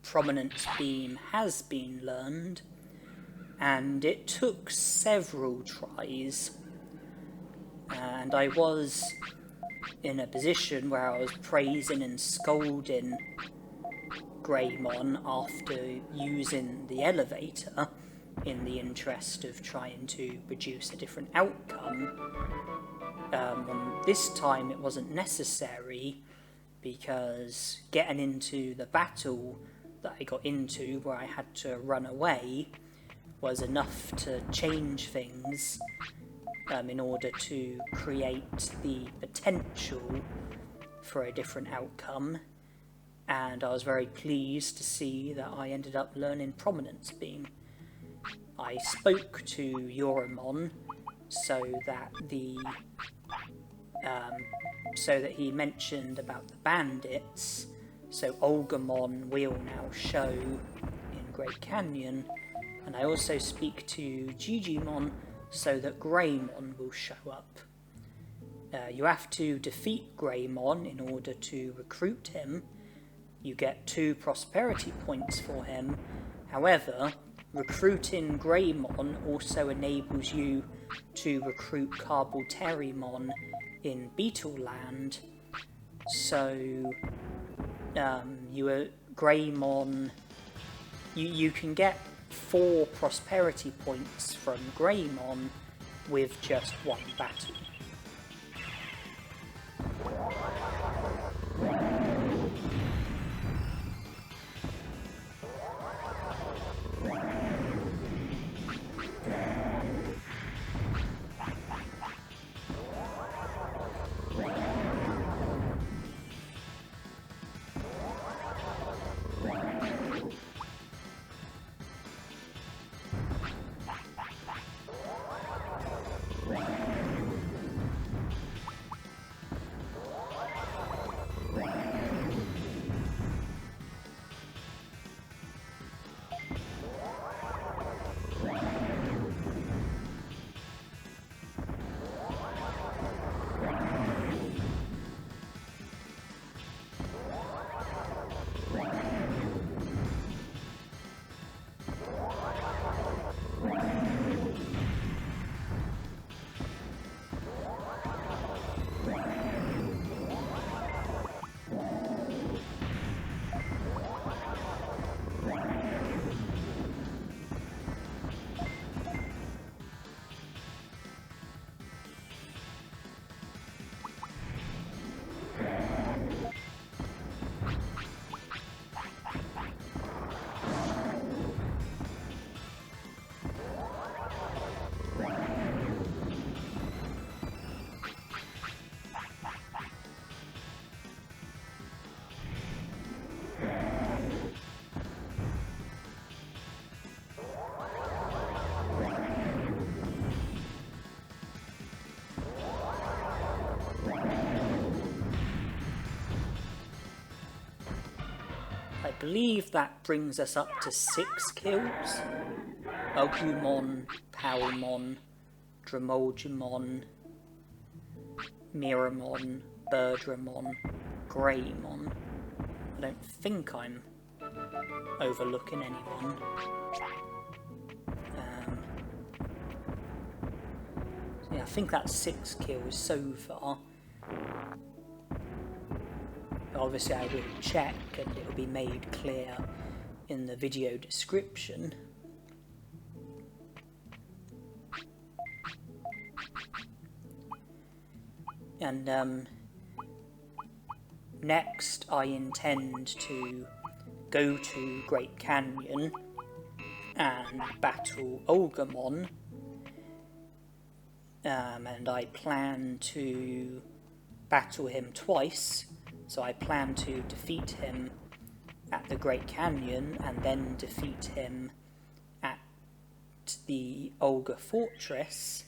Prominence Beam has been learned, and it took several tries, and I was in a position where I was praising and scolding Greymon after using the elevator in the interest of trying to produce a different outcome. This time it wasn't necessary, because getting into the battle that I got into, where I had to run away, was enough to change things in order to create the potential for a different outcome, and I was very pleased to see that I ended up learning Prominence Beam. I spoke to Yoramon so that he mentioned about the bandits, so Olgamon will now show in Great Canyon, and I also speak to Digimon so that Greymon will show up. You have to defeat Greymon in order to recruit him. You get 2 prosperity points for him. However, recruiting Greymon also enables you to recruit Carbolterimon in Beetleland. So Greymon, you can get 4 prosperity points from Greymon with just 1 battle. I believe that brings us up to 6 kills. Agumon, Palmon, Dramoldramon, Miramon, Birdramon, Greymon. I don't think I'm overlooking anyone. Yeah, I think that's 6 kills so far. Obviously I will check and it will be made clear in the video description. And next I intend to go to Great Canyon and battle Olgamon, and I plan to battle him twice. So I plan to defeat him at the Great Canyon and then defeat him at the Olga Fortress.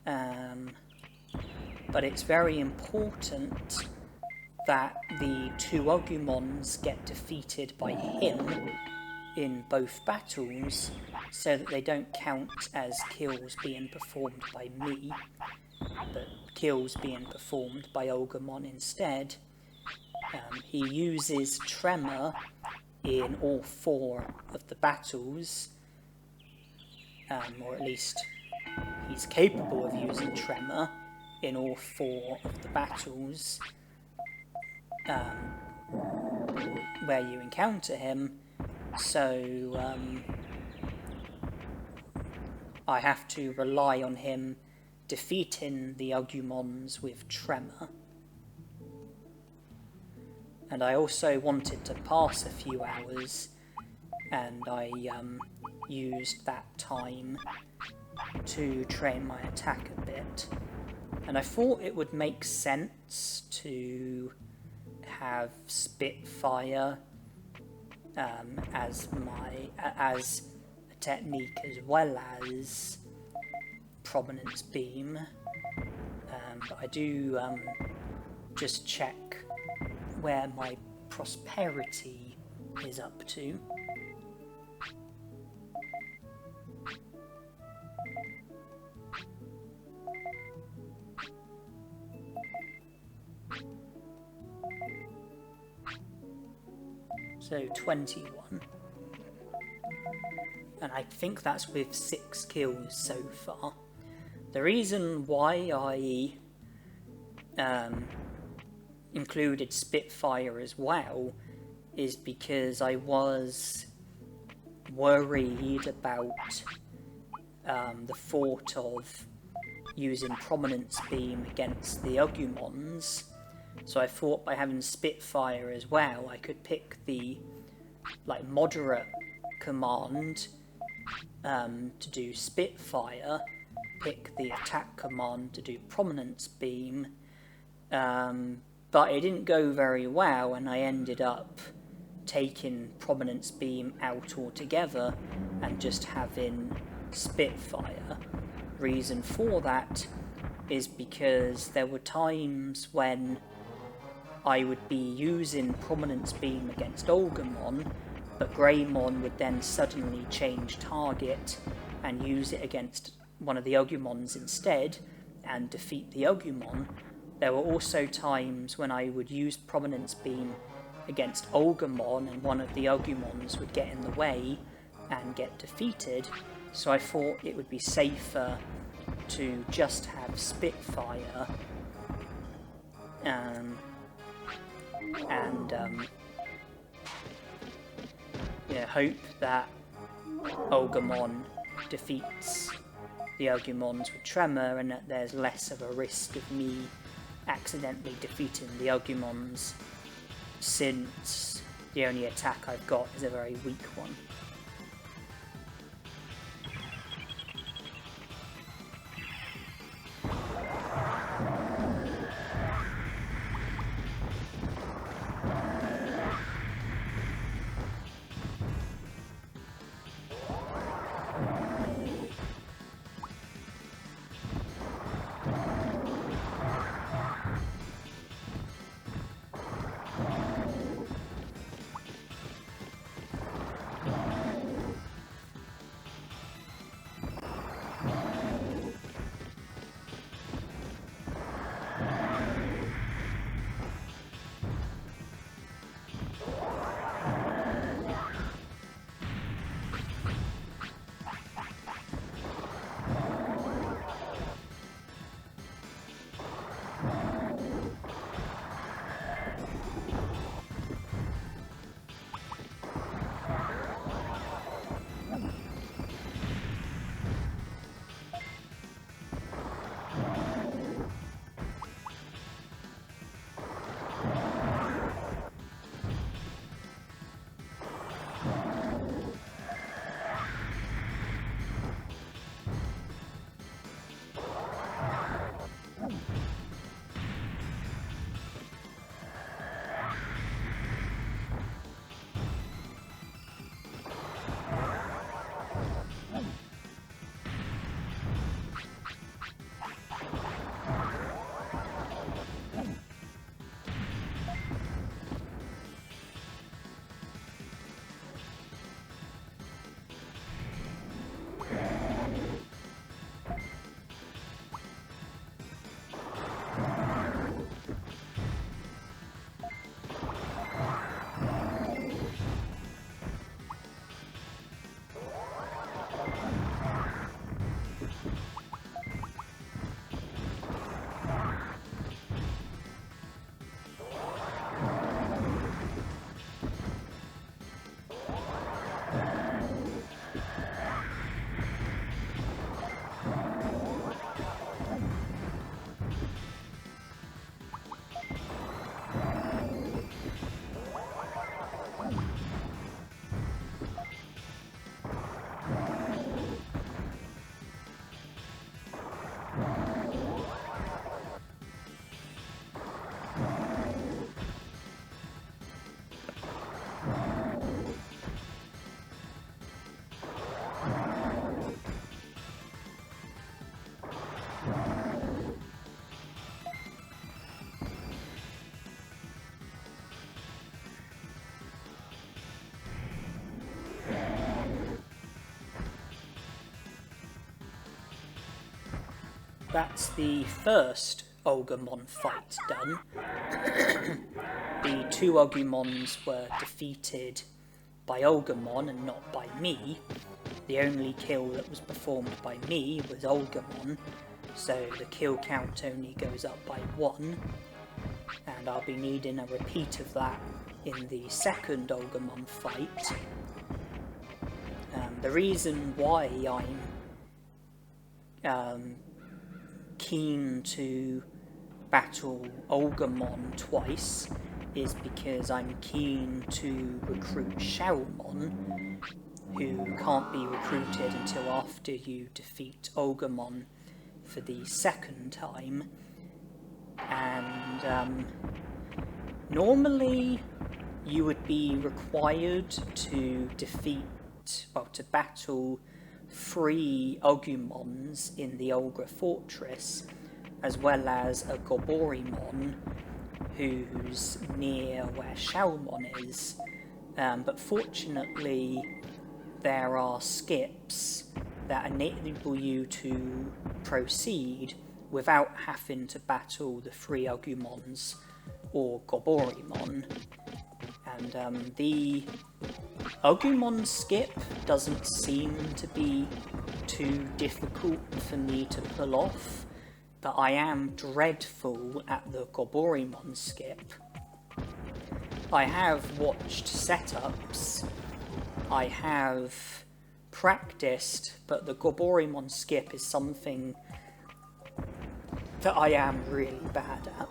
But it's very important that the 2 Agumons get defeated by him in both battles, so that they don't count as kills being performed by me, but kills being performed by Olgamon instead. He uses Tremor in all 4 of the battles, or at least he's capable of using Tremor in all 4 of the battles where you encounter him, so I have to rely on him defeating the Agumons with Tremor. And I also wanted to pass a few hours, and I used that time to train my attack a bit. And I thought it would make sense to have Spitfire as a technique, as well as Prominence Beam, but I do just check where my prosperity is up to. So 21. And I think that's with 6 kills so far. The reason why I included Spitfire as well is because I was worried about the thought of using Prominence Beam against the Agumons. So I thought by having Spitfire as well, I could pick the moderate command to do Spitfire, pick the attack command to do Prominence Beam, but it didn't go very well, and I ended up taking Prominence Beam out altogether and just having Spitfire. Reason for that is because there were times when I would be using Prominence Beam against Olgamon, but Greymon would then suddenly change target and use it against one of the Agumons instead and defeat the Agumon. There were also times when I would use Prominence Beam against Olgamon and one of the Agumons would get in the way and get defeated, so I thought it would be safer to just have Spitfire and hope that Olgamon defeats the Agumons with Tremor, and that there's less of a risk of me accidentally defeating the Agumons, since the only attack I've got is a very weak one. That's the first Olgamon fight done. the 2 Agumons were defeated by Olgamon and not by me. The only kill that was performed by me was Olgamon, so the kill count only goes up by 1, and I'll be needing a repeat of that in the second Olgamon fight. The reason why I'm keen to battle Olgamon twice is because I'm keen to recruit Shellmon, who can't be recruited until after you defeat Olgamon for the second time. And normally you would be required to to battle 3 Agumons in the Olga Fortress, as well as a Goborimon who's near where Shellmon is, but fortunately there are skips that enable you to proceed without having to battle the 3 Agumons or Goborimon. And the Agumon skip doesn't seem to be too difficult for me to pull off, but I am dreadful at the Goborimon skip. I have watched setups, I have practiced, but the Goborimon skip is something that I am really bad at.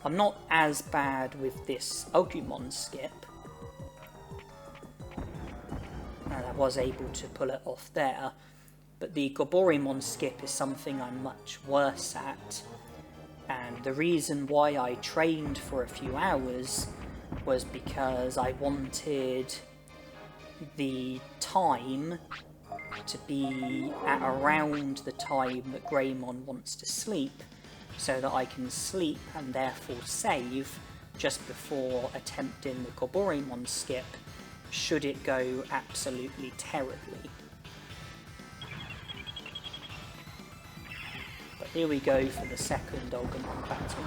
I'm not as bad with this Agumon skip, and I was able to pull it off there, but the Goborimon skip is something I'm much worse at, and the reason why I trained for a few hours was because I wanted the time to be at around the time that Greymon wants to sleep, so that I can sleep and therefore save just before attempting the Goborimon skip, should it go absolutely terribly. But here we go for the second Olgamon battle.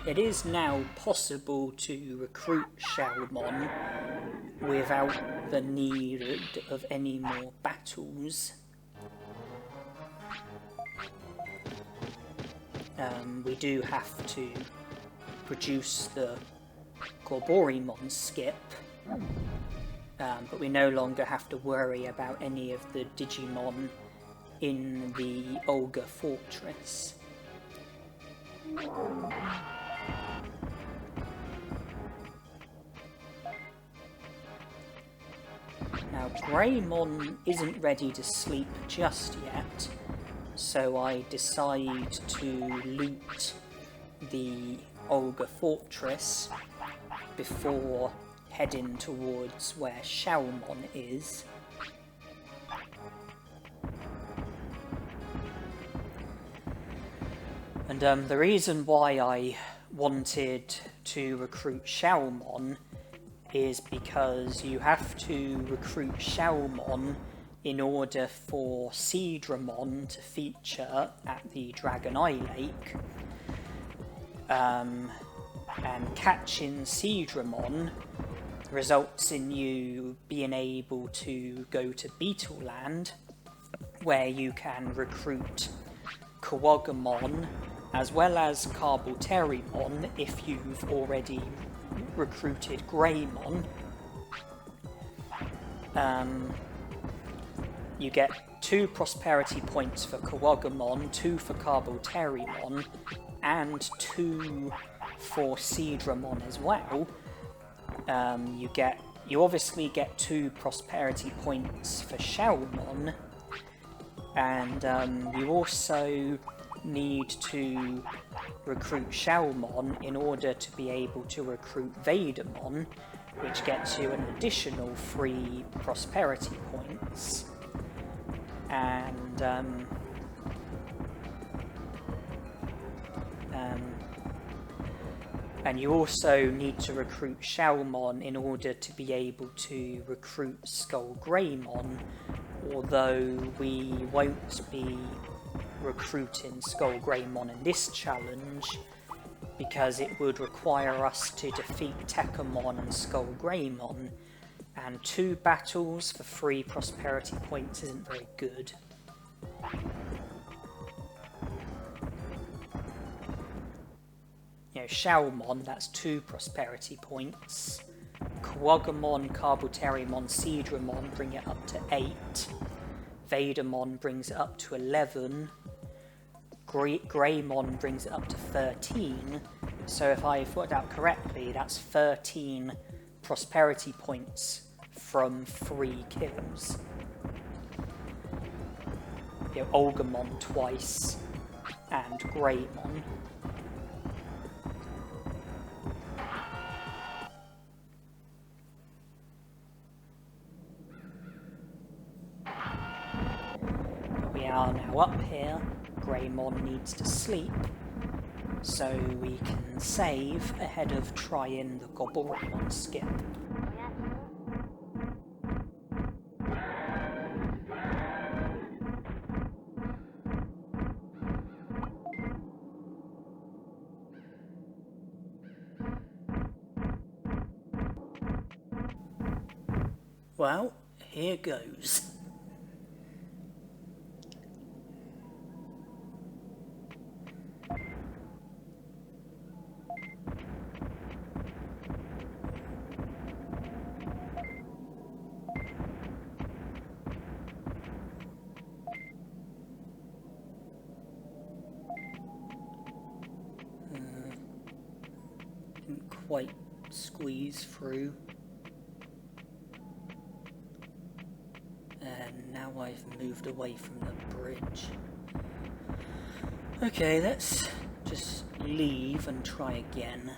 it is now possible to recruit Shellmon without the need of any more battles. We do have to produce the Gorborimon skip, but we no longer have to worry about any of the Digimon in the Olga Fortress. Now, Greymon isn't ready to sleep just yet, so I decide to loot the Olga Fortress before heading towards where Xiaomon is. And the reason why I wanted to recruit Xiaomon is because you have to recruit Xiaomon in order for Machinedramon to feature at the Dragon Eye Lake. And catching Machinedramon results in you being able to go to Beetle Land, where you can recruit Kawagamon as well as Carbolterimon if you've already recruited Greymon. You get 2 prosperity points for Kawagamon, 2 for Carbolterimon, and 2 for Machinedramon as well. You obviously get 2 prosperity points for Xiaomon, and you also need to recruit Xiaomon in order to be able to recruit Vadermon, which gets you an additional 3 prosperity points. And you also need to recruit Xiaomon in order to be able to recruit Skull Greymon, although we won't be recruiting Skull Greymon in this challenge because it would require us to defeat Tekamon and Skull Greymon, and 2 battles for 3 prosperity points isn't very good. You know, Xiaomon, that's 2 prosperity points. Kawagamon, Carbolterimon, Machinedramon bring it up to 8. Vadermon brings it up to 11. Greymon brings it up to 13. So if I've worked out correctly, that's 13 prosperity points from 3 kills. You know, Olgamon twice and Greymon. We are now up here. Greymon needs to sleep, so we can save ahead of trying the Gorborimon skip. Well, here goes. Didn't quite squeeze through. And now I've moved away from the bridge. Okay, let's just leave and try again.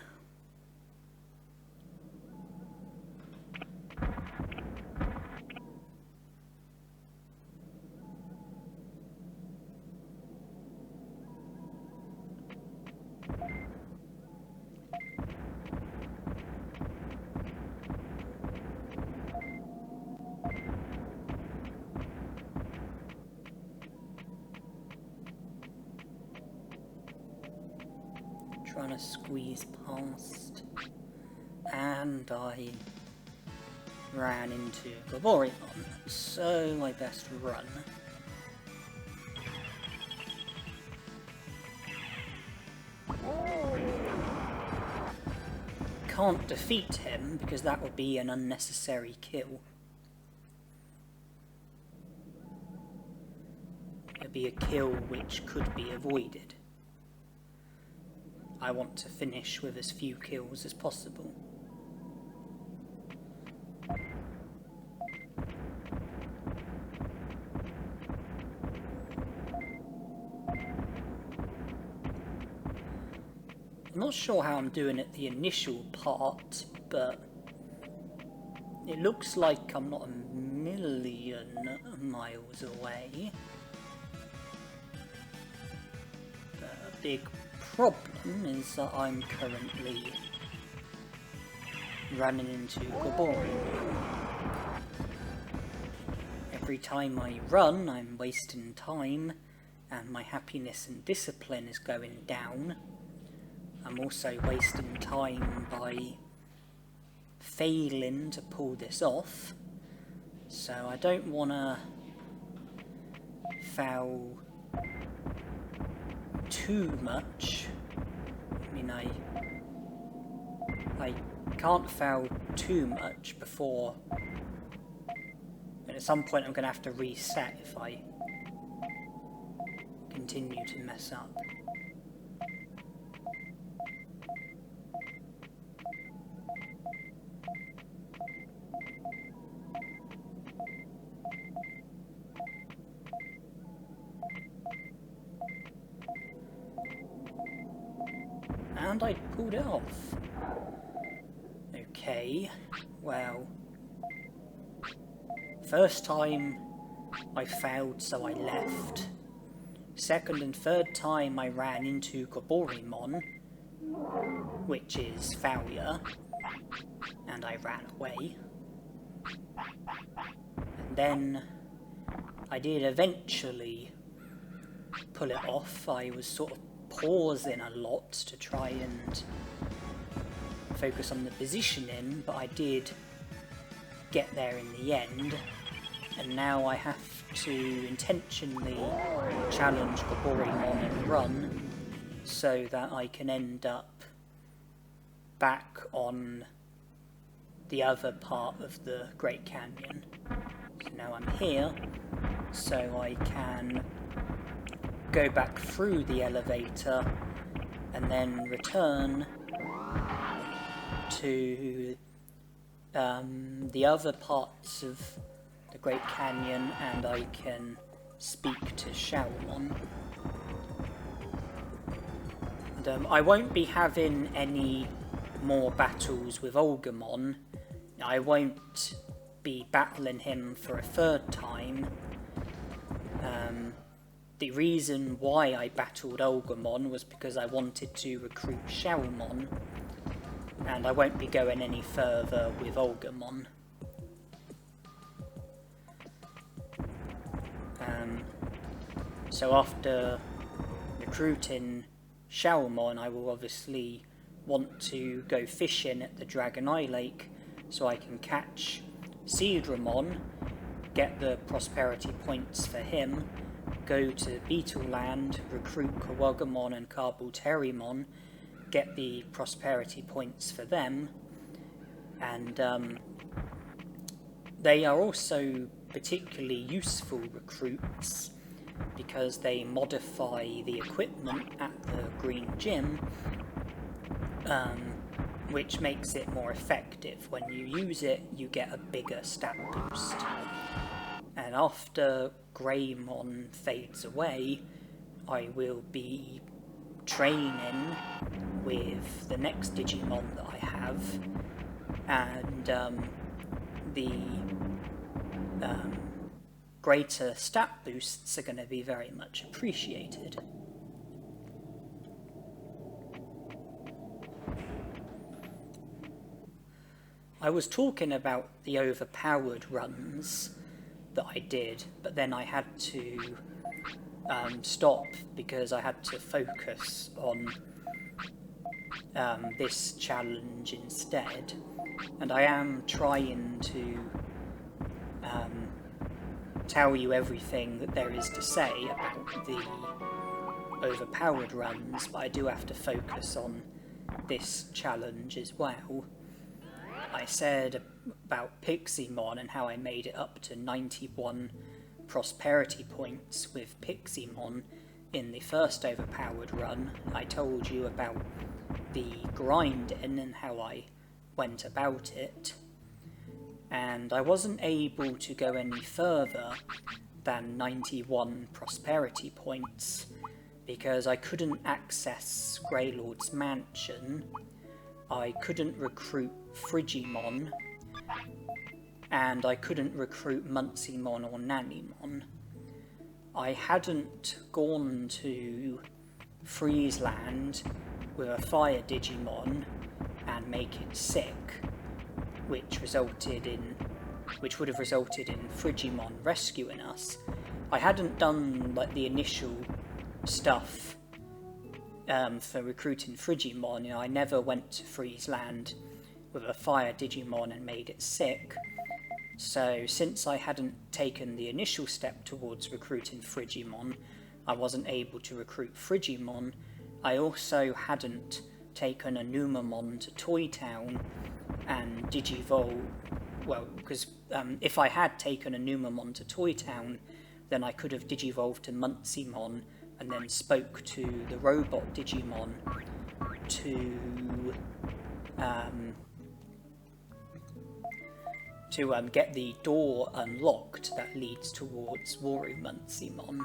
trying to squeeze past. And I ran into Goboremon, so I best run. Can't defeat him because that would be an unnecessary kill. It would be a kill which could be avoided. I want to finish with as few kills as possible. I'm not sure how I'm doing at the initial part, but it looks like I'm not a million miles away. But a big problem is that I'm currently running into Goboremon. Every time I run, I'm wasting time, and my happiness and discipline is going down. I'm also wasting time by failing to pull this off, so I don't want to foul too much. I mean, I can't foul too much before, and at some point I'm going to have to reset if I continue to mess up. And I pulled it off. Okay, well, first time I failed, so I left. Second and third time I ran into Goboremon, which is failure, and I ran away. And then I did eventually pull it off. I was sort of pausing a lot to try and focus on the positioning, but I did get there in the end, and now I have to intentionally challenge Goboremon and run so that I can end up back on the other part of the Great Canyon. So now I'm here, so I can go back through the elevator and then return to the other parts of the Great Canyon, and I can speak to Shawmon. And I won't be having any more battles with Olgamon. I won't be battling him for a third time. The reason why I battled Olgamon was because I wanted to recruit Shawmon, and I won't be going any further with Olgamon. So after recruiting Shawmon, I will obviously want to go fishing at the Dragon Eye Lake so I can catch Machinedramon, get the prosperity points for him, go to Beetle Land, recruit Kawagamon and Karbuterimon, get the prosperity points for them, and they are also particularly useful recruits because they modify the equipment at the Green Gym, which makes it more effective. When you use it, you get a bigger stat boost. And after Greymon fades away, I will be training with the next Digimon that I have, and the greater stat boosts are going to be very much appreciated. I was talking about the overpowered runs that I did, but then I had to stop because I had to focus on this challenge instead, and I am trying to tell you everything that there is to say about the overpowered runs, but I do have to focus on this challenge as well. I said about Piximon and how I made it up to 91 prosperity points with Piximon in the first overpowered run. I told you about the grinding and how I went about it, and I wasn't able to go any further than 91 prosperity points because I couldn't access Greylord's mansion, I couldn't recruit Frigimon, and I couldn't recruit Muncymon or Nannymon. I hadn't gone to Friesland with a fire Digimon and make it sick, which would have resulted in Frigimon rescuing us. I hadn't done like the initial stuff for recruiting Frigimon. You know, I never went to Friesland with a fire Digimon and made it sick. So since I hadn't taken the initial step towards recruiting Frigimon, I wasn't able to recruit Frigimon. I also hadn't taken a Numamon to Toy Town and Digivolve. Well, because if I had taken a Numamon to Toy Town, then I could have Digivolved to Muncymon and then spoke to the robot Digimon to get the door unlocked that leads towards Muncymon.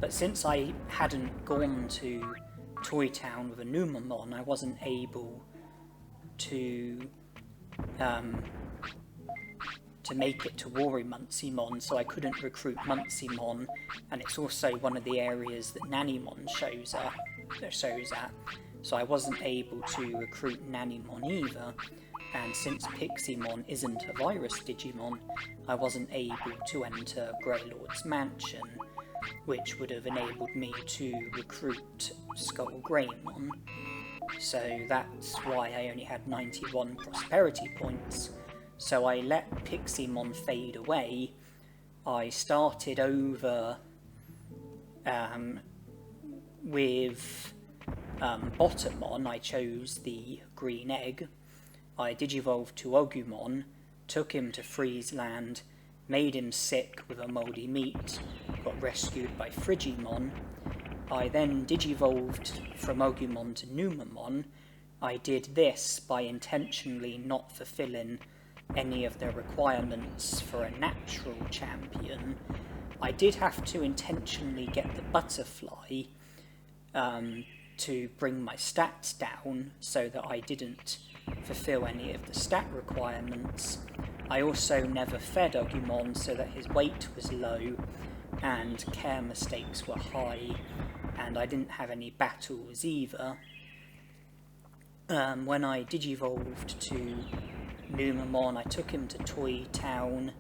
But since I hadn't gone to Toy Town with a Numamon, I wasn't able to make it to Muncymon, so I couldn't recruit Muncymon, and it's also one of the areas that Nannymon shows at, so I wasn't able to recruit Nannymon either, and since Piximon isn't a virus Digimon, I wasn't able to enter Greylord's mansion, which would have enabled me to recruit Skull Greymon. So that's why I only had 91 prosperity points. So I let Piximon fade away. I started over with Bottomon. I chose the green egg. I Digivolved to Ogumon, took him to Friesland, made him sick with a mouldy meat, got rescued by Frigimon. I then Digivolved from Ogumon to Numamon. I did this by intentionally not fulfilling any of the requirements for a natural champion. I did have to intentionally get the butterfly to bring my stats down so that I didn't fulfill any of the stat requirements. I also never fed Ogumon so that his weight was low and care mistakes were high, and I didn't have any battles either. When I Digivolved to Numamon, I took him to Toy Town,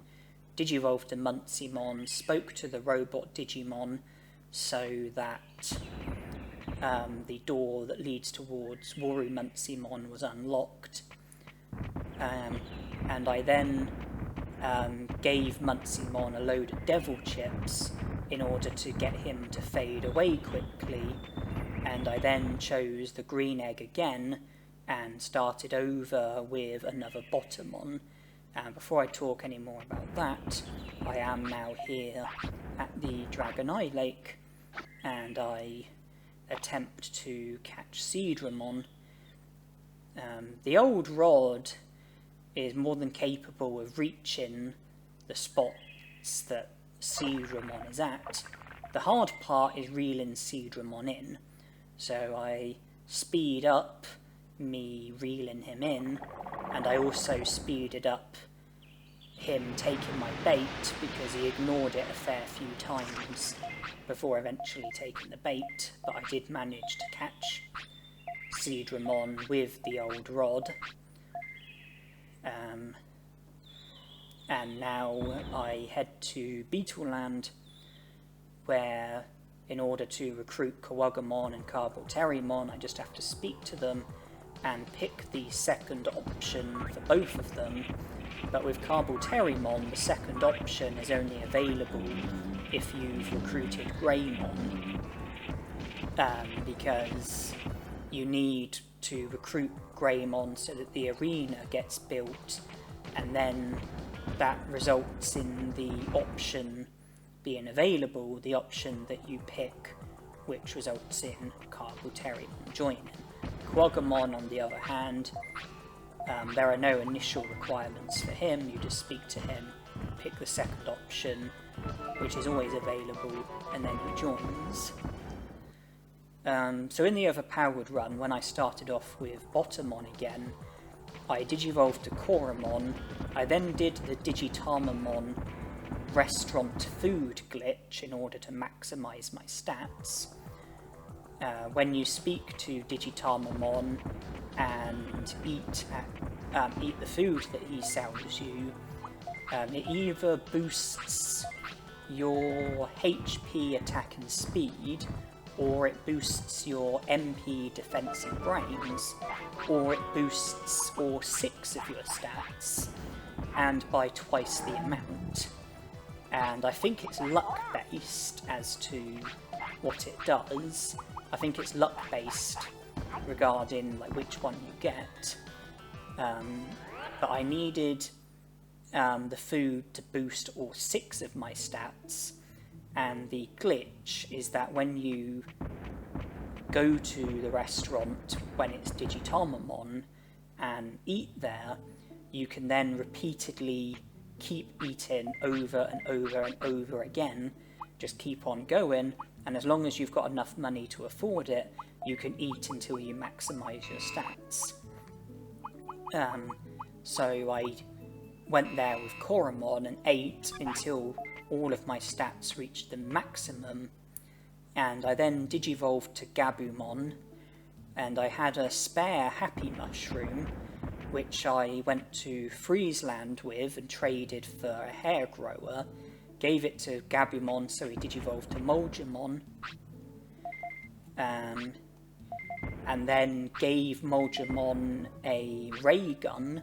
Digivolved to Muncymon, spoke to the robot Digimon so that the door that leads towards Muncymon was unlocked, and I then gave Muncymon a load of devil chips in order to get him to fade away quickly, and I then chose the green egg again and started over with another Bottomon. And before I talk any more about that, I am now here at the Dragon Eye Lake, and I attempt to catch Seedramon. The old rod is more than capable of reaching the spots that Seedramon is at. The hard part is reeling Seedramon in, so I speed up me reeling him in, and I also speeded up him taking my bait because he ignored it a fair few times before eventually taking the bait, but I did manage to catch Seedramon with the old rod. And now I head to Beetleland, where in order to recruit Kawagamon and Carboterrymon, I just have to speak to them and pick the second option for both of them. But with Carboterrymon, the second option is only available if you've recruited Greymon, because you need to recruit Greymon so that the arena gets built, and then that results in the option being available, the option that you pick, which results in Carboterrymon joining. Kawagamon, on the other hand, there are no initial requirements for him. You just speak to him, pick the second option, which is always available, and then he joins. So in the overpowered run, when I started off with Bottomon again, I digivolved to Koromon. I then did the Digitamamon restaurant food glitch in order to maximise my stats. When you speak to Digitamamon and eat the food that he sells you, it either boosts your HP, attack and speed, or it boosts your MP, defense and brains, or it boosts all 6 of your stats, and by twice the amount. And I think it's luck based as to what it does. I think it's luck based regarding like which one you get. But I needed the food to boost all 6 of my stats, and the glitch is that when you go to the restaurant when it's Digitamamon and eat there, you can then repeatedly keep eating over and over and over again, just keep on going, and as long as you've got enough money to afford it, you can eat until you maximise your stats. So I went there with Koromon and ate until all of my stats reached the maximum, and I then digivolved to Gabumon, and I had a spare Happy Mushroom, which I went to Friesland with and traded for a hair grower, gave it to Gabumon so he digivolved to Moldramon, and then gave Moldramon a ray gun,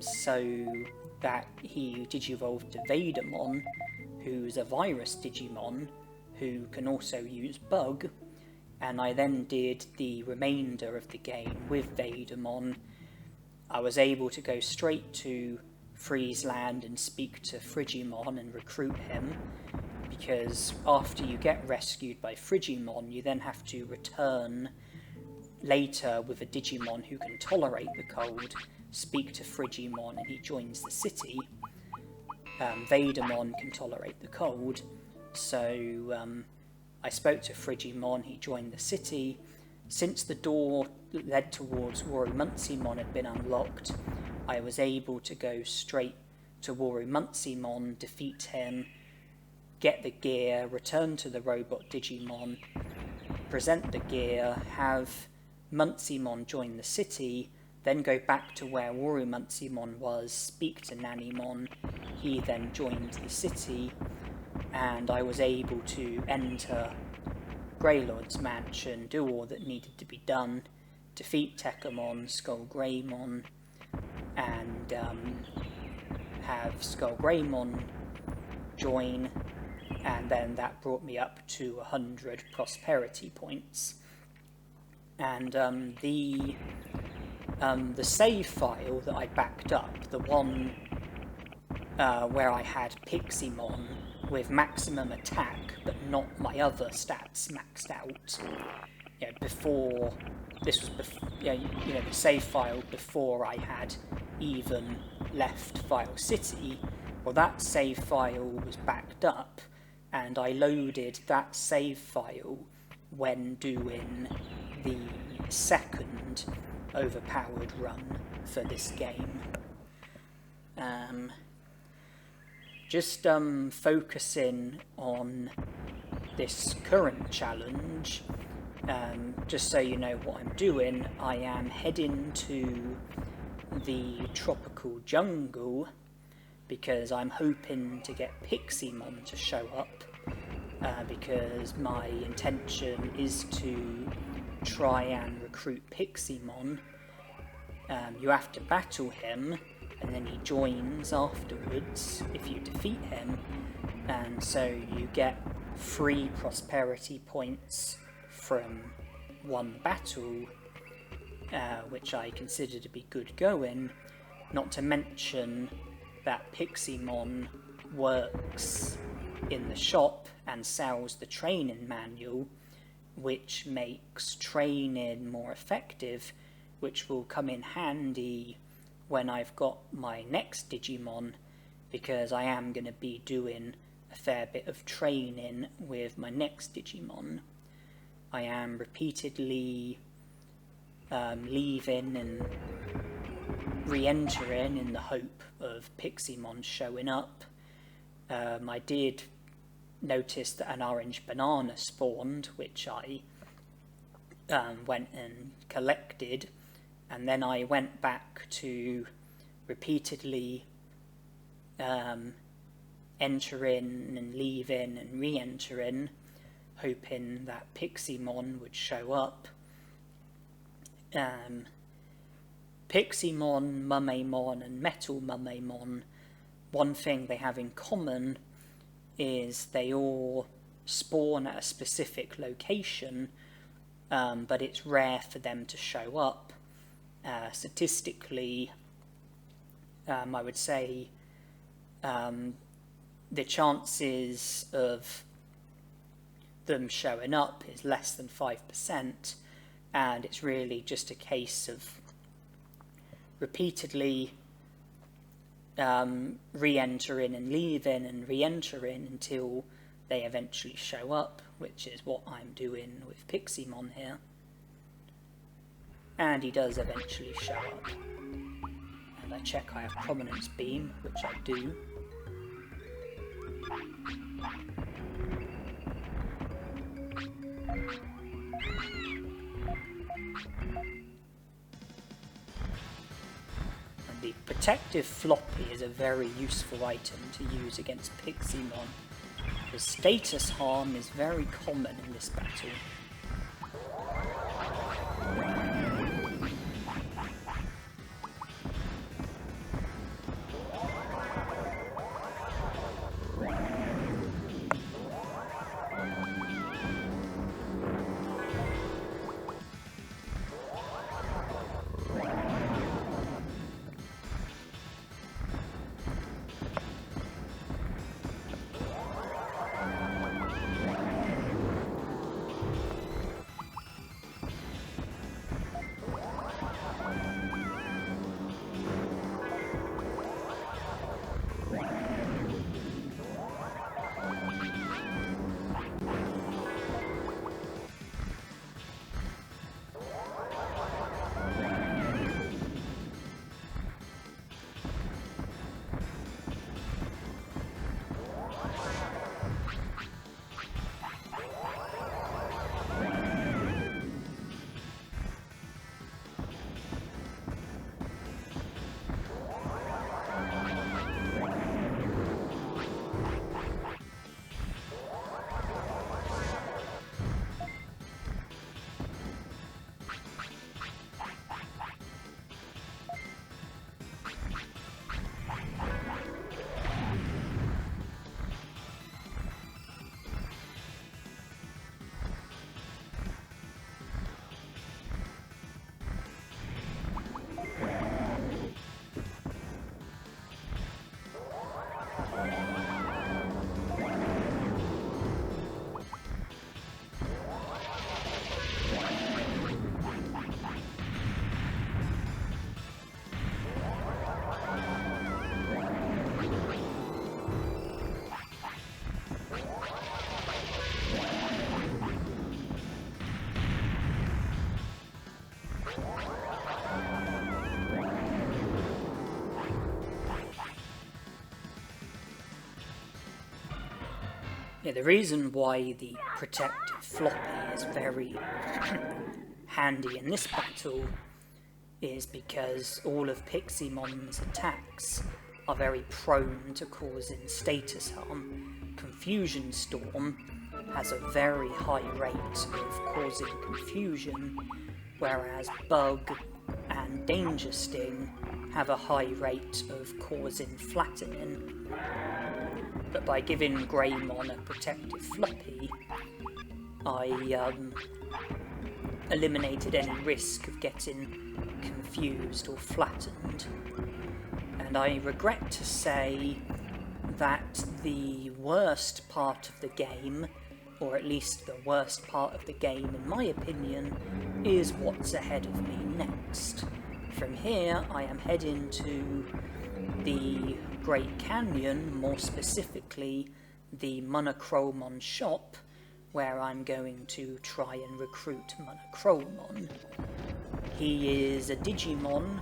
so that he digivolved to Vadermon, who's a virus Digimon, who can also use Bug, and I then did the remainder of the game with Vadermon. I was able to go straight to Friesland and speak to Frigimon and recruit him, because after you get rescued by Frigimon, you then have to return later with a Digimon who can tolerate the cold, speak to Frigimon and he joins the city. Vadermon can tolerate the cold, so I spoke to Frigimon, he joined the city. Since the door that led towards Worumutsimon had been unlocked, I was able to go straight to Worumutsimon, defeat him, get the gear, return to the robot Digimon, present the gear, have Muntsimon join the city, then go back to where Worumutsimon was, speak to Nanimon, he then joined the city, and I was able to enter Greylord's mansion, do all that needed to be done, defeat Tekamon, Skullgreymon, and have Skullgreymon join, and then that brought me up to 100 prosperity points. And the save file that I backed up, the one where I had Piximon with maximum attack, but not my other stats maxed out, before, this was the save file before I had even left File City, well, that save file was backed up, and I loaded that save file when doing the second overpowered run for this game. Just focusing on this current challenge, just so you know what I'm doing, I am heading to the tropical jungle because I'm hoping to get Piximon to show up. because my intention is to try and recruit Piximon. You have to battle him, and then he joins afterwards if you defeat him, and so you get 3 prosperity points from one battle, which I consider to be good going, not to mention that Piximon works in the shop and sells the training manual, which makes training more effective, which will come in handy when I've got my next Digimon, because I am going to be doing a fair bit of training with my next Digimon. I am repeatedly leaving and re-entering in the hope of Piximon showing up. I did notice that an orange banana spawned, which I went and collected, and then I went back to repeatedly entering and leaving and re-entering, hoping that Piximon would show up. Piximon, Mummemon and Metal Mummemon, one thing they have in common is they all spawn at a specific location, but it's rare for them to show up. Statistically, I would say the chances of them showing up is less than 5%, and it's really just a case of repeatedly re-entering and leaving and re-entering until they eventually show up, which is what I'm doing with Piximon here. And he does eventually show up. And I check I have Prominence Beam, which I do. And the Protective Floppy is a very useful item to use against Piximon, because status harm is very common in this battle. Yeah, the reason why the Protective Floppy is very handy in this battle is because all of Piximon's attacks are very prone to causing status harm. Confusion Storm has a very high rate of causing confusion, whereas Bug and Danger Sting have a high rate of causing flattening. But by giving Greymon a protective floppy, I eliminated any risk of getting confused or flattened. And I regret to say that the worst part of the game, or at least the worst part of the game in my opinion, is what's ahead of me next. From here I am heading to the Great Canyon, more specifically the Monochromon shop, where I'm going to try and recruit Monochromon. He is a Digimon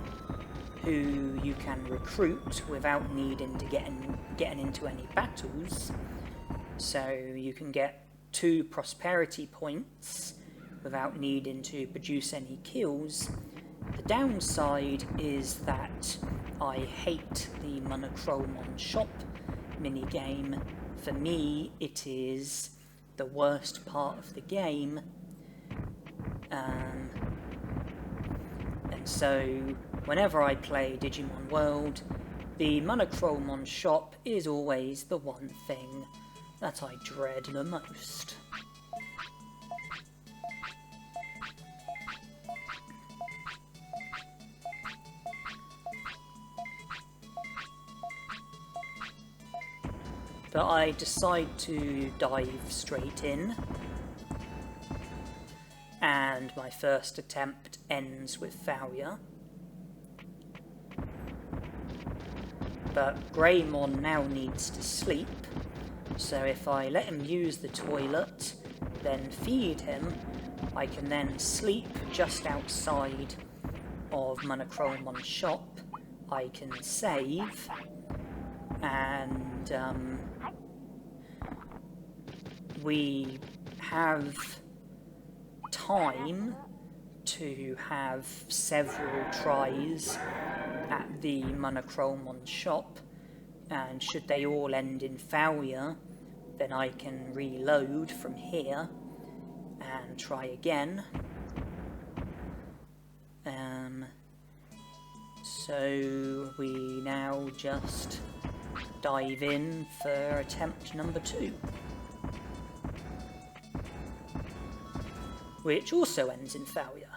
who you can recruit without needing to getting into any battles. So you can get 2 prosperity points without needing to produce any kills. The downside is that I hate the Monochromon shop minigame. For me, it is the worst part of the game. And so, whenever I play Digimon World, the Monochromon shop is always the one thing that I dread the most. But I decide to dive straight in, and my first attempt ends with failure. But Greymon now needs to sleep, so if I let him use the toilet, then feed him, I can then sleep just outside of Monochromon's shop. I can save, and we have time to have several tries at the Monochromon shop, and should they all end in failure, then I can reload from here and try again. So we now just dive in for attempt number 2, which also ends in failure.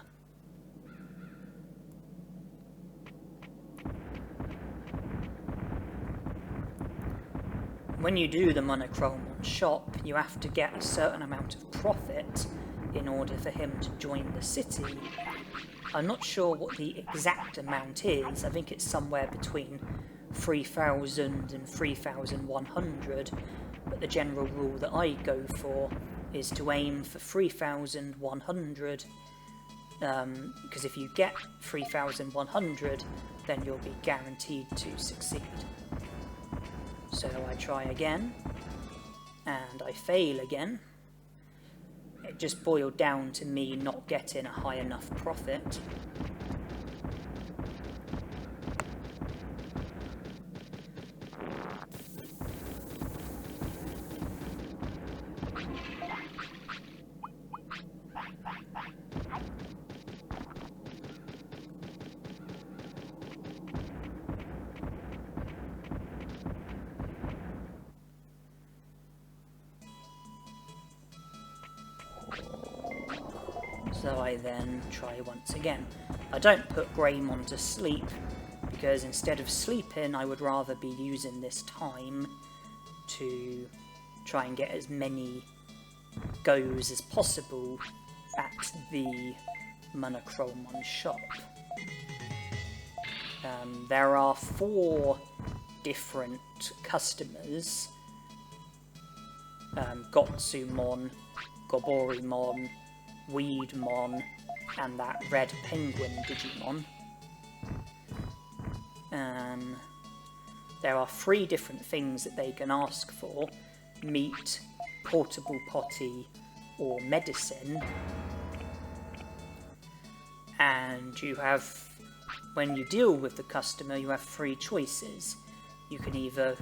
When you do the Monochromon shop, you have to get a certain amount of profit in order for him to join the city. I'm not sure what the exact amount is. I think it's somewhere between 3,000 and 3,100, but the general rule that I go for is to aim for 3,100, because if you get 3,100, then you'll be guaranteed to succeed. So I try again, and I fail again. It just boiled down to me not getting a high enough profit. So I then try once again. I don't put Greymon to sleep, because instead of sleeping I would rather be using this time to try and get as many goes as possible at the Monochromon shop. There are 4 different customers: Gotsumon, Goborimon, Weedmon, and that red penguin Digimon. There are 3 different things that they can ask for: meat, portable potty, or medicine. And you have, when you deal with the customer, you have 3 choices. You can either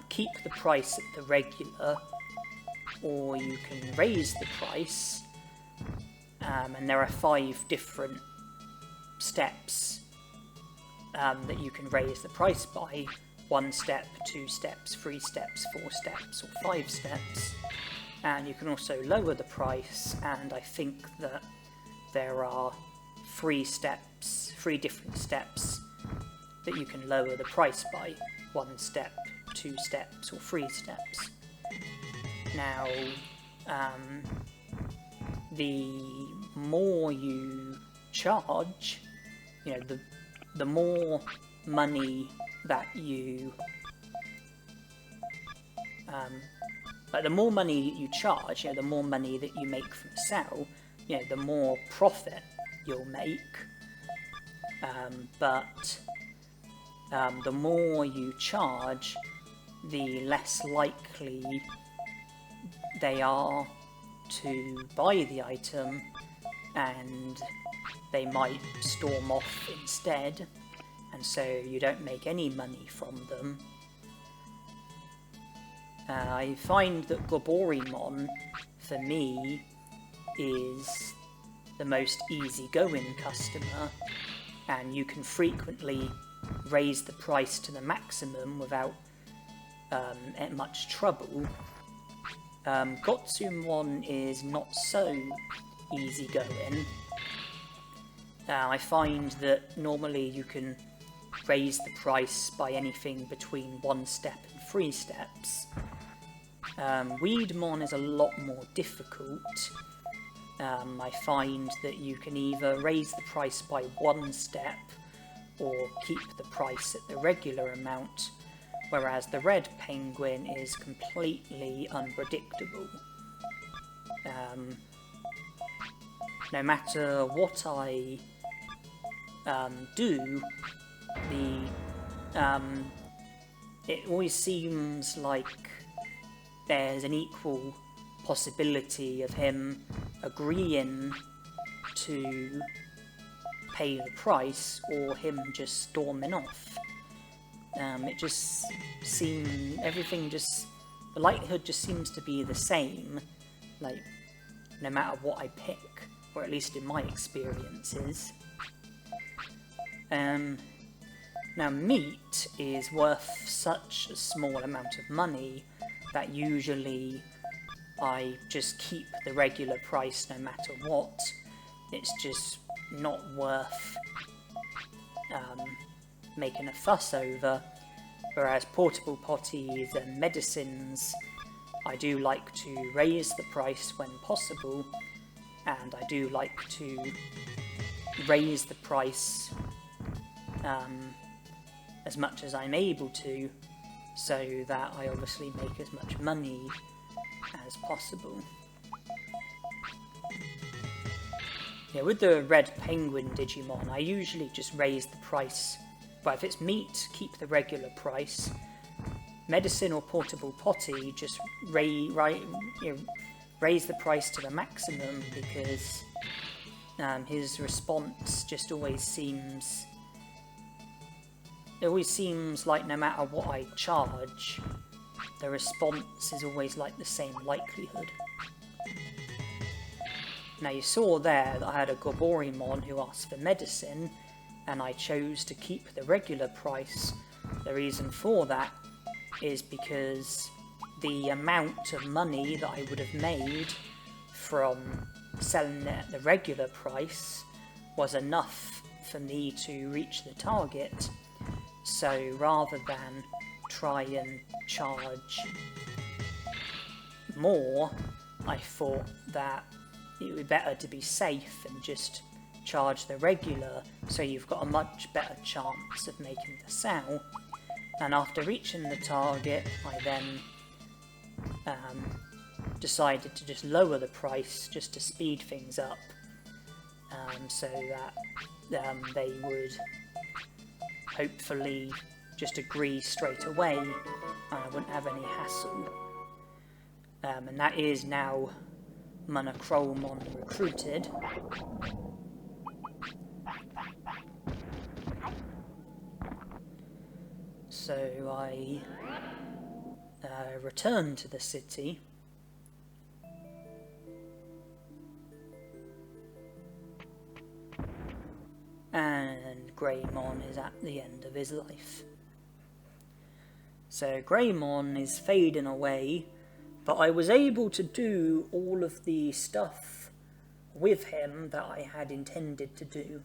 keep the price at the regular, or you can raise the price, and there are 5 different steps that you can raise the price by: 1 step, 2 steps, 3 steps, 4 steps, or 5 steps. And you can also lower the price, and I think that there are 3 different steps that you can lower the price by: 1 step, 2 steps, or 3 steps. Now, the more you charge, the more money that you the more money you charge, the more money that you make from the sell, the more profit you'll make. But the more you charge, the less likely they are to buy the item, and they might storm off instead, and so you don't make any money from them. I find that Goborimon, for me, is the most easygoing customer, and you can frequently raise the price to the maximum without much trouble. Gotsumon is not so easygoing. I find that normally you can raise the price by anything between 1 step and 3 steps. Weedmon is a lot more difficult. I find that you can either raise the price by 1 step or keep the price at the regular amount, whereas the red penguin is completely unpredictable. No matter what I do, it always seems like there's an equal possibility of him agreeing to pay the price or him just storming off. It just seems, the likelihood just seems to be the same, like, no matter what I pick, or at least in my experiences. Now, meat is worth such a small amount of money that usually I just keep the regular price no matter what. It's just not worth making a fuss over, whereas portable potties and medicines, I do like to raise the price when possible, and I do like to raise the price as much as I'm able to, so that I obviously make as much money as possible. Yeah, with the red penguin Digimon, I usually just raise the price. But if it's meat, keep the regular price. Medicine or portable potty, just raise the price to the maximum, because his response just always seems... It always seems like no matter what I charge, the response is always like the same likelihood. Now you saw there that I had a Goborimon who asked for medicine, and I chose to keep the regular price. The reason for that is because the amount of money that I would have made from selling it at the regular price was enough for me to reach the target. So rather than try and charge more, I thought that it would be better to be safe and just charge the regular, so you've got a much better chance of making the sale. And after reaching the target, I then decided to just lower the price just to speed things up, so that they would hopefully just agree straight away and I wouldn't have any hassle. And that is now Machinedramon recruited. So I returned to the city, and Greymon is at the end of his life. So Greymon is fading away, but I was able to do all of the stuff with him that I had intended to do.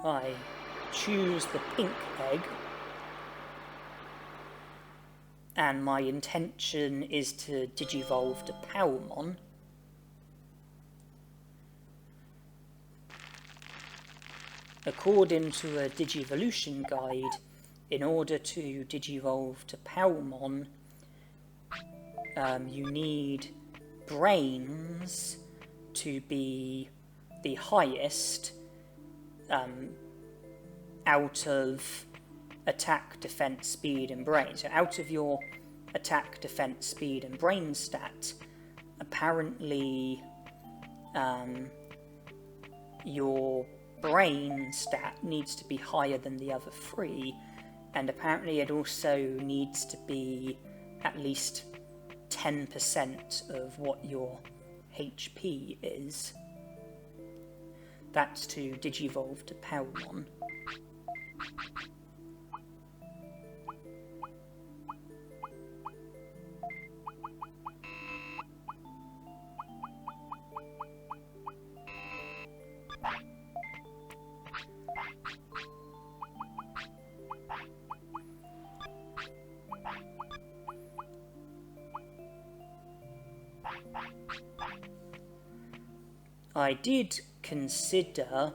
I choose the pink egg, and my intention is to digivolve to Powmon. According to a Digivolution guide, in order to digivolve to Powmon, you need brains to be the highest out of attack, defense, speed and brain. So out of your attack, defense, speed and brain stat, apparently your brain stat needs to be higher than the other three, and apparently it also needs to be at least 10% of what your HP is. That's to digivolve to Powmon. I did consider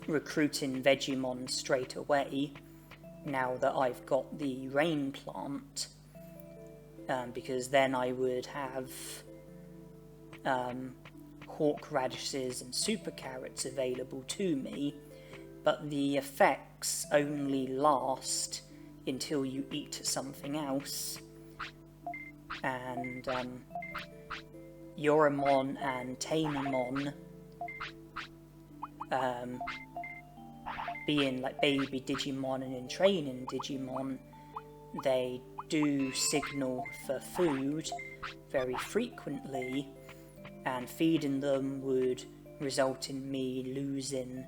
recruiting Vegemon straight away, now that I've got the rain plant, because then I would have hawk radishes and super carrots available to me, but the effects only last until you eat something else, and Yoramon and Tamamon, being like baby Digimon and in training Digimon, they do signal for food very frequently, and feeding them would result in me losing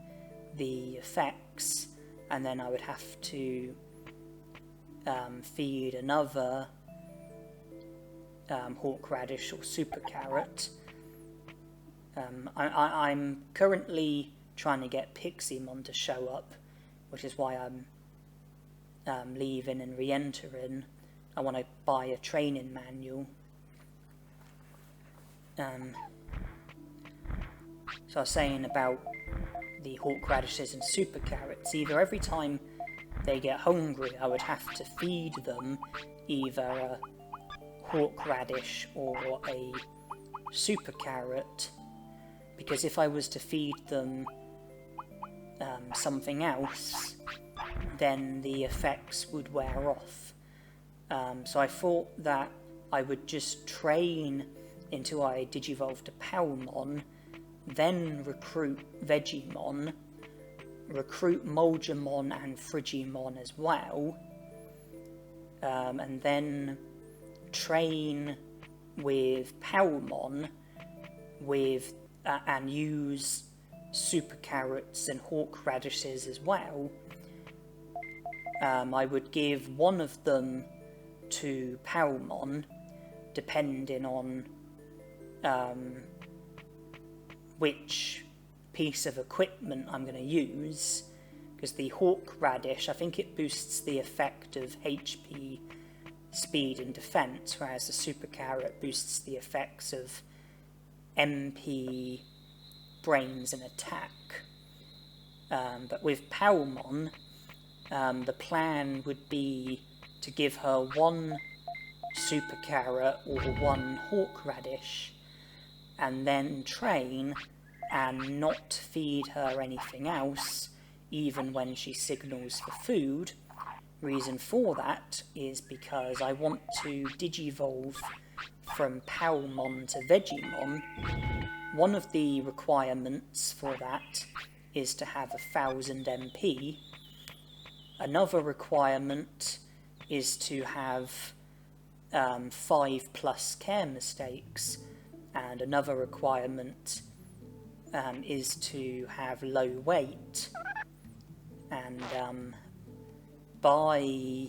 the effects, and then I would have to feed another hawk radish or super carrot. I'm currently trying to get Piximon to show up, which is why I'm leaving and re-entering. I want to buy a training manual. So I was saying about the hawk radishes and super carrots, either every time they get hungry I would have to feed them either a hawk radish or a super carrot, because if I was to feed them something else, then the effects would wear off. So I thought that I would just train until I digivolve to Powmon, then recruit Vegemon, recruit Moldramon and Frigimon as well, and then train with Powmon with and use super carrots and hawk radishes as well. I would give one of them to Powmon, depending on which piece of equipment I'm going to use, because the hawk radish, I think it boosts the effect of HP, speed and defense, whereas the super carrot boosts the effects of MP, brains and attack. But with Powmon, the plan would be to give her one super carrot or one hawk radish, and then train and not feed her anything else, even when she signals for food. Reason for that is because I want to digivolve from Palmon to Vegimon. One of the requirements for that is to have 1000 MP. Another requirement is to have 5+ care mistakes, and another requirement is to have low weight. And by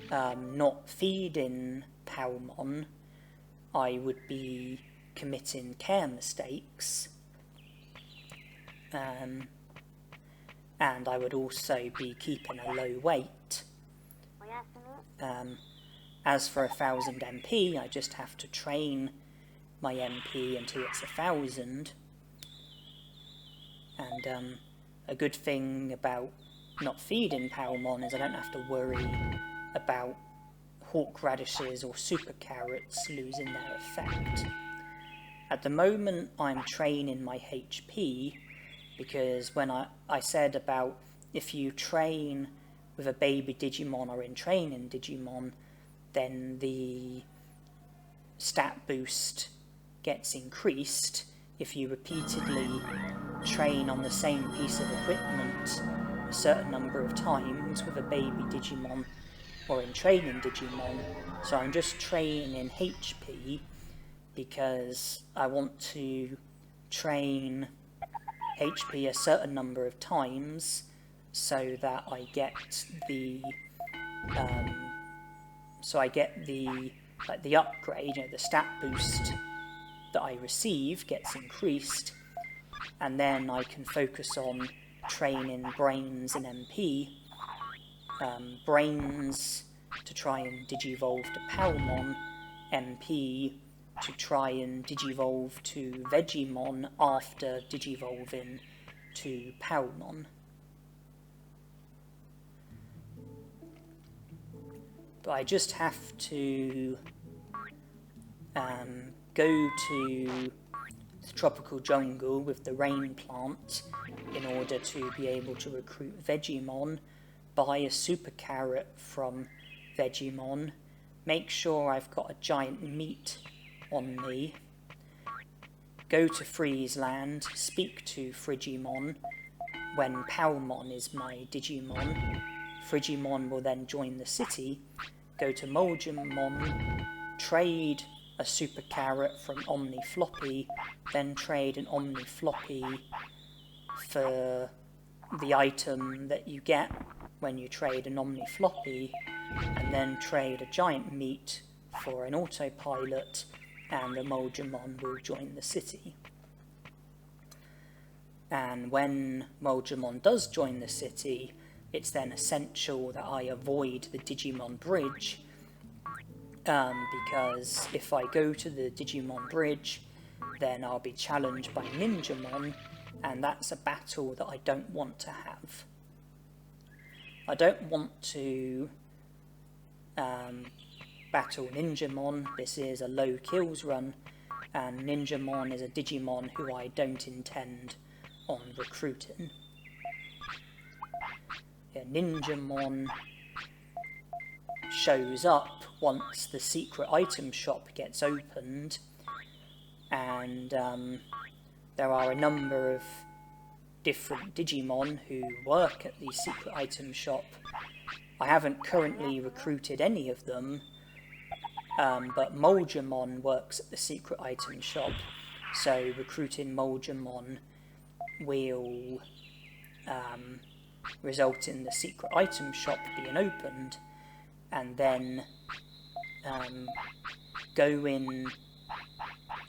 not feeding Palmon, I would be committing care mistakes, and I would also be keeping a low weight. As for 1000 MP, I just have to train my MP until it's 1000. And a good thing about not feeding Palmon is I don't have to worry about hawk radishes or super carrots losing their effect. At the moment I'm training my HP, because when I said about if you train with a baby Digimon or in training Digimon, then the stat boost gets increased if you repeatedly train on the same piece of equipment a certain number of times with a baby Digimon or in training Digimon. So I'm just training HP because I want to train HP a certain number of times so that I get the the upgrade, the stat boost that I receive gets increased, and then I can focus on training Brains and MP. Brains to try and digivolve to Palmon, MP to try and digivolve to Vegimon after digivolving to Palmon. But I just have to go to the tropical jungle with the rain plant in order to be able to recruit Vegimon, buy a super carrot from Vegimon, make sure I've got a giant meat on me, go to Freeze Land, speak to Frigimon when Palmon is my Digimon. Frigimon will then join the city, go to Moljamon, trade a super carrot from Omni Floppy, then trade an Omni Floppy for the item that you get when you trade an Omni Floppy, and then trade a giant meat for an autopilot, and the Moljamon will join the city. And when Moljamon does join the city, it's then essential that I avoid the Digimon Bridge, because if I go to the Digimon Bridge, then I'll be challenged by Ninjamon, and that's a battle that I don't want to have. I don't want to battle Ninjamon. This is a low kills run, and Ninjamon is a Digimon who I don't intend on recruiting. Ninjamon shows up once the secret item shop gets opened, and there are a number of different Digimon who work at the secret item shop. I haven't currently recruited any of them, but Moljamon works at the secret item shop, so recruiting Moljamon will result in the secret item shop being opened, and then going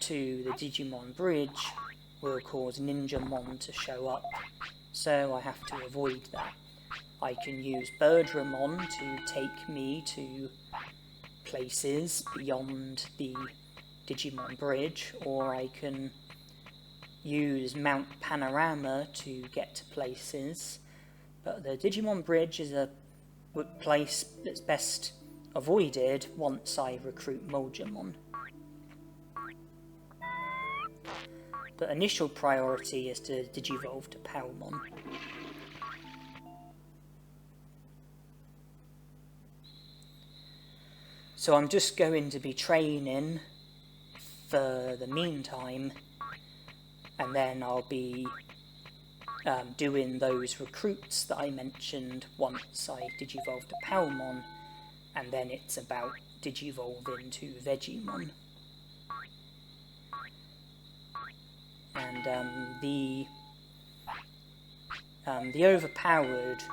to the Digimon Bridge will cause Ninjamon to show up, so I have to avoid that. I can use Birdramon to take me to places beyond the Digimon Bridge, or I can use Mount Panorama to get to places, but the Digimon Bridge is a place that's best avoided once I recruit Moljamon. But initial priority is to digivolve to Palmon. So I'm just going to be training for the meantime, and then I'll be doing those recruits that I mentioned once I digivolved to Palmon, and then it's about digivolving to Vegiemon. And the overpowered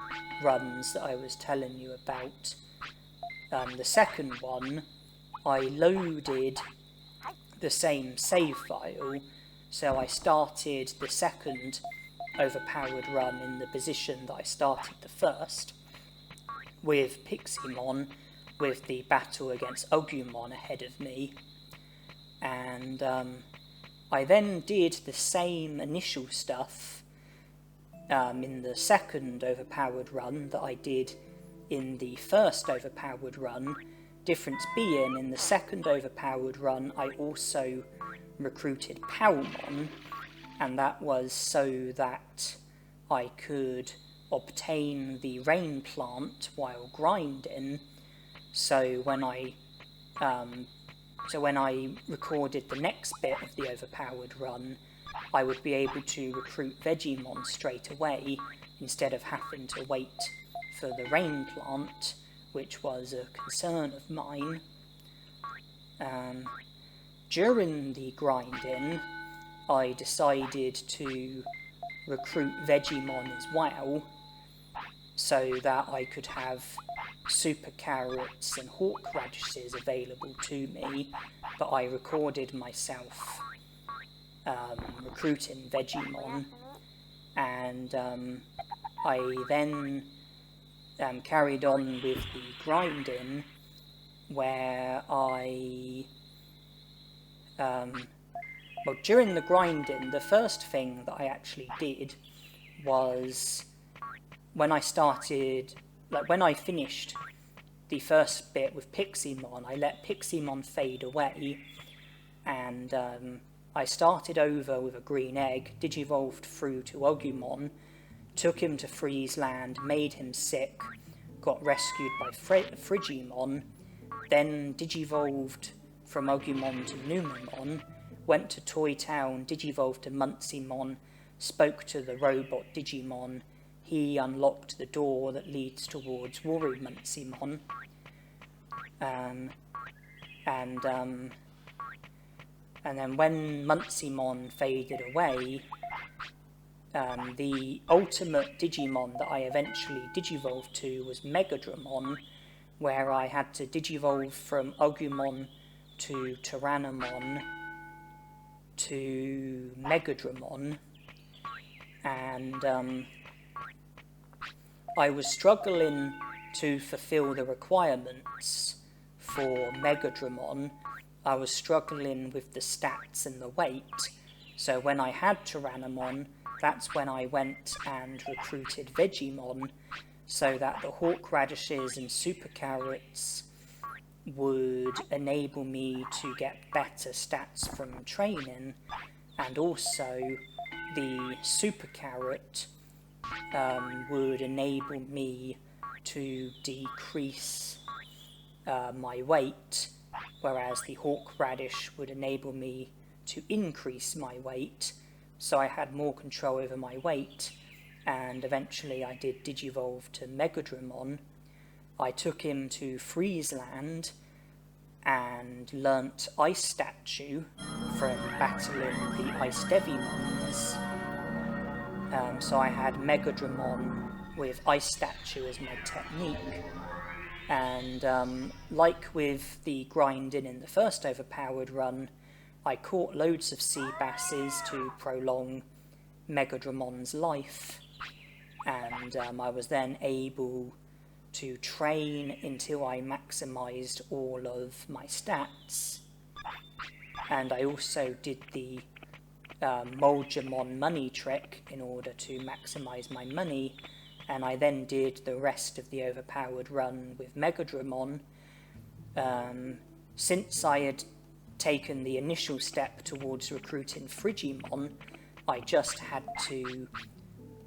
runs that I was telling you about, the second one, I loaded the same save file, so I started the second overpowered run in the position that I started the first, with Piximon, with the battle against Ogumon ahead of me, and I then did the same initial stuff in the second overpowered run that I did in the first overpowered run. Difference being, in the second overpowered run I also recruited Palmon, and that was so that I could obtain the rain plant while grinding. So when I recorded the next bit of the overpowered run, I would be able to recruit Vegiemon straight away instead of having to wait for the rain plant, which was a concern of mine. During the grinding, I decided to recruit Vegiemon as well, so that I could have super carrots and hawk radishes available to me, but I recorded myself recruiting Vegiemon, and I then carried on with the grinding, where well, during the grinding, the first thing that I actually did was, when I finished the first bit with Piximon, I let Piximon fade away, and I started over with a green egg, digivolved through to Ogumon, took him to Freezeland, made him sick, got rescued by Frigimon, then digivolved from Ogumon to Numemon, went to Toy Town, digivolved to Muncymon, spoke to the robot Digimon. He unlocked the door that leads towards Worumuncymon, and then when Muncymon faded away, the ultimate Digimon that I eventually digivolved to was Megadramon, where I had to digivolve from Ogumon to Tyrannomon to Megadramon, and I was struggling to fulfill the requirements for Megadramon. I was struggling with the stats and the weight, so when I had Tyrannomon, that's when I went and recruited Vegiemon, so that the hawk radishes and super carrots would enable me to get better stats from training, and also the super carrot would enable me to decrease my weight, whereas the hawk radish would enable me to increase my weight, so I had more control over my weight. And eventually I did digivolve to Megadramon. I took him to Freezeland and learnt Ice Statue from battling the Ice Devimons. So I had Megadramon with Ice Statue as my technique, and like with the grinding in the first overpowered run, I caught loads of sea basses to prolong Megadramon's life, and I was then able to train until I maximised all of my stats. And I also did the Moldramon money trick in order to maximise my money, and I then did the rest of the overpowered run with Megadramon. Since I had taken the initial step towards recruiting Frigimon, I just had to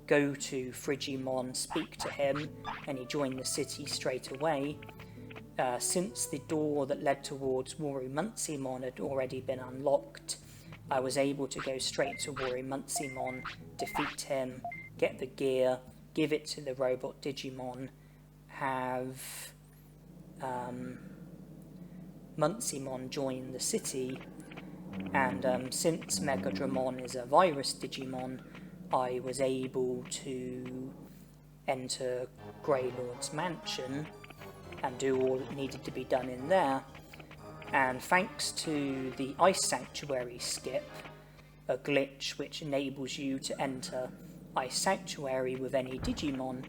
go to Frigimon, speak to him, and he joined the city straight away. Since the door that led towards Worummontsymon had already been unlocked, I was able to go straight to Worummontsymon, defeat him, get the gear, give it to the robot Digimon, have Montsymon join the city, and since Megadramon is a virus Digimon, I was able to enter Greylord's mansion and do all that needed to be done in there. And thanks to the Ice Sanctuary skip, a glitch which enables you to enter Ice Sanctuary with any Digimon,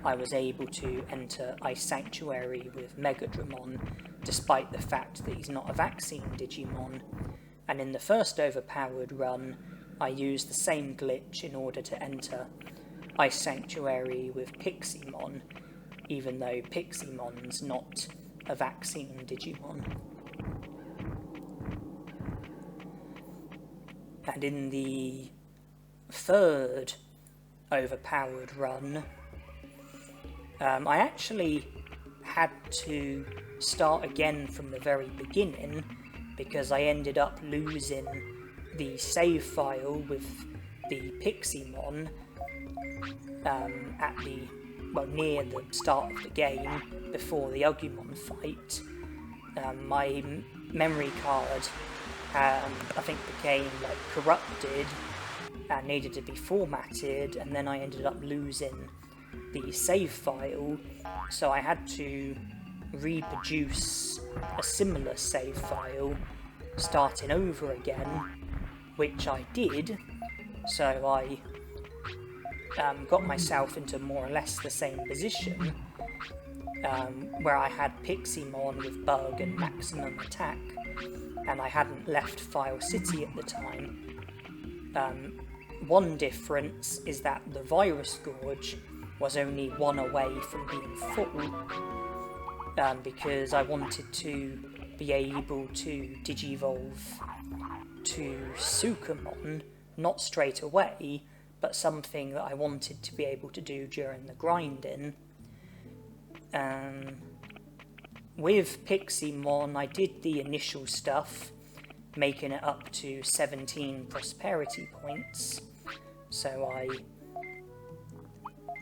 I was able to enter Ice Sanctuary with Megadramon, despite the fact that he's not a vaccine Digimon. And in the first overpowered run, I used the same glitch in order to enter Ice Sanctuary with Piximon, even though Piximon's not a vaccine Digimon. And in the third overpowered run, I actually had to start again from the very beginning because I ended up losing the save file with the Piximon at the, well, near the start of the game, before the Agumon fight. My memory card, I think, became like corrupted and needed to be formatted, and then I ended up losing the save file, so I had to reproduce a similar save file starting over again, which I did. So I got myself into more or less the same position, where I had Piximon with bug and maximum attack, and I hadn't left File City at the time. One difference is that the Virus Gorge was only one away from being full, because I wanted to be able to Digivolve to Sukamon, not straight away, but something that I wanted to be able to do during the grinding. With Piximon, I did the initial stuff, making it up to 17 prosperity points, so I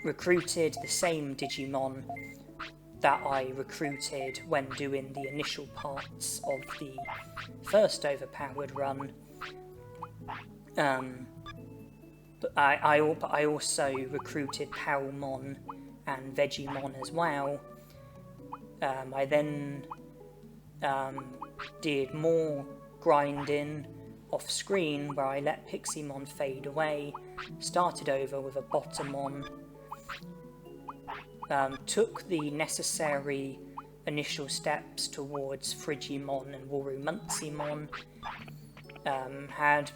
recruited the same Digimon that I recruited when doing the initial parts of the first overpowered run. But I also recruited Palmon and Vegemon as well. I then did more grinding off screen, where I let Piximon fade away, started over with a Bottomon, took the necessary initial steps towards Frigimon and Worummontsymon, had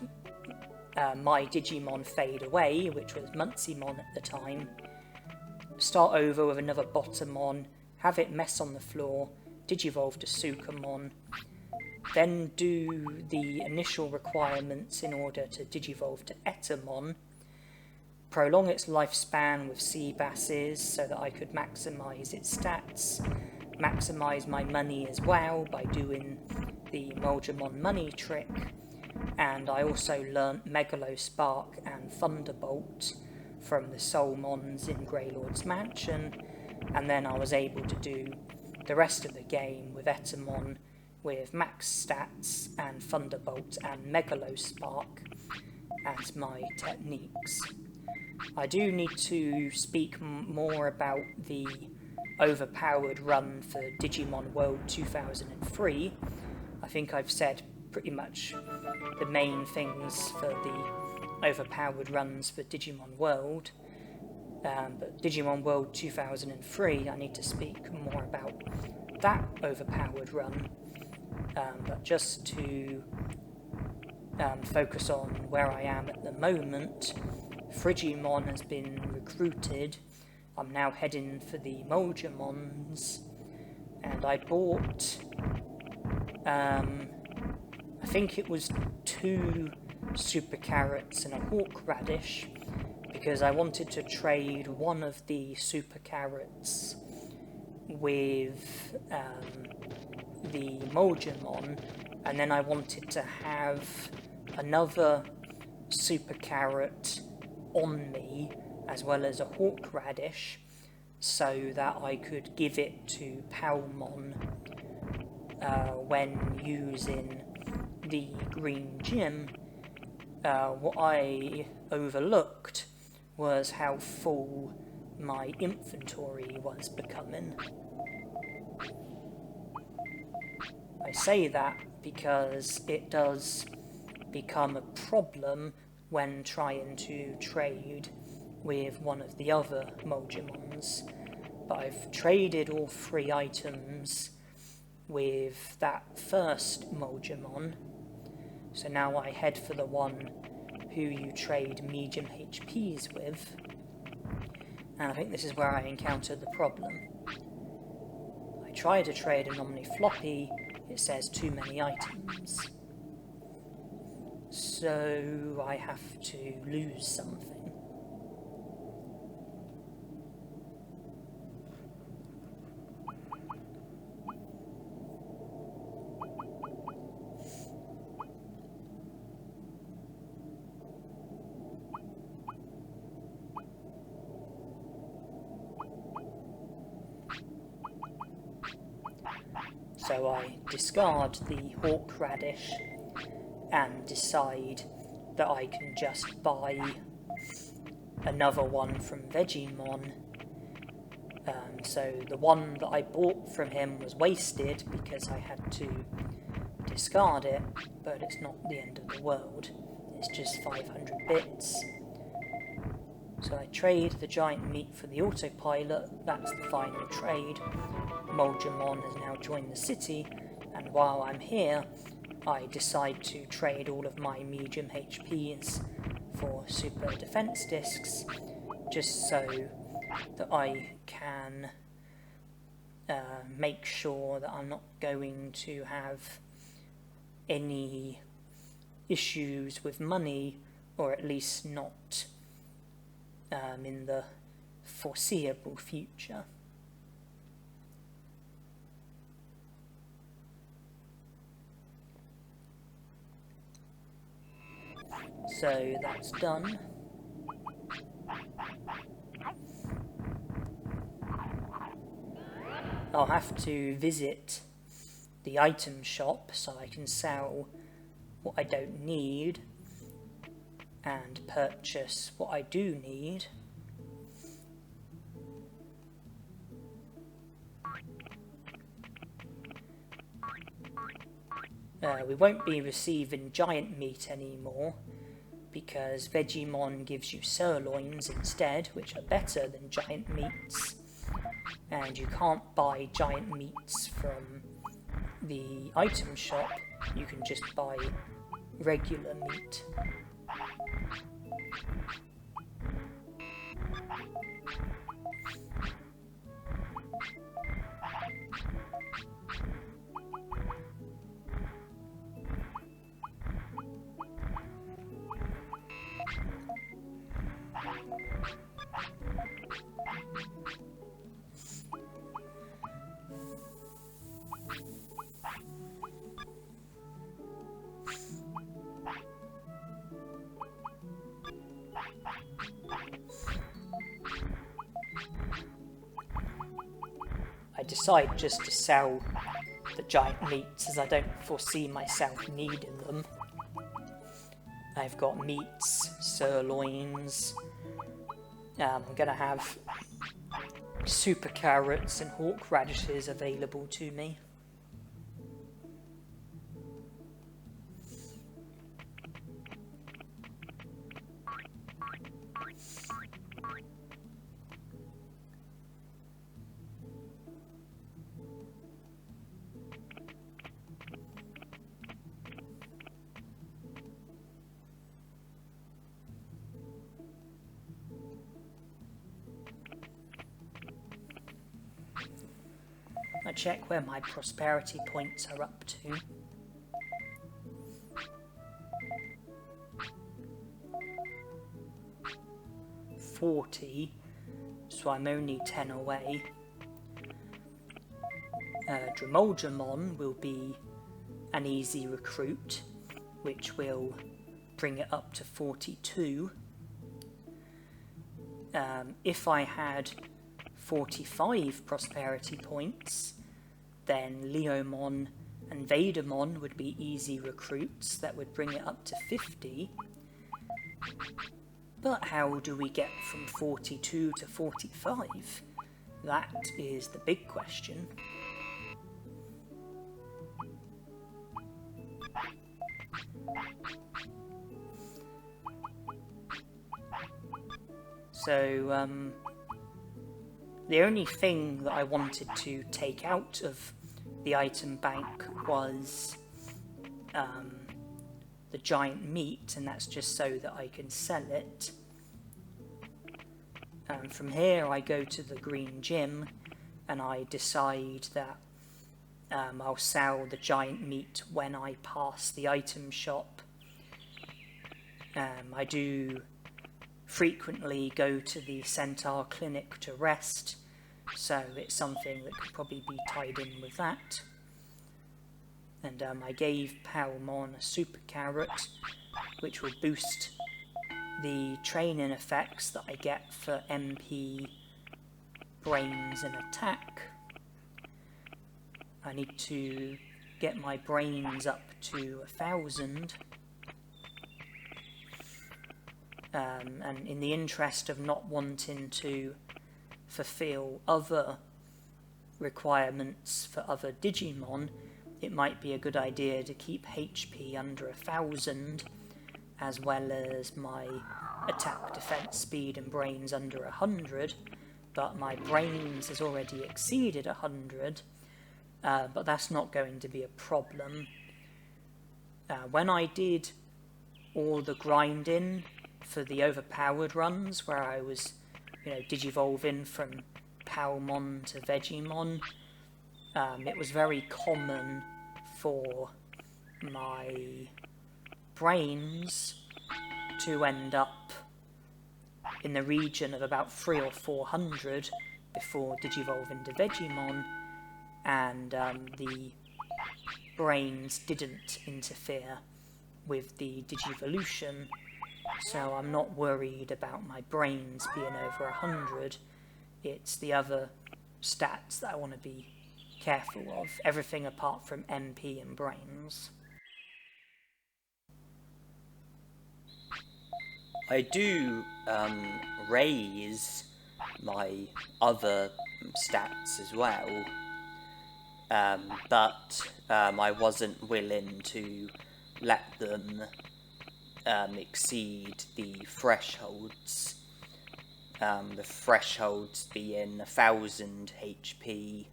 my Digimon fade away, which was Montsymon at the time, start over with another Bottomon, have it mess on the floor, Digivolve to Sukamon, then do the initial requirements in order to Digivolve to Etamon, prolong its lifespan with sea basses so that I could maximise its stats, maximise my money as well by doing the Moldramon money trick, and I also learnt Megalospark and Thunderbolt from the Soulmons in Greylord's mansion, and then I was able to do the rest of the game with Etamon with max stats and Thunderbolt and Megalospark as my techniques. I do need to speak more about the overpowered run for Digimon World 2003. I think I've said pretty much the main things for the overpowered runs for Digimon World. But Digimon World 2003, I need to speak more about that overpowered run. But just to focus on where I am at the moment, Frigimon has been recruited. I'm now heading for the Moldramons, and I bought, I think it was 2 super carrots and a hawk radish, because I wanted to trade one of the super carrots with the Moldramon, and then I wanted to have another super carrot on me as well as a horseradish, so that I could give it to Palmon when using the green gym. What I overlooked was how full my inventory was becoming. I say that because it does become a problem when trying to trade with one of the other Moldramons. But I've traded all 3 items with that first Moldramon, so now I head for the one who you trade medium HPs with, and I think this is where I encountered the problem. I try to trade an Omni Floppy, it says too many items, so I have to lose something. So I discard the horseradish and decide that I can just buy another one from Digimon. So the one that I bought from him was wasted because I had to discard it, but it's not the end of the world. It's just 500 bits. So I trade the giant meat for the autopilot. That's the final trade. Moldramon has now joined the city, and while I'm here, I decide to trade all of my medium HPs for super defense discs, just so that I can make sure that I'm not going to have any issues with money, or at least not in the foreseeable future. So that's done. I'll have to visit the item shop so I can sell what I don't need and purchase what I do need. We won't be receiving giant meat anymore, because Digimon gives you sirloins instead, which are better than giant meats, and you can't buy giant meats from the item shop, you can just buy regular meat. I decide just to sell the giant meats as I don't foresee myself needing them. I've got meats, sirloins, I'm going to have super carrots and horseradishes available to me. I check where my prosperity points are up to. $40, so I'm only 10 away. Machinedramon will be an easy recruit, which will bring it up to 42. If I had 45 prosperity points, then Leomon and Vadermon would be easy recruits. That would bring it up to 50. But how do we get from 42 to 45? That is the big question. So, the only thing that I wanted to take out of the item bank was the giant meat, and that's just so that I can sell it. And from here I go to the green gym and I decide that I'll sell the giant meat when I pass the item shop. I do frequently go to the Centaur Clinic to rest, so it's something that could probably be tied in with that. And I gave Palmon a super carrot, which will boost the training effects that I get for MP, brains and attack. I need to get my brains up to 1,000. And in the interest of not wanting to fulfill other requirements for other Digimon, it might be a good idea to keep HP under 1,000, as well as my attack, defense, speed and brains under 100, but my brains has already exceeded 100, but that's not going to be a problem. When I did all the grinding for the overpowered runs, where I was, digivolving from Palmon to Vegemon, it was very common for my brains to end up in the region of about 300 or 400 before digivolving to Vegemon, and the brains didn't interfere with the digivolution, so I'm not worried about my brains being over 100. It's the other stats that I want to be careful of, everything apart from MP and brains. I do raise my other stats as well, but I wasn't willing to let them exceed the thresholds. The thresholds being 1,000 HP,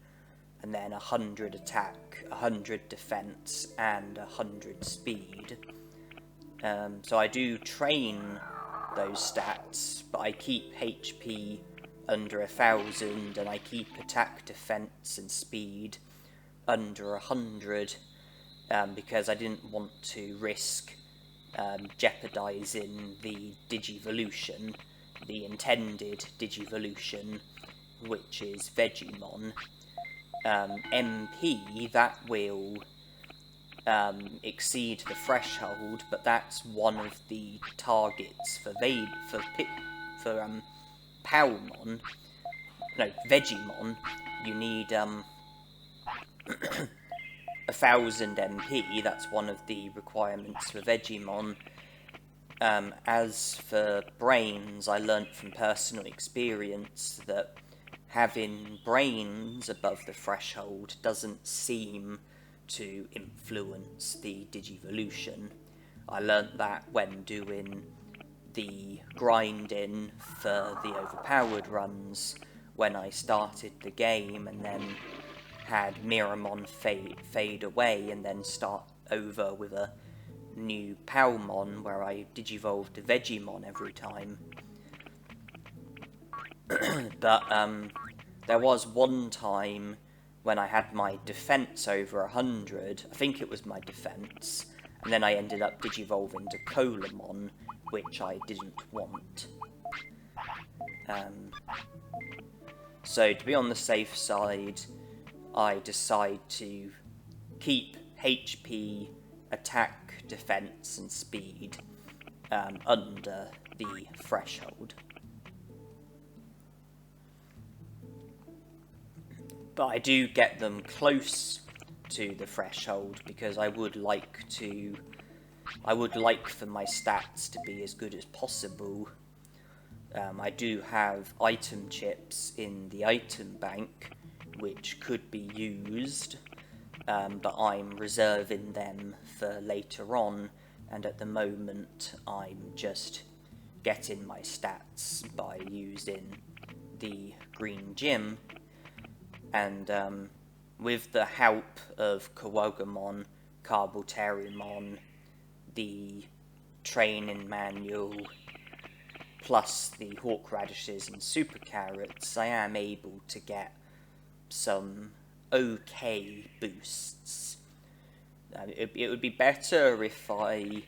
and then 100 attack, 100 defense, and 100 speed. So I do train those stats, but I keep HP under 1,000, and I keep attack, defense, and speed under 100, because I didn't want to risk jeopardizing the digivolution, the intended digivolution, which is Vegemon. MP, that will exceed the threshold, but that's one of the targets for Palmon. No, Vegemon. You need 1,000 MP. That's one of the requirements for Vegemon. As for brains, I learnt from personal experience that having brains above the threshold doesn't seem to influence the digivolution. I learnt that when doing the grinding for the overpowered runs when I started the game, and then had Miramon fade away and then start over with a new Palmon where I digivolved to Vegemon every time. But there was one time when I had my defense over 100, I think it was my defense, and then I ended up digivolving to Colamon, which I didn't want. So to be on the safe side, I decide to keep HP, attack, defense, and speed under the threshold. But I do get them close to the threshold because I would like for my stats to be as good as possible. I do have item chips in the item bank which could be used, but I'm reserving them for later on, and at the moment I'm just getting my stats by using the green gym. And with the help of Kawogamon, Carbolterimon, the training manual, plus the hawk radishes and super carrots, I am able to get some okay boosts. It would be better if I,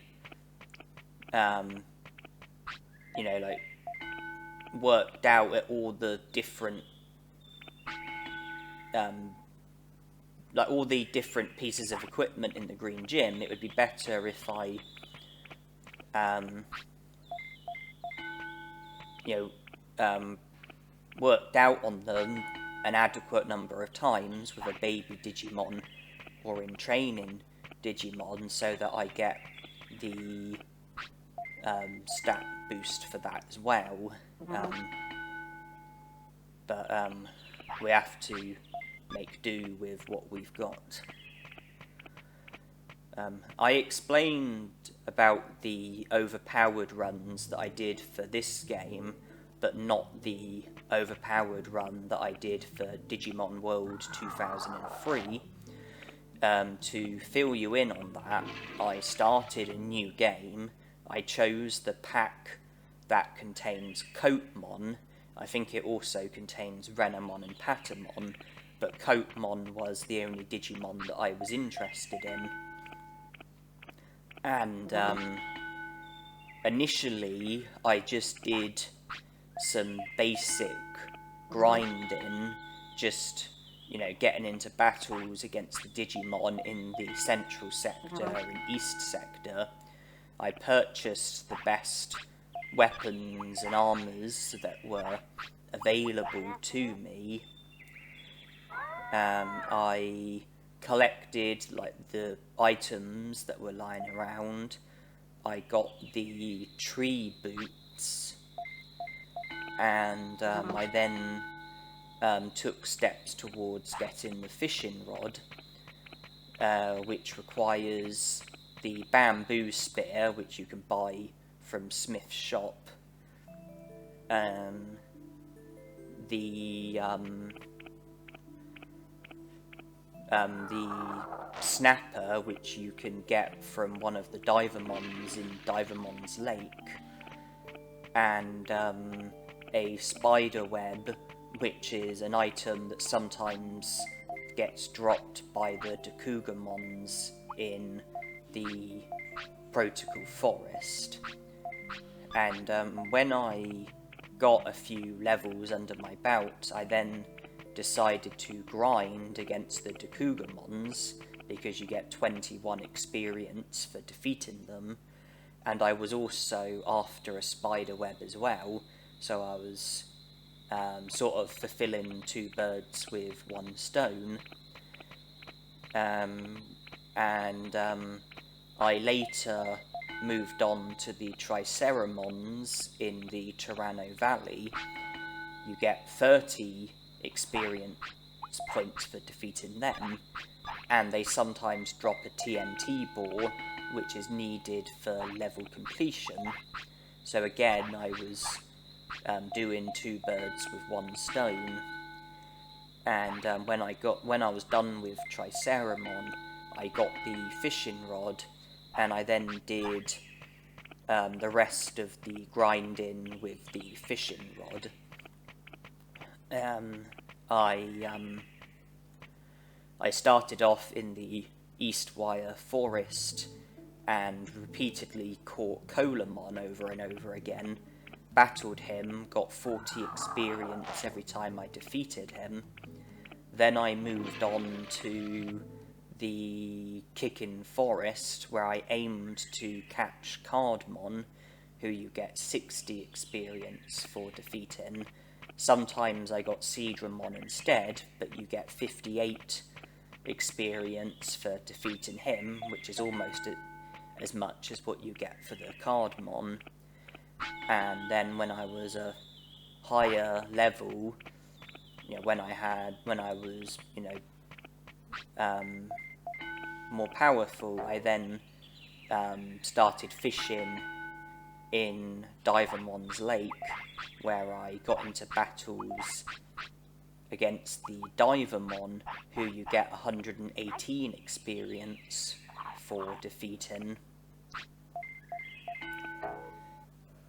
worked out at all the different, all the different pieces of equipment in the green gym. It would be better if I, worked out on them an adequate number of times with a baby Digimon or in training Digimon, so that I get the stat boost for that as well. But we have to make do with what we've got. I explained about the overpowered runs that I did for this game, but not the overpowered run that I did for Digimon World 2003. To fill you in on that, I started a new game. I chose the pack that contains Coatmon. I think it also contains Renamon and Patamon, but Coatmon was the only Digimon that I was interested in. And initially I just did some basic grinding, just, getting into battles against the Digimon in the central sector and east sector. I purchased the best weapons and armours that were available to me. I collected the items that were lying around. I got the tree boots, and I then took steps towards getting the fishing rod, which requires the bamboo spear, which you can buy from Smith's shop, the snapper, which you can get from one of the Divermons in Divermon's Lake, and a spider web, which is an item that sometimes gets dropped by the Dakugamons in the Protocol Forest. And when I got a few levels under my belt, I then decided to grind against the Dakugamons, because you get 21 experience for defeating them, and I was also after a spider web as well, so I was sort of fulfilling two birds with one stone. I later moved on to the Triceramons in the Tyranno Valley. You get 30 experience points for defeating them, and they sometimes drop a TNT ball, which is needed for level completion. So again, I was doing two birds with one stone. And when I was done with Triceramon, I got the fishing rod, and I then did the rest of the grinding with the fishing rod. I started off in the Eastwire Forest and repeatedly caught Colamon over and over again, battled him, got 40 experience every time I defeated him. then I moved on to the Kickin' Forest, where I aimed to catch Cardmon, who you get 60 experience for defeating. Sometimes I got Seadramon instead, but you get 58 experience for defeating him, which is almost as much as what you get for the Cardmon. And then when I was a higher level, when I was, more powerful, I then started fishing in Divermon's Lake, where I got into battles against the Divermon, who you get 118 experience for defeating.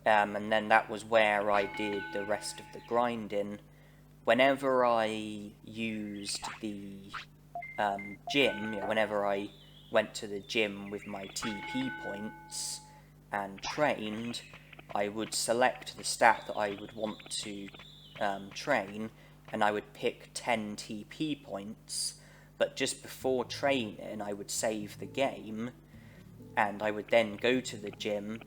And then that was where I did the rest of the grinding. Whenever I used the gym, whenever I went to the gym with my TP points and trained, I would select the stat that I would want to train, and I would pick 10 TP points, but just before training I would save the game, and I would then go to the gym,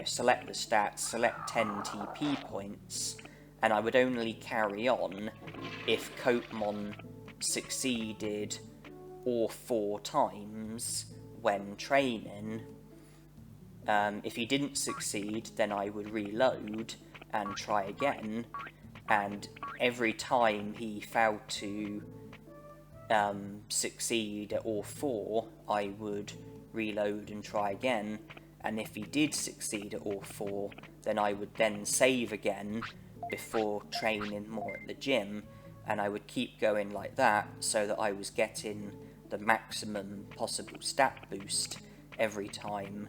select the stats, select 10 TP points, and I would only carry on if Coatmon succeeded all 4 times when training. If he didn't succeed, then I would reload and try again, and every time he failed to succeed at all 4, I would reload and try again, and if he did succeed at all 4, then I would then save again before training more at the gym, and I would keep going like that so that I was getting the maximum possible stat boost every time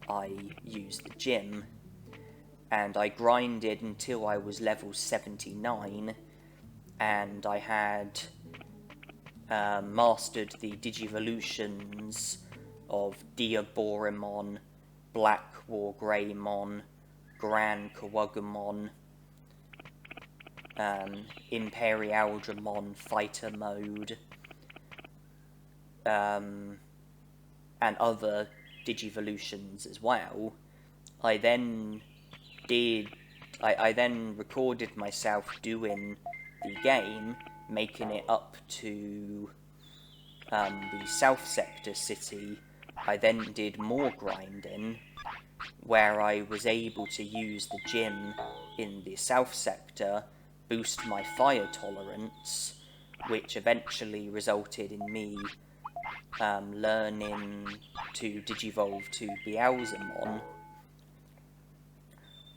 I used the gym. And I grinded until I was level 79, and I had mastered the Digivolutions of Diaboremon, Black Wargreymon, Gran Kawagamon, Imperialdramon Fighter Mode, and other Digivolutions as well. I then recorded myself doing the game, making it up to the South Sector city. I then did more grinding, where I was able to use the gym in the South Sector, boost my fire tolerance, which eventually resulted in me learning to Digivolve to Beelzemon.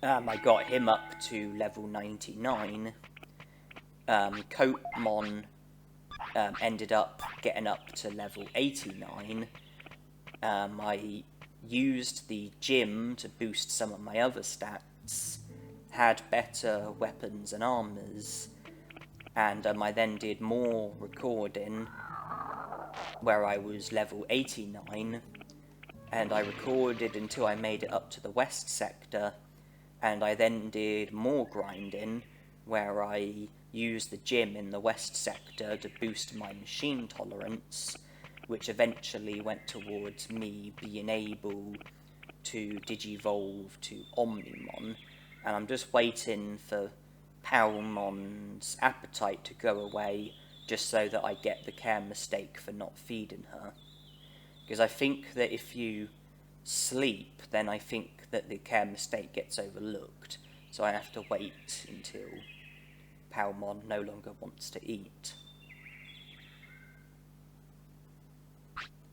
I got him up to level 99. Coatmon ended up getting up to level 89. I used the gym to boost some of my other stats, had better weapons and armors, and I then did more recording, where I was level 89, and I recorded until I made it up to the West Sector, and I then did more grinding, where I used the gym in the West Sector to boost my machine tolerance, which eventually went towards me being able to Digivolve to Omnimon, and I'm just waiting for Palmon's appetite to go away, just so that I get the care mistake for not feeding her. Because I think that if you sleep, then I think that the care mistake gets overlooked, so I have to wait until Palmon no longer wants to eat.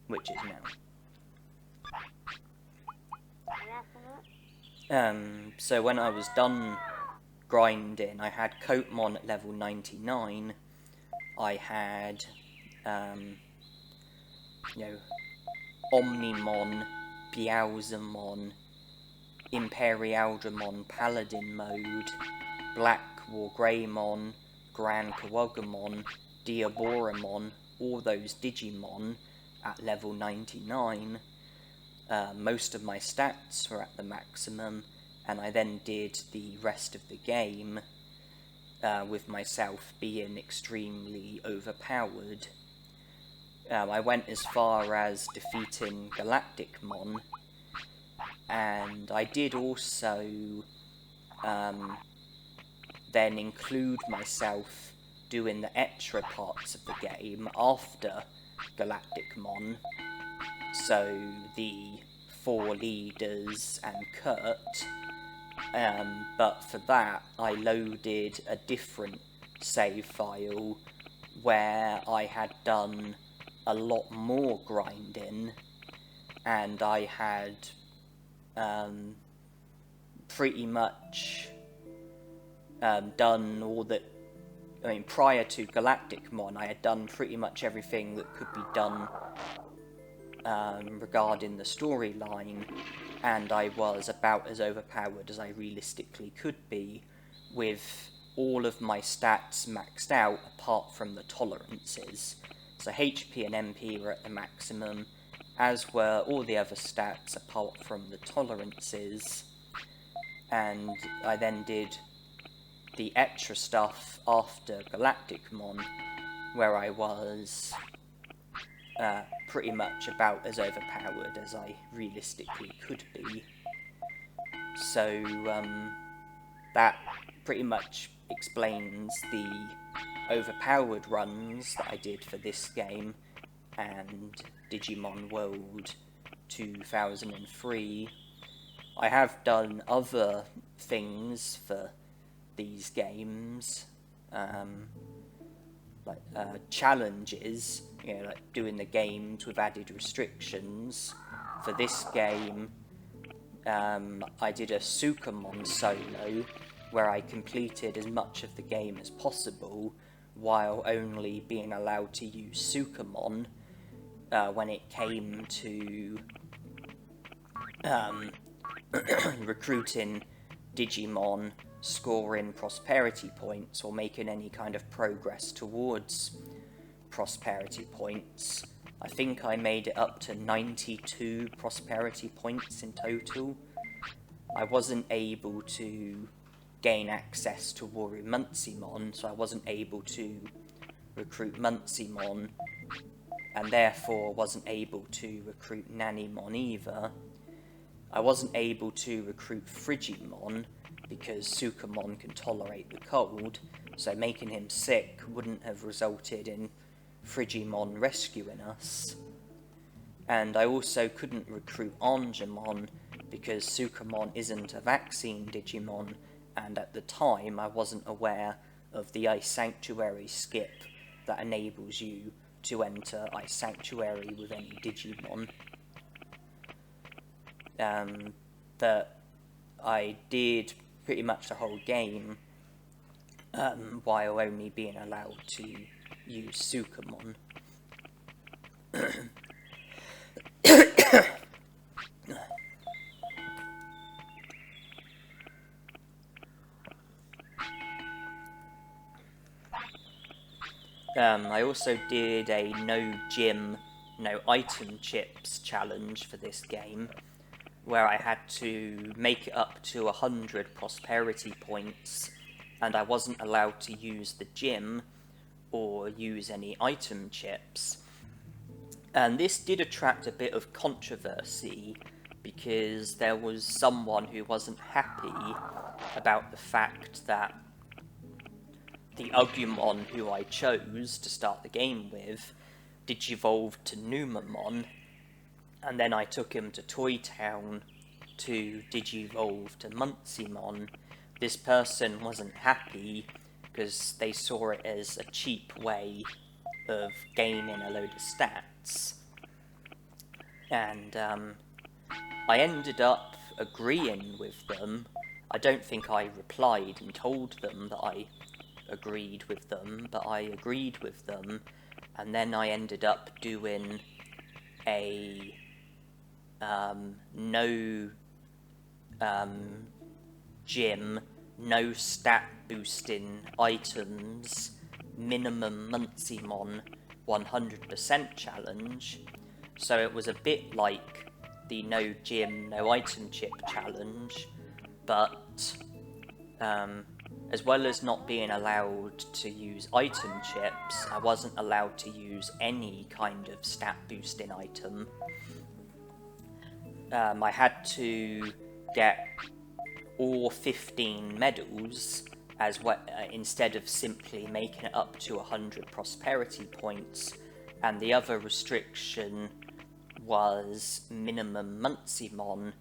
Which is now. So when I was done grinding, I had Coatmon at level 99, I had, Omnimon, Beelzemon, Imperialdramon Paladin Mode, Black Wargreymon, Gran Kawagamon, Diaboremon, all those Digimon at level 99. Most of my stats were at the maximum, and I then did the rest of the game with myself being extremely overpowered. I went as far as defeating Galacticmon, and I did also then include myself doing the extra parts of the game after Galacticmon, so the 4 leaders and Kurt, but for that I loaded a different save file where I had done a lot more grinding, and I had pretty much done all that. I mean, prior to Galacticmon, I had done pretty much everything that could be done regarding the storyline, and I was about as overpowered as I realistically could be, with all of my stats maxed out apart from the tolerances. So HP and MP were at the maximum, as were all the other stats apart from the tolerances, and I then did the extra stuff after Galacticmon, where I was pretty much about as overpowered as I realistically could be. So that pretty much explains the overpowered runs that I did for this game and Digimon World 2003. I have done other things for these games, like challenges, like doing the games with added restrictions. For this game, I did a Sukamon solo, where I completed as much of the game as possible, while only being allowed to use Sukamon when it came to recruiting Digimon, scoring prosperity points, or making any kind of progress towards prosperity points. I think I made it up to 92 prosperity points in total. I wasn't able to gain access to Warrior Muncymon, so I wasn't able to recruit Muncymon, and therefore wasn't able to recruit Nannymon either. I wasn't able to recruit Frigimon, because Sukamon can tolerate the cold, so making him sick wouldn't have resulted in Frigimon rescuing us. And I also couldn't recruit Angemon, because Sukamon isn't a vaccine Digimon, and at the time I wasn't aware of the Ice Sanctuary skip that enables you to enter Ice Sanctuary with any Digimon. That I did pretty much the whole game while only being allowed to use Sukamon. I also did a no gym, no item chips challenge for this game, where I had to make it up to 100 prosperity points, and I wasn't allowed to use the gym or use any item chips. And this did attract a bit of controversy, because there was someone who wasn't happy about the fact that the Agumon who I chose to start the game with digivolved to Numamon, and then I took him to Toy Town to digivolve to Muncymon. This person wasn't happy because they saw it as a cheap way of gaining a load of stats. And I ended up agreeing with them. I don't think I replied and told them that I agreed with them, but I agreed with them, and then I ended up doing a no gym, no stat boosting items, minimum Muncymon 100% challenge. So it was a bit like the no gym, no item chip challenge, but as well as not being allowed to use item chips, I wasn't allowed to use any kind of stat boosting item. I had to get all 15 medals as well, instead of simply making it up to 100 prosperity points, and the other restriction was minimum Muncymon,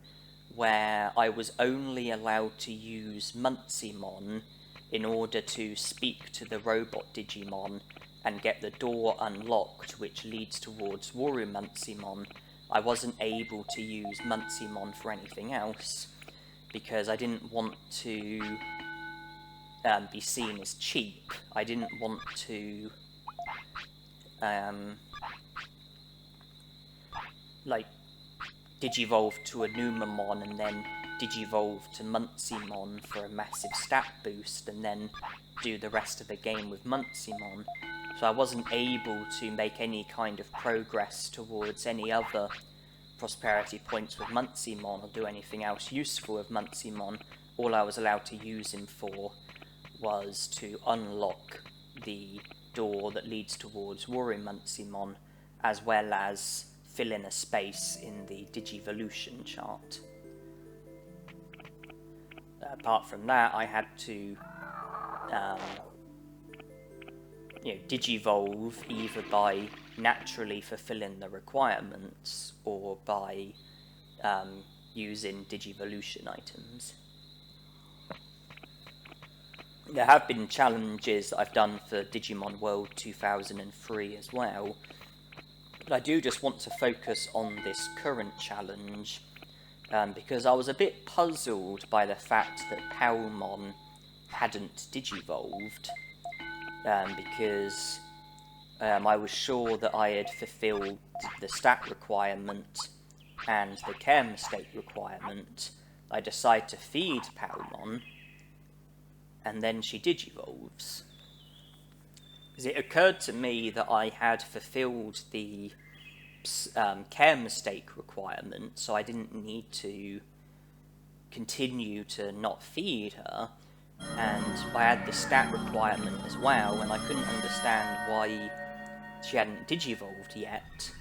where I was only allowed to use Muncymon in order to speak to the robot Digimon and get the door unlocked which leads towards Muncymon. I wasn't able to use Muncymon for anything else because I didn't want to be seen as cheap. I didn't want to like Digivolve to a Numamon and then Digivolve to Muncymon for a massive stat boost and then do the rest of the game with Muncymon. So I wasn't able to make any kind of progress towards any other prosperity points with Muncymon or do anything else useful with Muncymon. All I was allowed to use him for was to unlock the door that leads towards Muncymon, as well as fill in a space in the Digivolution chart. Apart from that, I had to Digivolve either by naturally fulfilling the requirements or by using Digivolution items. There have been challenges that I've done for Digimon World 2003 as well, but I do just want to focus on this current challenge because I was a bit puzzled by the fact that Palmon hadn't Digivolved, because I was sure that I had fulfilled the stat requirement and the care mistake requirement. I decide to feed Palmon, and then she Digivolves. Because it occurred to me that I had fulfilled the care mistake requirement, so I didn't need to continue to not feed her, and I had the stat requirement as well, and I couldn't understand why she hadn't Digivolved yet.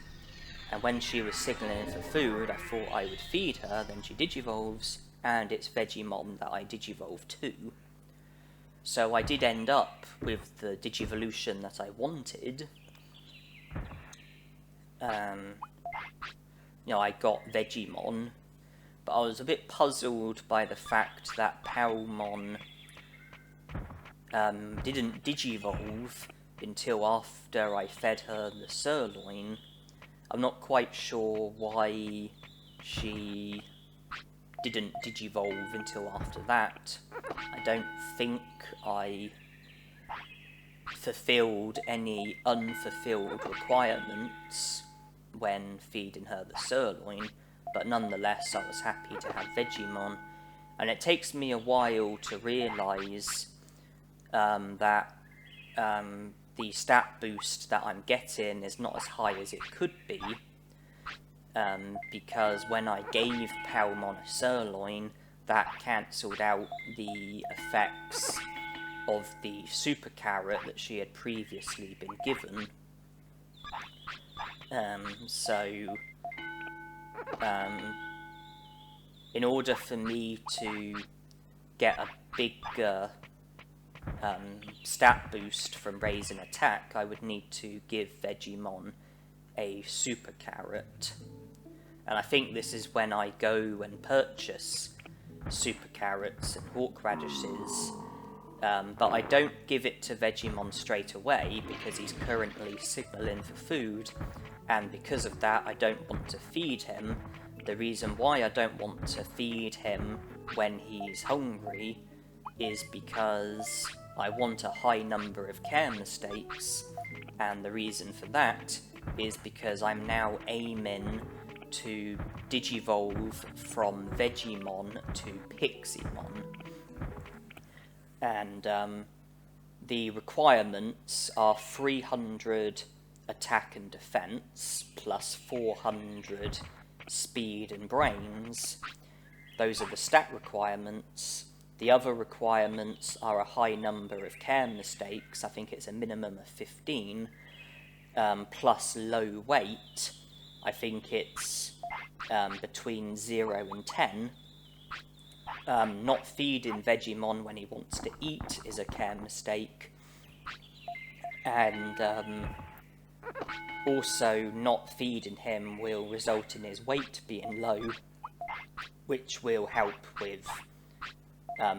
And when she was signalling for food, I thought I would feed her, then she Digivolves, and it's Vegemon that I Digivolve to. So I did end up with the Digivolution that I wanted. I got Vegemon, but I was a bit puzzled by the fact that Palmon didn't Digivolve until after I fed her the sirloin. I'm not quite sure why she didn't Digivolve until after that. I don't think I fulfilled any unfulfilled requirements when feeding her the sirloin, but nonetheless I was happy to have Vegemon. And it takes me a while to realise that the stat boost that I'm getting is not as high as it could be, because when I gave Palmon a sirloin, that cancelled out the effects of the super carrot that she had previously been given. In order for me to get a bigger stat boost from raising attack, I would need to give Vegemon a super carrot. And I think this is when I go and purchase super carrots and hawk radishes, but I don't give it to Vegemon straight away because he's currently signalling for food, and because of that I don't want to feed him. The reason why I don't want to feed him when he's hungry is because I want a high number of care mistakes, and the reason for that is because I'm now aiming to Digivolve from Vegemon to Piximon. And the requirements are 300 attack and defense plus 400 speed and brains. Those are the stat requirements. The other requirements are a high number of care mistakes. I think it's a minimum of 15, plus low weight. I think it's between 0 and 10. Not feeding Vegiemon when he wants to eat is a care mistake. And also not feeding him will result in his weight being low, which will help with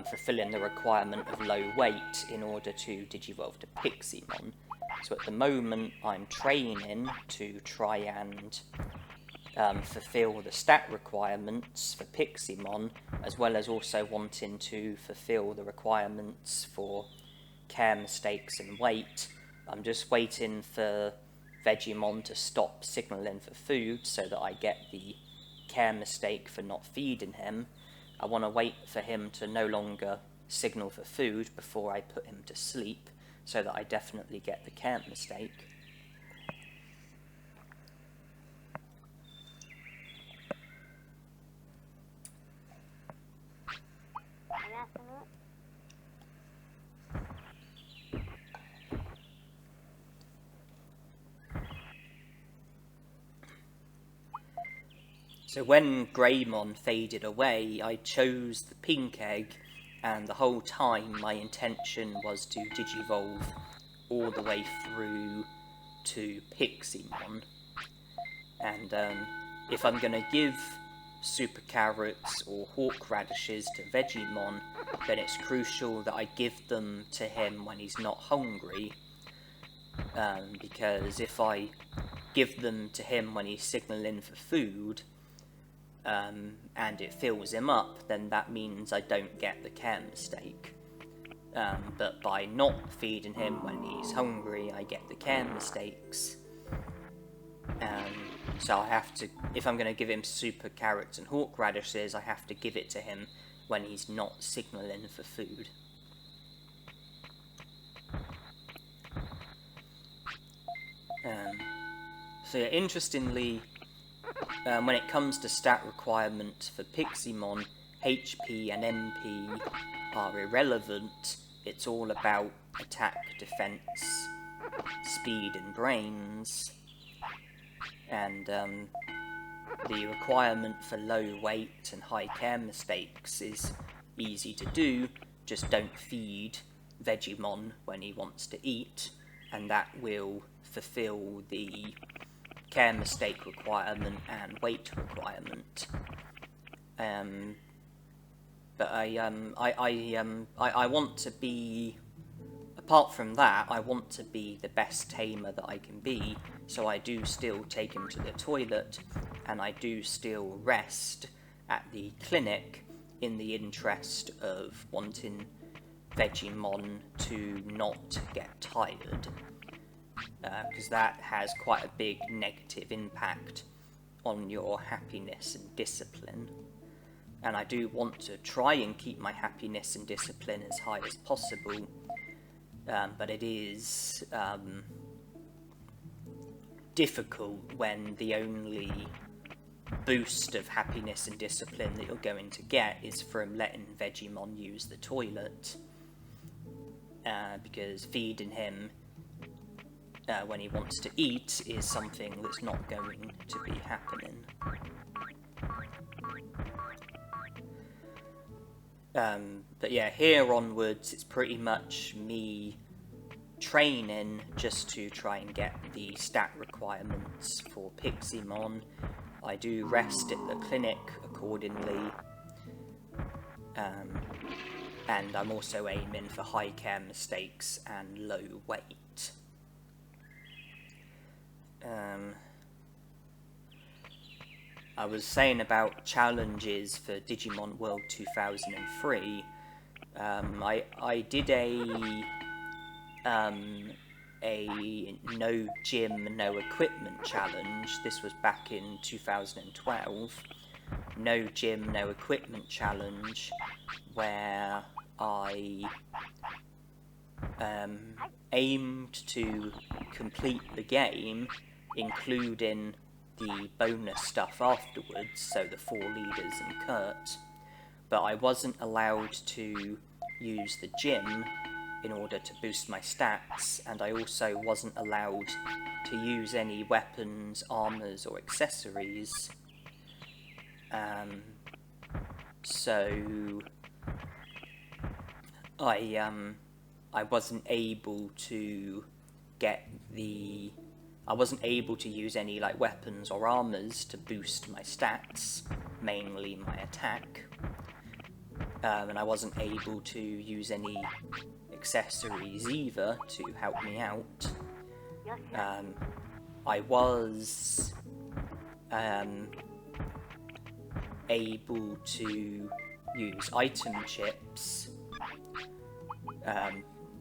fulfilling the requirement of low weight in order to digivolve to Piximon. So at the moment I'm training to try and fulfill the stat requirements for Piximon, as well as also wanting to fulfill the requirements for care mistakes and weight. I'm just waiting for Vegiemon to stop signalling for food so that I get the care mistake for not feeding him. I want to wait for him to no longer signal for food before I put him to sleep, so that I definitely get the care mistake. So when Greymon faded away, I chose the pink egg, and the whole time my intention was to digivolve all the way through to Piximon. And if I'm going to give super carrots or hawk radishes to Vegiemon, then it's crucial that I give them to him when he's not hungry, because if I give them to him when he's signalling for food, and it fills him up, then that means I don't get the care mistake. But by not feeding him when he's hungry, I get the care mistakes. So I have to, if I'm going to give him super carrots and hawk radishes, I have to give it to him when he's not signalling for food. So yeah, interestingly, when it comes to stat requirements for Piximon, HP and MP are irrelevant. It's all about attack, defense, speed and brains. And the requirement for low weight and high care mistakes is easy to do. Just don't feed Vegiemon when he wants to eat, and that will fulfill the care mistake requirement and weight requirement. But I want to be, apart from that, I want to be the best tamer that I can be, so I do still take him to the toilet, and I do still rest at the clinic in the interest of wanting Vegiemon to not get tired. Because that has quite a big negative impact on your happiness and discipline. And I do want to try and keep my happiness and discipline as high as possible, but it is difficult when the only boost of happiness and discipline that you're going to get is from letting Vegiemon use the toilet, because feeding him when he wants to eat is something that's not going to be happening. But yeah, here onwards it's pretty much me training just to try and get the stat requirements for Piximon. I do rest at the clinic accordingly, and I'm also aiming for high care mistakes and low weight. I was saying about challenges for Digimon World 2003. I did a no gym, no equipment challenge. This was back in 2012. No gym, no equipment challenge, where I aimed to complete the game, including the bonus stuff afterwards, so the 4 leaders and Kurt, but I wasn't allowed to use the gym in order to boost my stats, and I also wasn't allowed to use any weapons, armors, or accessories. So I wasn't able to I wasn't able to use any like weapons or armors to boost my stats, mainly my attack. And I wasn't able to use any accessories either to help me out. I was able to use item chips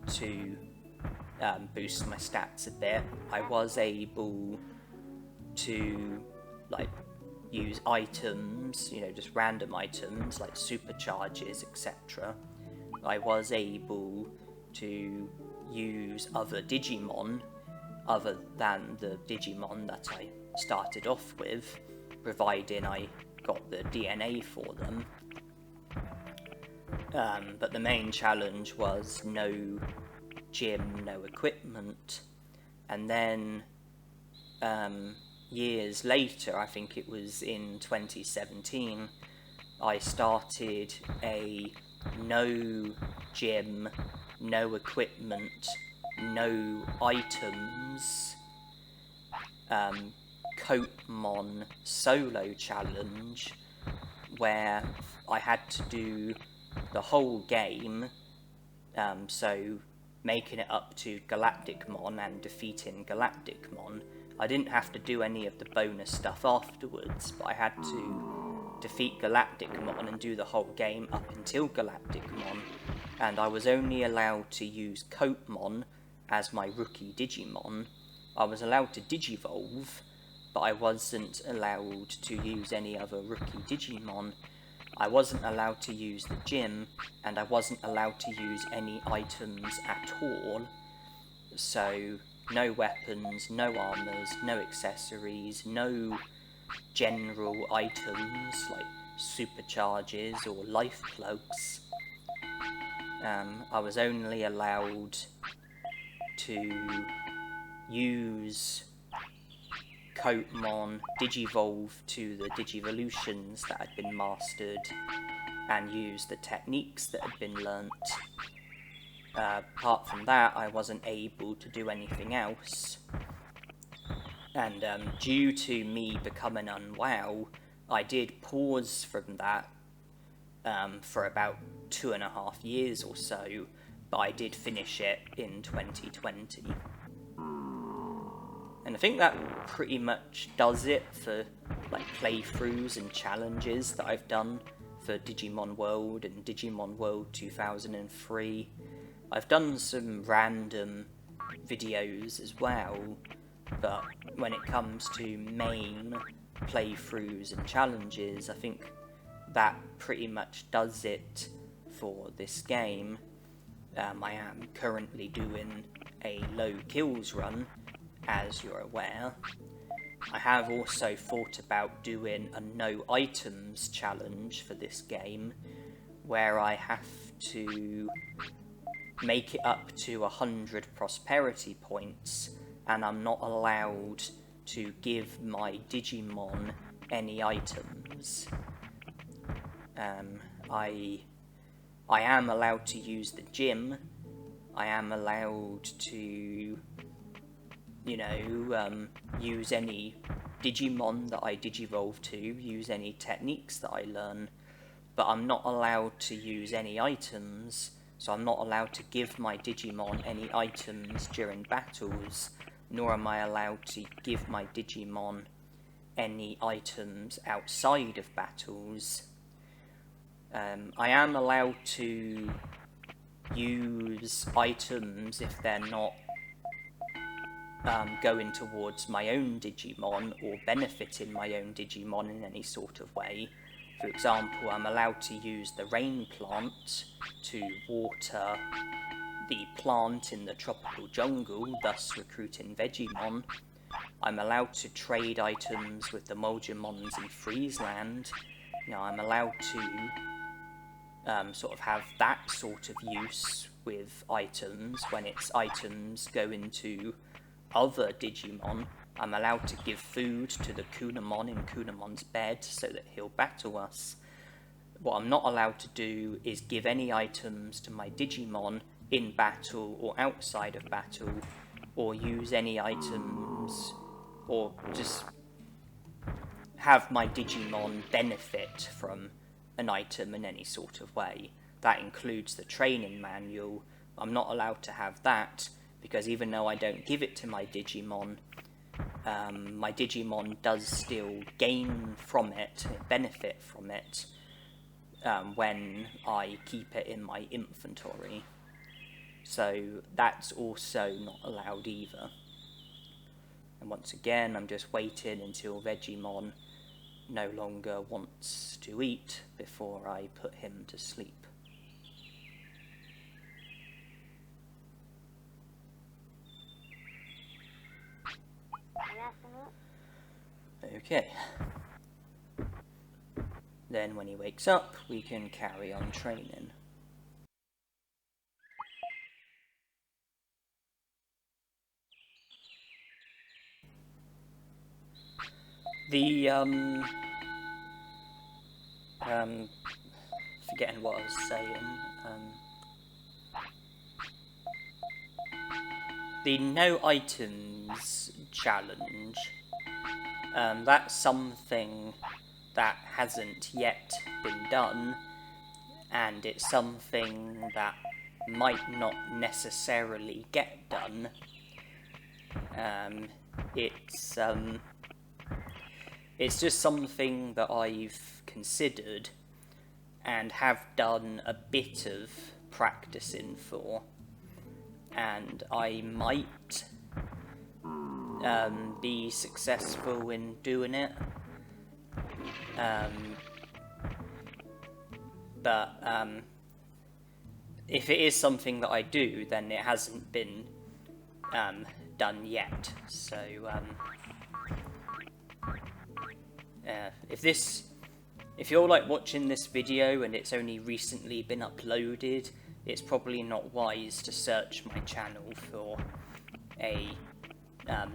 to boost my stats a bit. I was able to like use items, you know, just random items like supercharges, etc. I was able to use other Digimon other than the Digimon that I started off with, providing I got the DNA for them. But the main challenge was no gym, no equipment. And then years later, I think it was in 2017, I started a no gym, no equipment, no items Coatmon solo challenge, where I had to do the whole game, so making it up to Galacticmon and defeating Galacticmon. I didn't have to do any of the bonus stuff afterwards, but I had to defeat Galacticmon and do the whole game up until Galacticmon, and I was only allowed to use Coatmon as my rookie Digimon. I was allowed to Digivolve, but I wasn't allowed to use any other rookie Digimon. I wasn't allowed to use the gym, and I wasn't allowed to use any items at all. So, no weapons, no armors, no accessories, no general items like supercharges or life plugs. I was only allowed to use Coatmon, Digivolve to the Digivolutions that had been mastered, and use the techniques that had been learnt. Apart from that, I wasn't able to do anything else. And due to me becoming unwell, I did pause from that for about 2.5 years or so, but I did finish it in 2020. And I think that pretty much does it for like playthroughs and challenges that I've done for Digimon World and Digimon World 2003. I've done some random videos as well, but when it comes to main playthroughs and challenges, I think that pretty much does it for this game. I am currently doing a low kills run, as you're aware. I have also thought about doing a no items challenge for this game, where I have to make it up to 100 prosperity points, and I'm not allowed to give my Digimon any items. I am allowed to use the gym. I am allowed to, use any Digimon that I Digivolve to, use any techniques that I learn, but I'm not allowed to use any items, so I'm not allowed to give my Digimon any items during battles, nor am I allowed to give my Digimon any items outside of battles. I am allowed to use items if they're not going towards my own Digimon or benefiting my own Digimon in any sort of way. For example, I'm allowed to use the rain plant to water the plant in the tropical jungle, thus recruiting Vegimon. I'm allowed to trade items with the Moldramons in Friesland. I'm allowed to sort of have that sort of use with items. When its items go into other Digimon, I'm allowed to give food to the Kunamon in Kunamon's bed so that he'll battle us. What I'm not allowed to do is give any items to my Digimon in battle or outside of battle, or use any items, or just have my Digimon benefit from an item in any sort of way. That includes the training manual. I'm not allowed to have that, because even though I don't give it to my Digimon does still gain from it, benefit from it, when I keep it in my inventory. So that's also not allowed either. And once again, I'm just waiting until Vegemon no longer wants to eat before I put him to sleep. Okay. Then when he wakes up, we can carry on training. The, forgetting what I was saying, the no items challenge, that's something that hasn't yet been done, and it's something that might not necessarily get done. It's just something that I've considered and have done a bit of practicing for, and I might be successful in doing it. But if it is something that I do, then it hasn't been done yet. So if you're like watching this video and it's only recently been uploaded, it's probably not wise to search my channel for a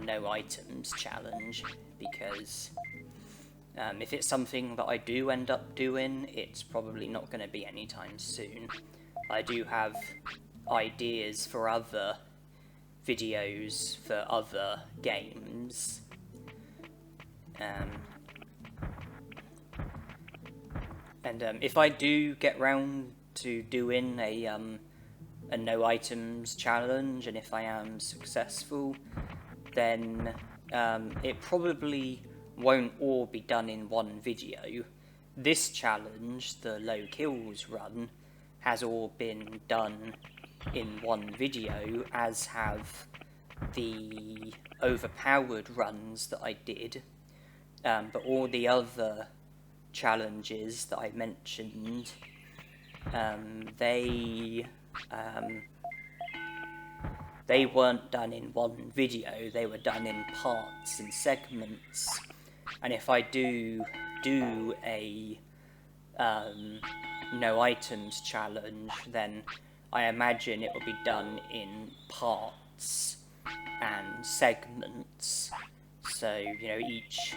no items challenge, because if it's something that I do end up doing, it's probably not going to be anytime soon. I do have ideas for other videos for other games. And if I do get round to doing a no items challenge, and if I am successful, then it probably won't all be done in one video. This challenge, the low kills run, has all been done in one video, as have the overpowered runs that I did. But all the other challenges that I mentioned, they weren't done in one video, they were done in parts, in segments. And if I do a no items challenge, then I imagine it will be done in parts and segments. So, you know, each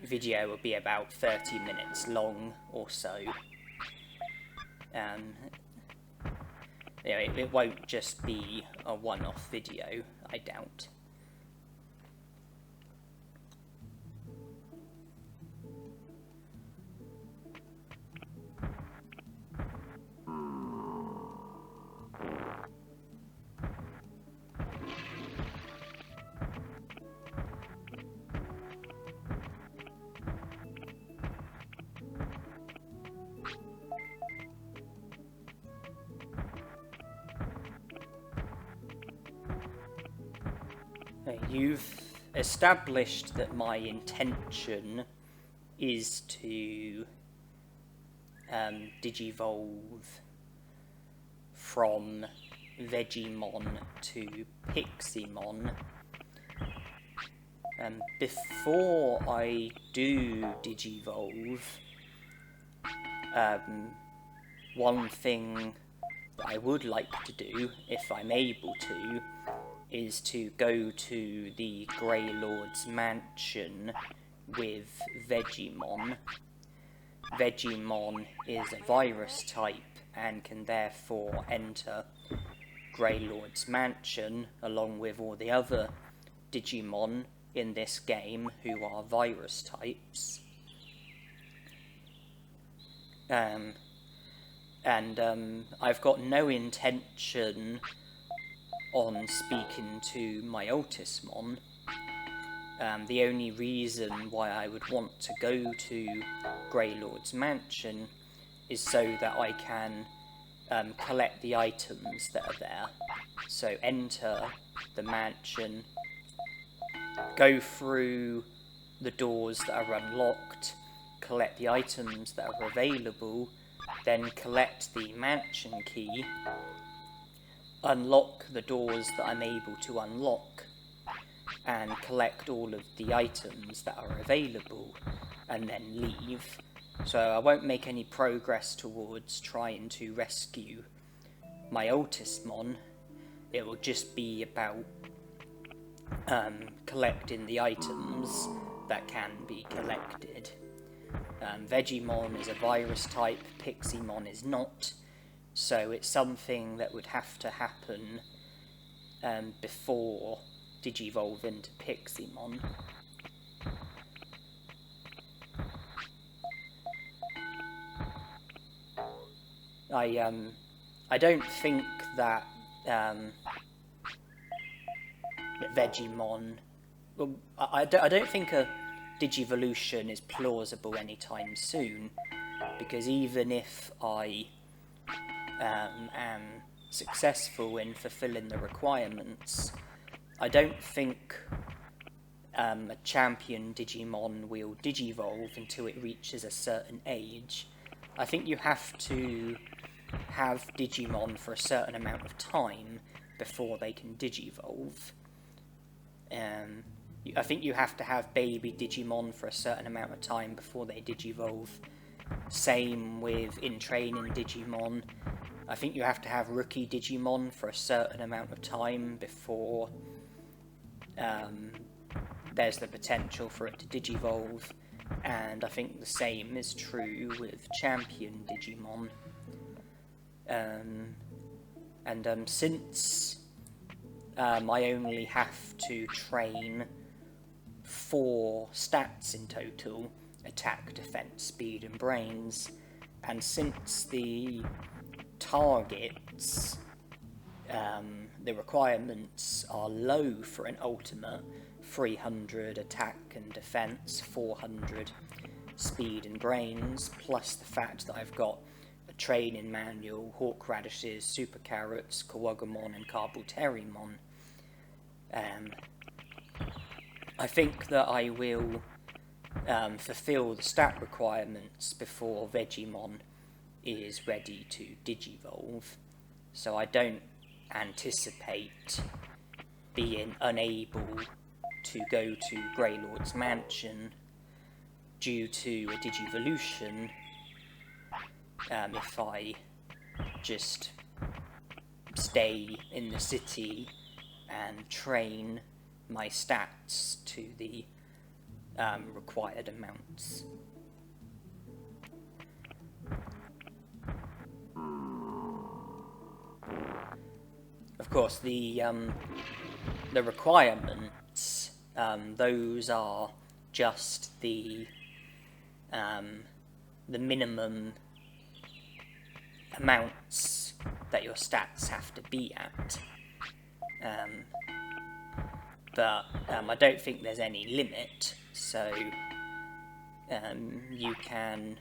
video will be about 30 minutes long or so. You know, it won't just be a one-off video, I doubt. You've established that my intention is to digivolve from Vegemon to Piximon. Before I do digivolve, one thing that I would like to do, if I'm able to, is to go to the Grey Lord's mansion with Digimon. Digimon is a virus type and can therefore enter Grey Lord's mansion along with all the other Digimon in this game who are virus types. I've got no intention on speaking to my Ultismon. The only reason why I would want to go to Grey Lord's mansion is so that I can collect the items that are there. So enter the mansion, go through the doors that are unlocked, collect the items that are available, then collect the mansion key, unlock the doors that I'm able to unlock, and collect all of the items that are available, and then leave. So I won't make any progress towards trying to rescue my Ultismon. It will just be about collecting the items that can be collected. Digimon is a virus type, Piximon is not, so it's something that would have to happen before Digivolve into Piximon. I don't think that Digimon... Well, I don't think a Digivolution is plausible anytime soon, because even if I am successful in fulfilling the requirements, I don't think a champion Digimon will Digivolve until it reaches a certain age. I think you have to have Digimon for a certain amount of time before they can Digivolve. I think you have to have baby Digimon for a certain amount of time before they Digivolve. Same with in-training Digimon. I think you have to have rookie Digimon for a certain amount of time before there's the potential for it to Digivolve. And I think the same is true with champion Digimon. Since I only have to train 4 stats in total, attack, defense, speed and brains, and since the targets, the requirements are low for an ultimate, 300 attack and defense, 400 speed and brains, plus the fact that I've got a training manual, Hawk Radishes, Super Carrots, Kawagamon and Carbuterimon. I think that I will fulfill the stat requirements before Digimon is ready to Digivolve, so I don't anticipate being unable to go to Grey Lord's mansion due to a Digivolution if I just stay in the city and train my stats to the required amounts. Of course, the requirements, those are just the minimum amounts that your stats have to be at. But I don't think there's any limit, so you can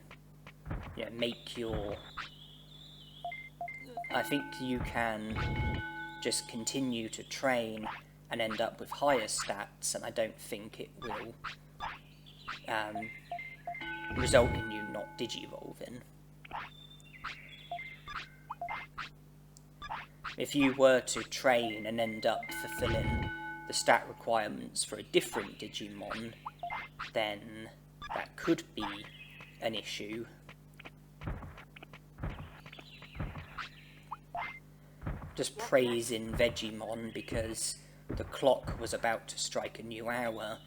make your... I think you can just continue to train and end up with higher stats, and I don't think it will result in you not Digivolving. If you were to train and end up fulfilling the stat requirements for a different Digimon, then that could be an issue. just praising Digimon because the clock was about to strike a new hour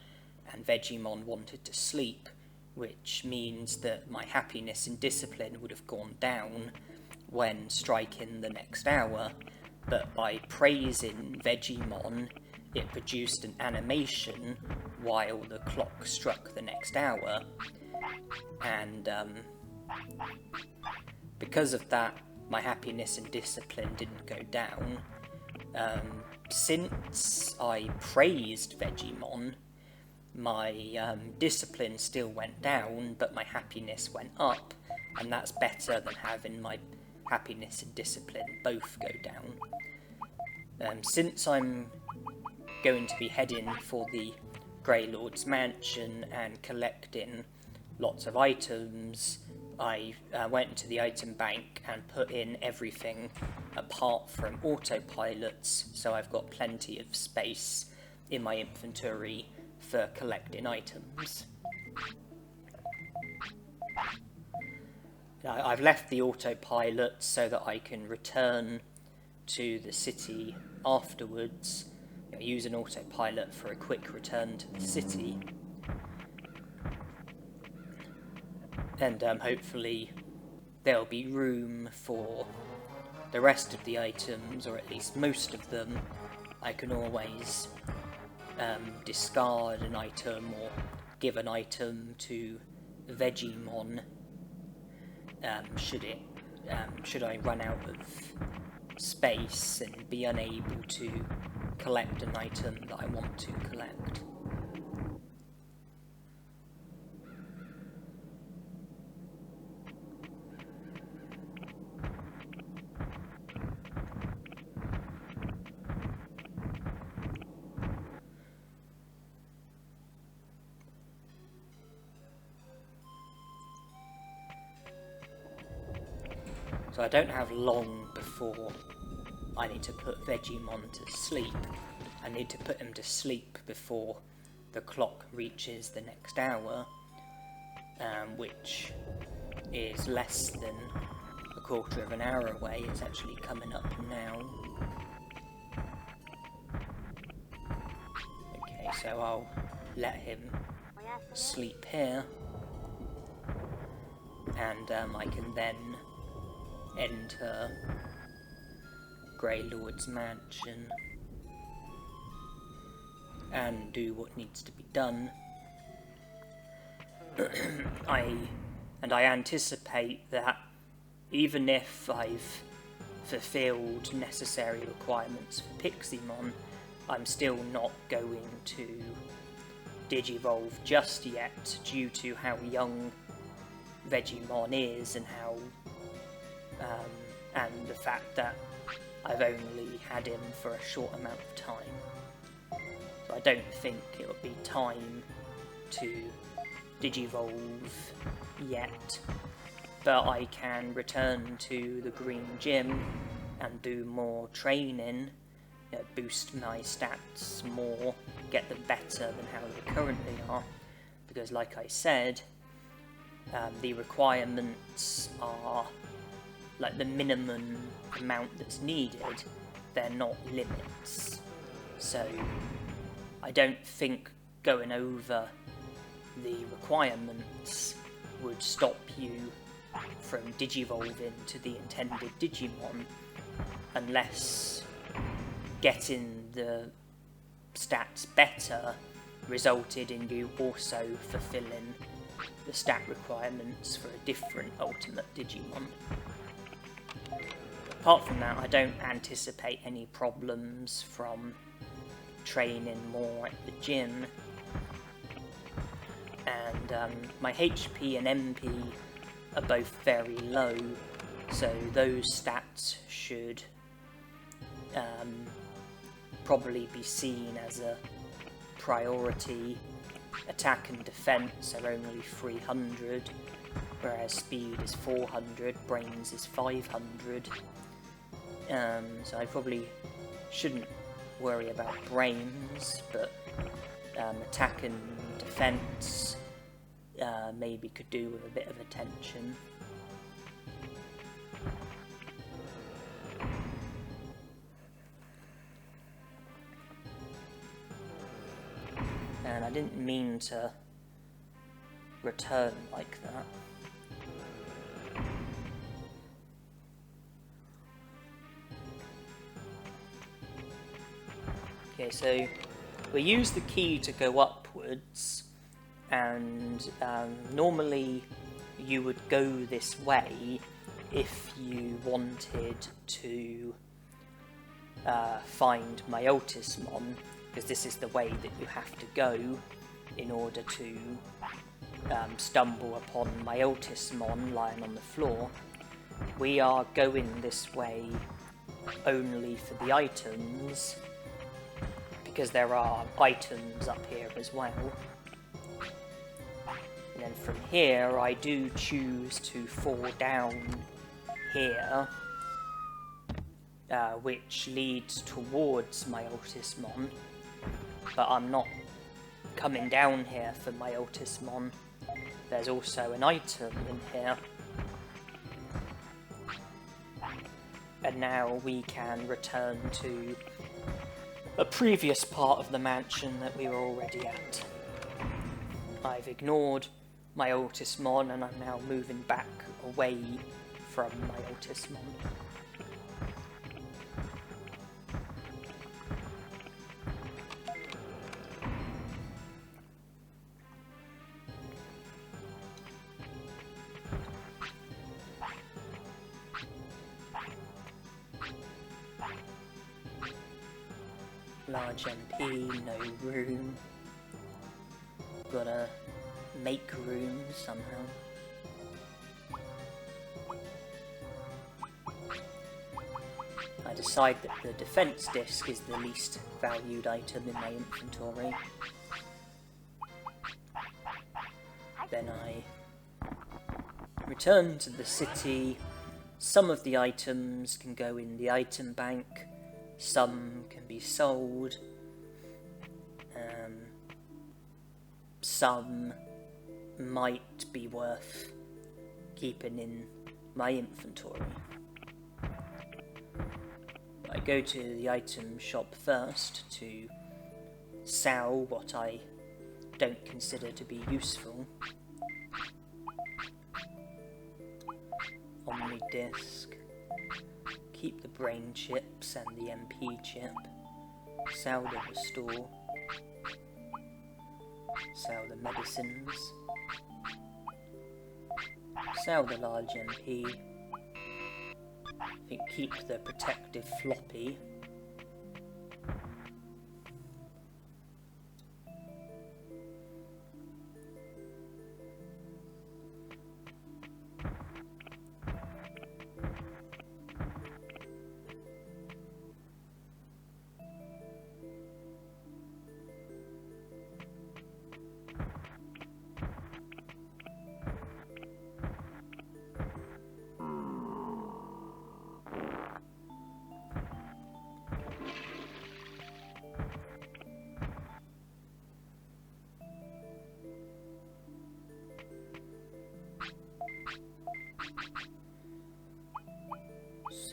and Digimon wanted to sleep, which means that my happiness and discipline would have gone down when striking the next hour, but by praising Digimon, it produced an animation while the clock struck the next hour, and because of that, my happiness and discipline didn't go down. Since I praised Digimon, my discipline still went down, but my happiness went up, and that's better than having my happiness and discipline both go down. Since I'm going to be heading for the Grey Lord's mansion and collecting lots of items, I went into the item bank and put in everything apart from autopilots, so I've got plenty of space in my inventory for collecting items. Now, I've left the autopilot so that I can return to the city afterwards. Use an autopilot for a quick return to the city, and hopefully there'll be room for the rest of the items, or at least most of them. I can always discard an item or give an item to Digimon should I run out of space and be unable to collect an item that I want to collect. So I don't have long before I need to put Digimon to sleep. I need to put him to sleep before the clock reaches the next hour, which is less than a quarter of an hour away. It's actually coming up now. Okay, so I'll let him sleep here, and I can then enter Grey Lord's mansion and do what needs to be done. I anticipate that even if I've fulfilled necessary requirements for Piximon, I'm still not going to Digivolve just yet due to how young Digimon is and how and the fact that I've only had him for a short amount of time. So I don't think it'll be time to Digivolve yet, but I can return to the Green Gym and do more training, boost my stats more, get them better than how they currently are, because like I said, the requirements are like the minimum amount that's needed, they're not limits. So I don't think going over the requirements would stop you from digivolving to the intended Digimon, unless getting the stats better resulted in you also fulfilling the stat requirements for a different ultimate Digimon. Apart from that, I don't anticipate any problems from training more at the gym, and my HP and MP are both very low, so those stats should probably be seen as a priority. Attack and defense are only 300, whereas speed is 400, brains is 500. So I probably shouldn't worry about brains, but attack and defense maybe could do with a bit of attention. And I didn't mean to return like that. Okay, so we use the key to go upwards, and normally you would go this way if you wanted to find Machinedramon, because this is the way that you have to go in order to stumble upon Machinedramon lying on the floor. We are going this way only for the items, because there are items up here as well. And then from here I do choose to fall down here, which leads towards Machinedramon, but I'm not coming down here for Machinedramon. There's also an item in here. And now we can return to a previous part of the mansion that we were already at. I've ignored Machinedramon and I'm now moving back away from Machinedramon. Large MP, no room. Gotta make room somehow. I decide that the defense disc is the least valued item in my inventory. Then I return to the city. Some of the items can go in the item bank. Some can be sold, some might be worth keeping in my inventory. I go to the item shop first to sell what I don't consider to be useful. Omni disc. Keep the brain chips and the MP chip. Sell the restore. Sell the medicines. Sell the large MP. I think keep the protective floppy.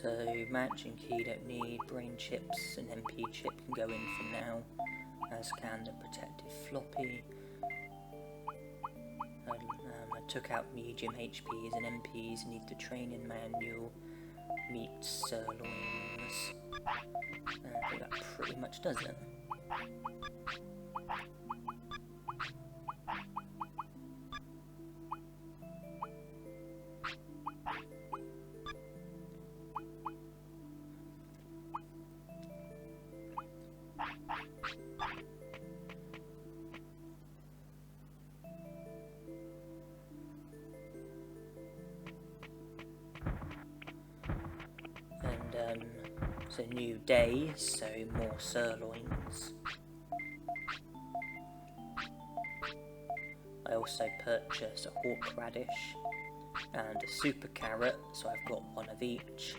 So, matching key don't need, brain chips and MP chip can go in for now, as can the protective floppy. I took out medium HPs and MPs, need the training manual, meat sirloins. I think that pretty much does it. It's a new day, so more sirloins. I also purchase a hawk radish and a super carrot, so I've got one of each.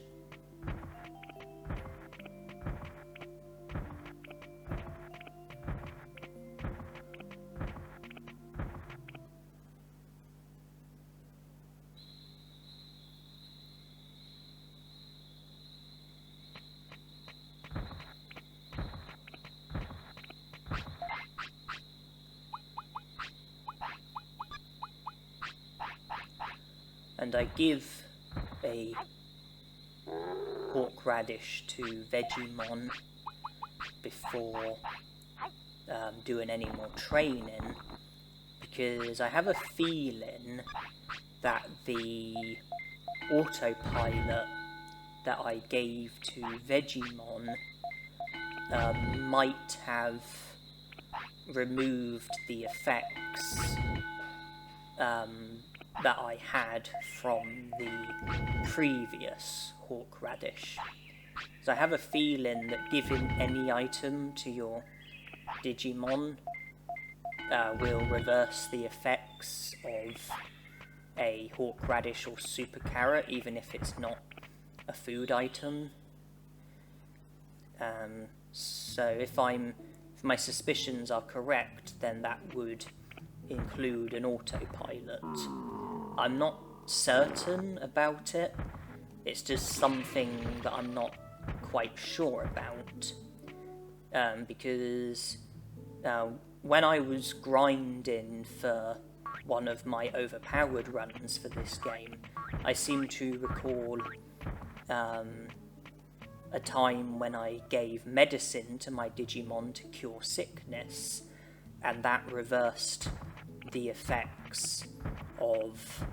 and I give a horseradish to Vegiemon before doing any more training, because I have a feeling that the autopilot that I gave to Vegiemon might have removed the effects that I had from the previous horseradish. So I have a feeling that giving any item to your Digimon will reverse the effects of a horseradish or super carrot, even if it's not a food item. So if my suspicions are correct, then that would include an autopilot. I'm not certain about it. It's just something that I'm not quite sure about. Because when I was grinding for one of my overpowered runs for this game, I seem to recall a time when I gave medicine to my Digimon to cure sickness, and that reversed the effects of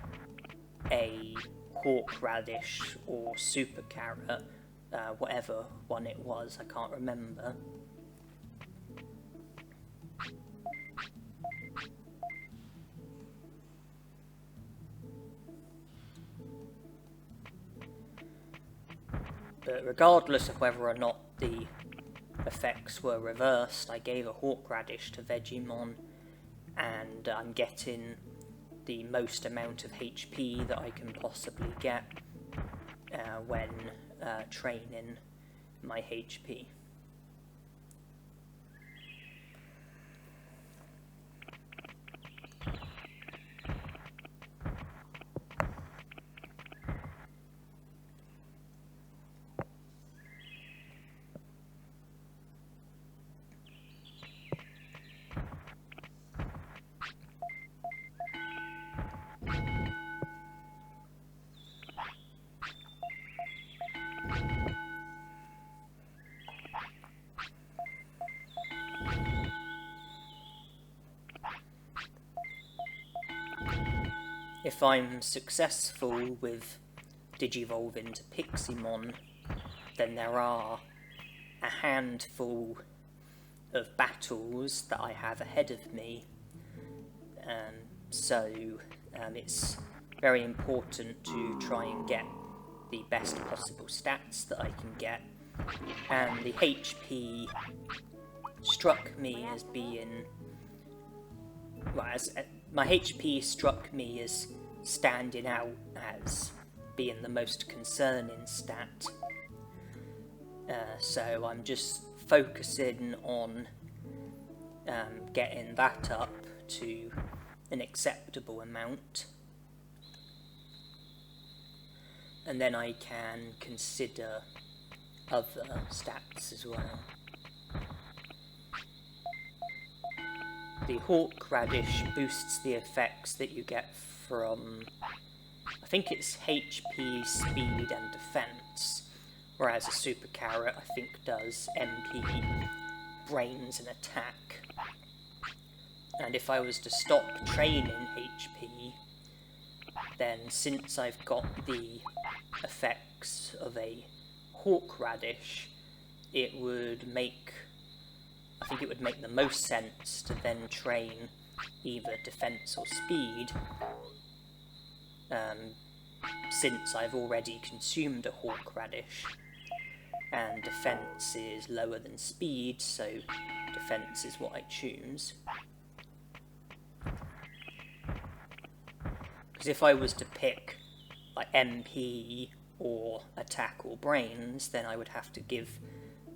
a horseradish or super carrot, whatever one it was, I can't remember. But regardless of whether or not the effects were reversed, I gave a horseradish to Vegiemon, and I'm getting the most amount of HP that I can possibly get when training my HP. If I'm successful with digivolving to Piximon, then there are a handful of battles that I have ahead of me, so it's very important to try and get the best possible stats that I can get, and the HP struck me as being, well, my HP struck me as standing out as being the most concerning stat. So I'm just focusing on getting that up to an acceptable amount, and then I can consider other stats as well. The horseradish boosts the effects that you get from, I think it's HP, speed and defense, whereas a super carrot I think does MP, brains and attack. And if I was to stop training HP, then since I've got the effects of a horseradish, it would make the most sense to then train either defense or speed, since I've already consumed a horseradish, and defense is lower than speed, so defense is what I choose. Because if I was to pick like MP or attack or brains, then I would have to give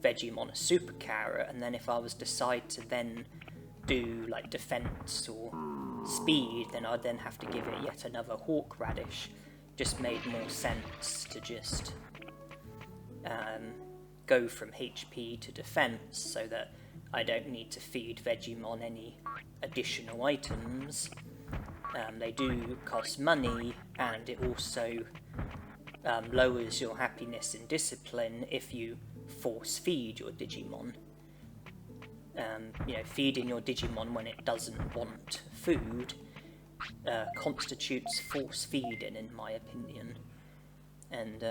Vegiemon a super carrot, and then if I was to decide to then do like defense or speed, then I'd then have to give it yet another horseradish. Just made more sense to just go from HP to defense, so that I don't need to feed Vegiemon any additional items, They do cost money, and it also lowers your happiness and discipline if you force feed your Digimon. Feeding your Digimon when it doesn't want food constitutes force feeding, in my opinion. And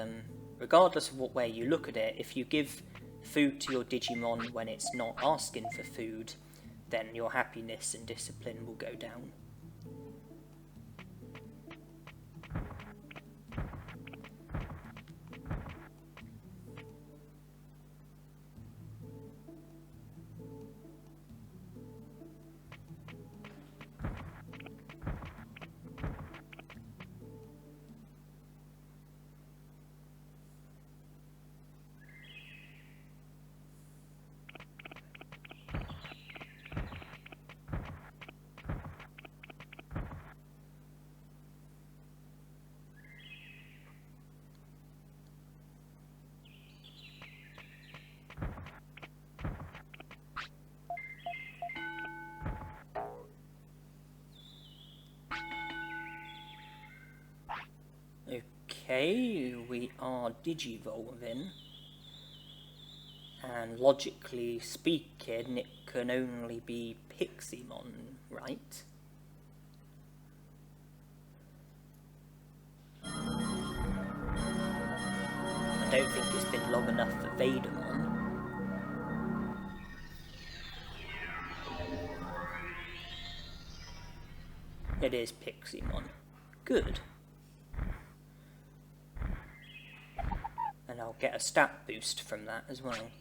regardless of what way you look at it, if you give food to your Digimon when it's not asking for food, then your happiness and discipline will go down. Okay, we are digivolving, and logically speaking, it can only be Piximon, right? I don't think it's been long enough for Vademon. It is Piximon. Good. And I'll get a stat boost from that as well.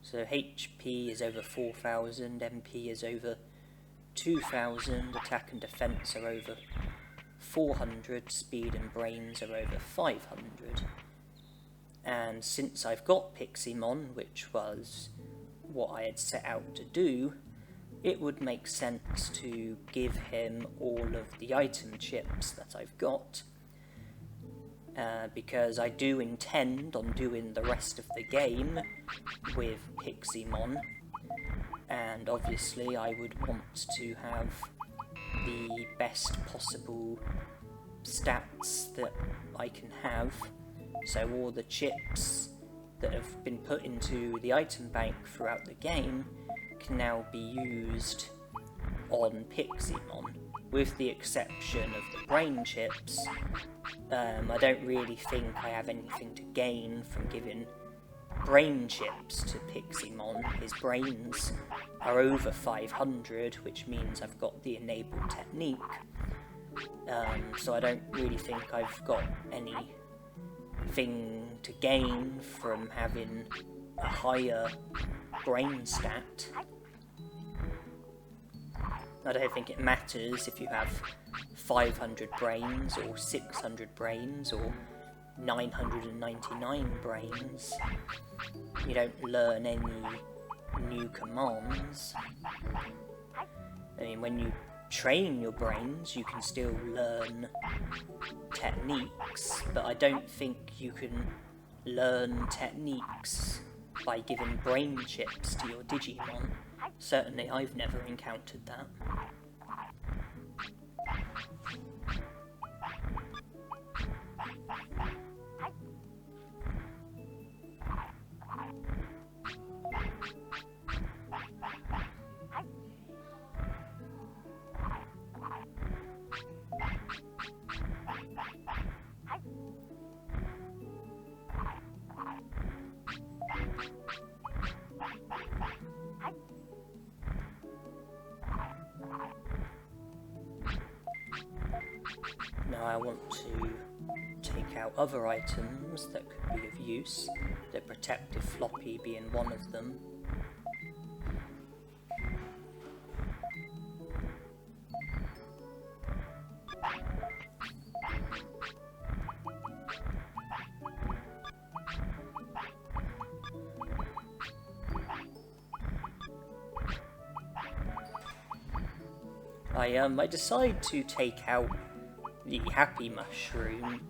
So HP is over 4,000, MP is over 2,000, attack and defense are over 400, speed and brains are over 500. And since I've got Piximon, which was what I had set out to do, it would make sense to give him all of the item chips that I've got. Because I do intend on doing the rest of the game with Piximon, and obviously I would want to have the best possible stats that I can have, so all the chips that have been put into the item bank throughout the game can now be used on Piximon, with the exception of the brain chips. I don't really think I have anything to gain from giving brain chips to Piximon. His brains are over 500, which means I've got the enabled technique. So I don't really think I've got anything to gain from having a higher brain stat. I don't think it matters if you have 500 brains, or 600 brains, or 999 brains. You don't learn any new commands. I mean, when you train your brains, you can still learn techniques, but I don't think you can learn techniques by giving brain chips to your Digimon. Certainly, I've never encountered that. Now I want to take out other items that could be of use, the protective floppy being one of them. I decide to take out the Happy Mushroom,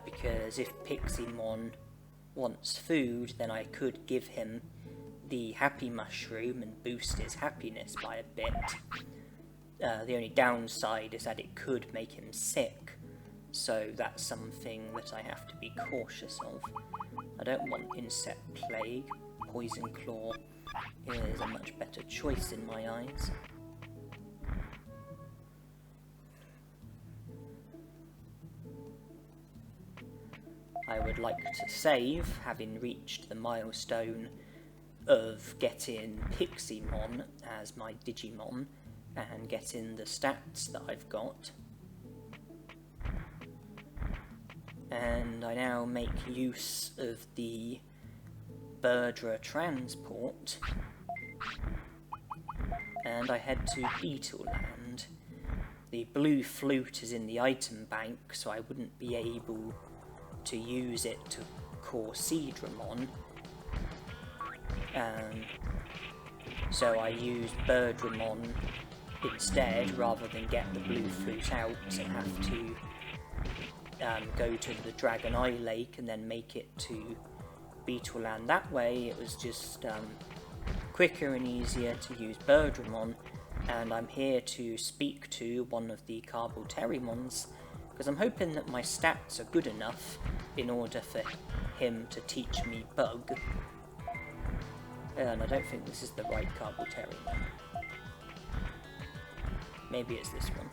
because if Piximon wants food, then I could give him the happy mushroom and boost his happiness by a bit. The only downside is that it could make him sick, so that's something that I have to be cautious of. I don't want Insect Plague. Poison Claw is a much better choice in my eyes. I would like to save, having reached the milestone of getting Piximon as my Digimon and getting the stats that I've got. And I now make use of the Birdra transport, and I head to Beetleland. The blue flute is in the item bank, so I wouldn't be able to use it to call Machinedramon. So I use Birdramon instead, rather than get the blue flute out and have to go to the Dragon Eye Lake and then make it to Beetleland that way. It was just quicker and easier to use Birdramon, and I'm here to speak to one of the Carboterimons, because I'm hoping that my stats are good enough in order for him to teach me Bug. And I don't think this is the right Carboterimon. Maybe it's this one.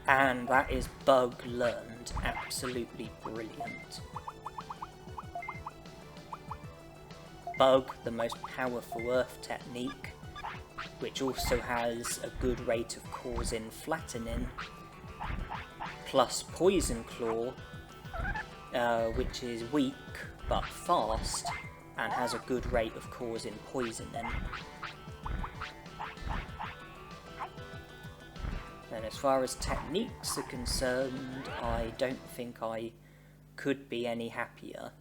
And that is Bug learned. Absolutely brilliant. Bug, the most powerful Earth technique, which also has a good rate of causing flattening, plus Poison Claw, which is weak but fast and has a good rate of causing poisoning. And as far as techniques are concerned, I don't think I could be any happier.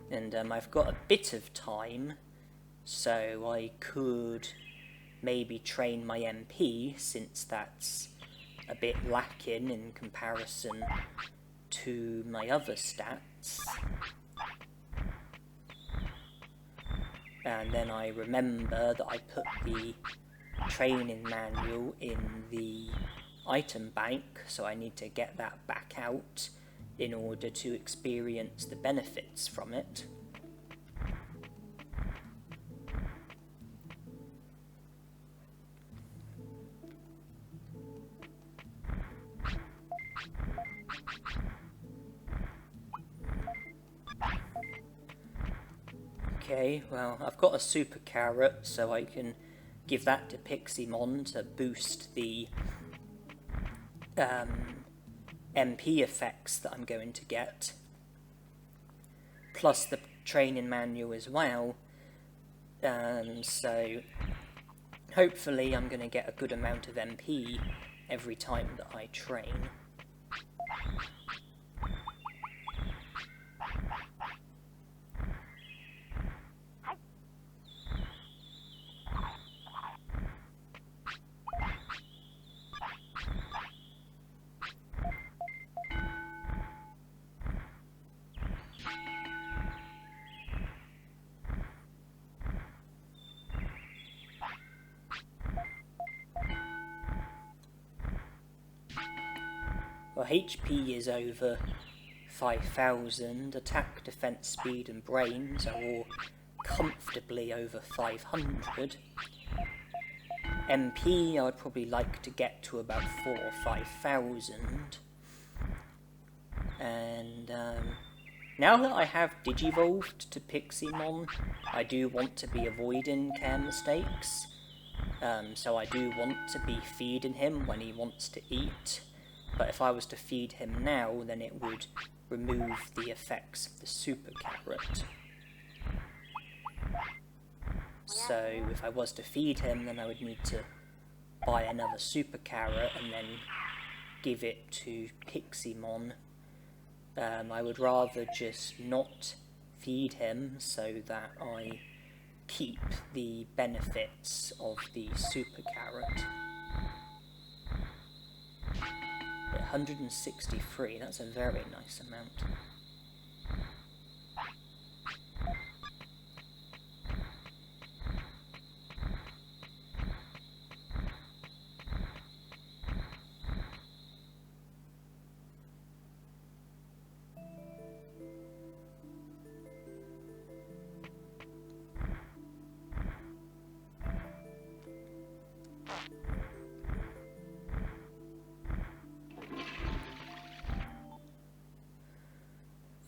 And I've got a bit of time, so I could maybe train my MP, since that's a bit lacking in comparison to my other stats. And then I remember that I put the training manual in the item bank, so I need to get that back out in order to experience the benefits from it. Okay, well, I've got a super carrot, so I can give that to Piximon to boost the MP effects that I'm going to get, plus the training manual as well, so hopefully I'm going to get a good amount of MP every time that I train. Well, HP is over 5,000, attack, defense, speed and brains are all comfortably over 500. MP I'd probably like to get to about 4,000 or 5,000. And now that I have digivolved to Piximon, I do want to be avoiding care mistakes. So I do want to be feeding him when he wants to eat. But if I was to feed him now, then it would remove the effects of the super carrot. So if I was to feed him, then I would need to buy another super carrot and then give it to Piximon. I would rather just not feed him so that I keep the benefits of the super carrot. 163, that's a very nice amount.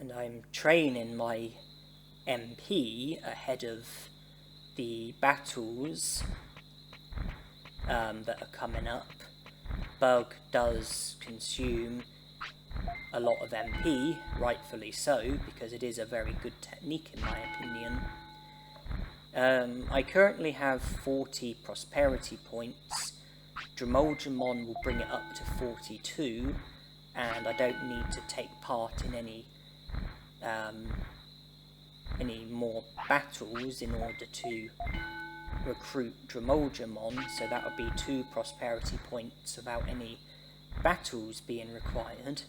And I'm training my MP ahead of the battles that are coming up. Bug does consume a lot of MP, rightfully so, because it is a very good technique in my opinion. I currently have 40 prosperity points. Dromolgemon will bring it up to 42, and I don't need to take part in any more battles in order to recruit Dromolgemon, so that would be 2 prosperity points without any battles being required.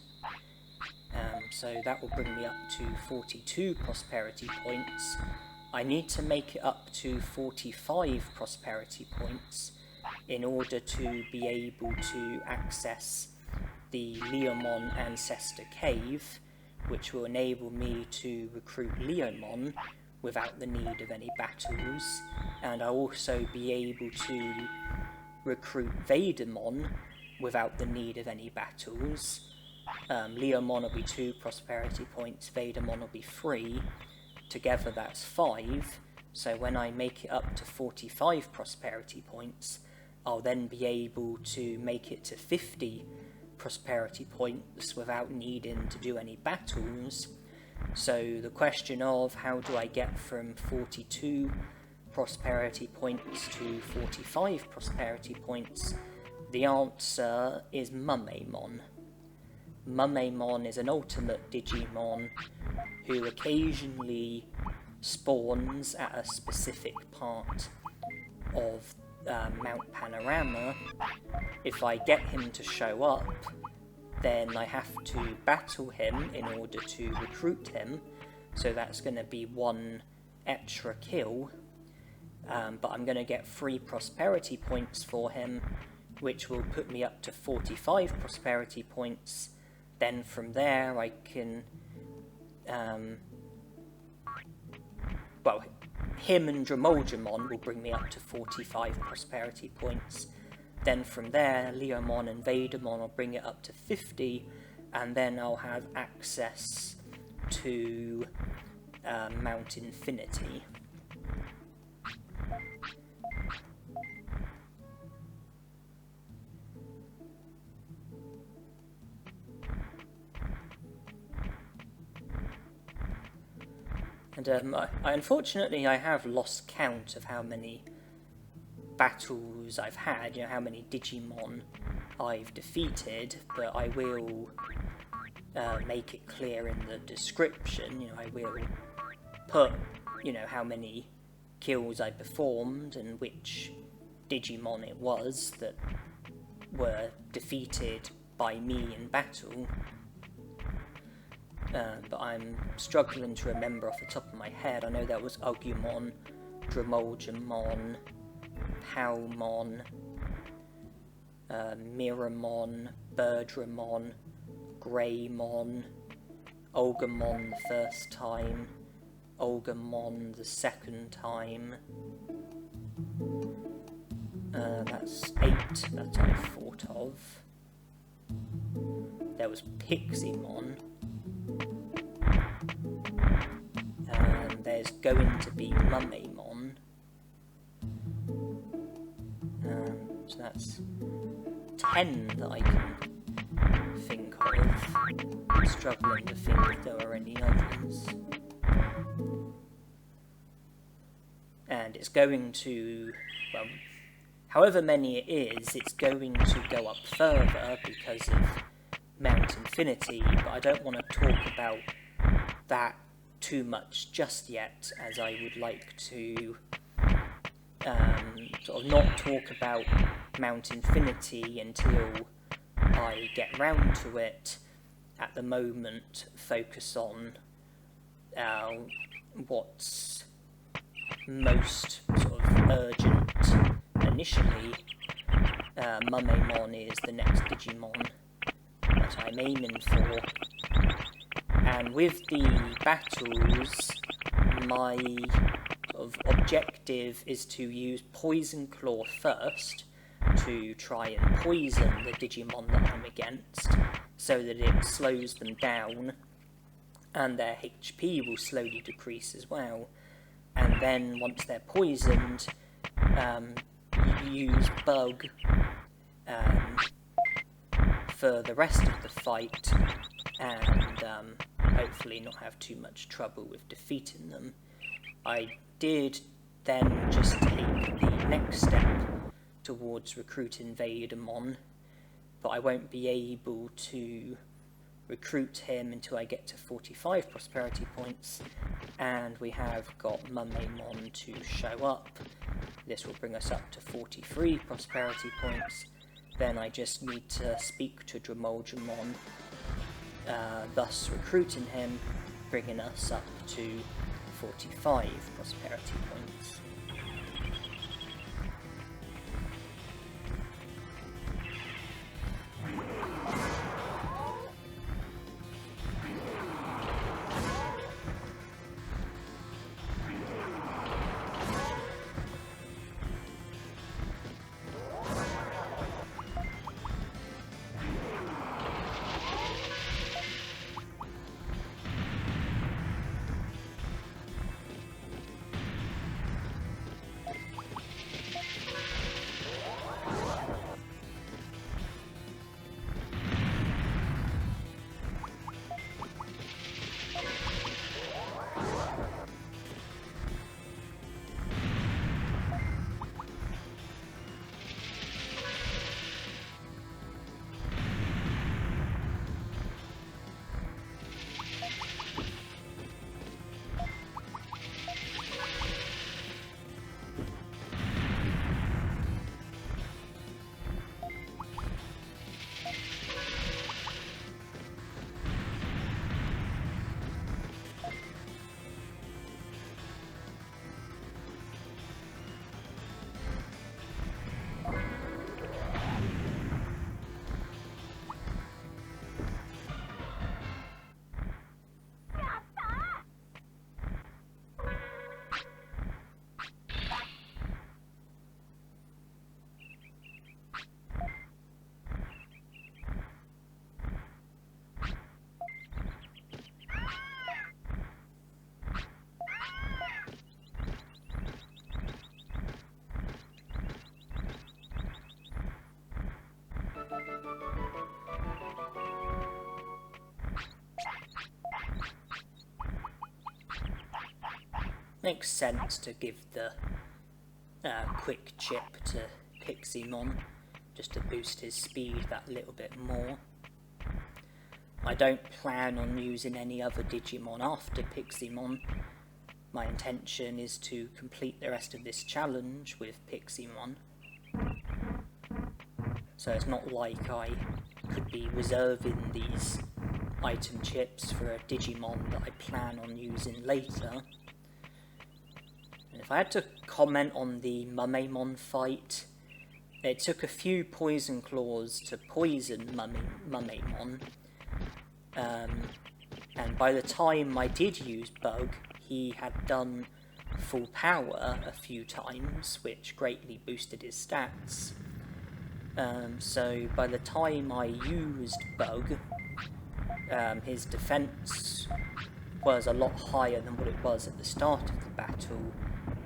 So that will bring me up to 42 prosperity points. I need to make it up to 45 prosperity points in order to be able to access the Leomon Ancestor Cave, which will enable me to recruit Leomon without the need of any battles, and I'll also be able to recruit Vadermon without the need of any battles. Leomon will be 2 prosperity points, Vadermon will be 3, together that's 5, so when I make it up to 45 prosperity points, I'll then be able to make it to 50 prosperity points without needing to do any battles. So the question of how do I get from 42 prosperity points to 45 prosperity points, the answer is Mummemon. Mummemon is an ultimate Digimon who occasionally spawns at a specific part of Mount Panorama. If I get him to show up, then I have to battle him in order to recruit him, so that's going to be 1 extra kill, but I'm going to get 3 prosperity points for him, which will put me up to 45 prosperity points. Then from there I can, him and Dromolgemon will bring me up to 45 prosperity points. Then from there, Leomon and Vadermon will bring it up to 50, and then I'll have access to Mount Infinity. And unfortunately I have lost count of how many battles I've had, how many Digimon I've defeated, but I will make it clear in the description. I will put, how many kills I performed and which Digimon it was that were defeated by me in battle. But I'm struggling to remember off the top of my head. I know there was Agumon, Dromolgemon, Palmon, Miramon, Birdramon, Greymon, Olgamon the first time, Olgamon the second time. That's 8 that I thought of. There was Piximon. There's going to be Mummemon. So that's 10 that I can think of. I'm struggling to think if there are any others. And it's going to, however many it is, it's going to go up further because of Mount Infinity, but I don't want to talk about that too much just yet, as I would like to sort of not talk about Mount Infinity until I get round to it. At the moment, focus on what's most sort of urgent initially. Mummemon is the next Digimon that I'm aiming for, and with the battles, my sort of objective is to use Poison Claw first to try and poison the Digimon that I'm against, so that it slows them down and their HP will slowly decrease as well. And then once they're poisoned, you use Bug for the rest of the fight, and hopefully not have too much trouble with defeating them. I did then just take the next step towards recruiting Vadermon, but I won't be able to recruit him until I get to 45 prosperity points, and we have got Mummemon to show up. This will bring us up to 43 prosperity points. Then I just need to speak to Dramon, thus recruiting him, bringing us up to 45 prosperity points. Makes sense to give the quick chip to Piximon, just to boost his speed that little bit more. I don't plan on using any other Digimon after Piximon. My intention is to complete the rest of this challenge with Piximon. So it's not like I could be reserving these item chips for a Digimon that I plan on using later. And if I had to comment on the Mummemon fight, it took a few poison claws to poison Mummemon. And by the time I did use Bug, he had done full power a few times, which greatly boosted his stats. So by the time I used Bug, his defense was a lot higher than what it was at the start of the battle,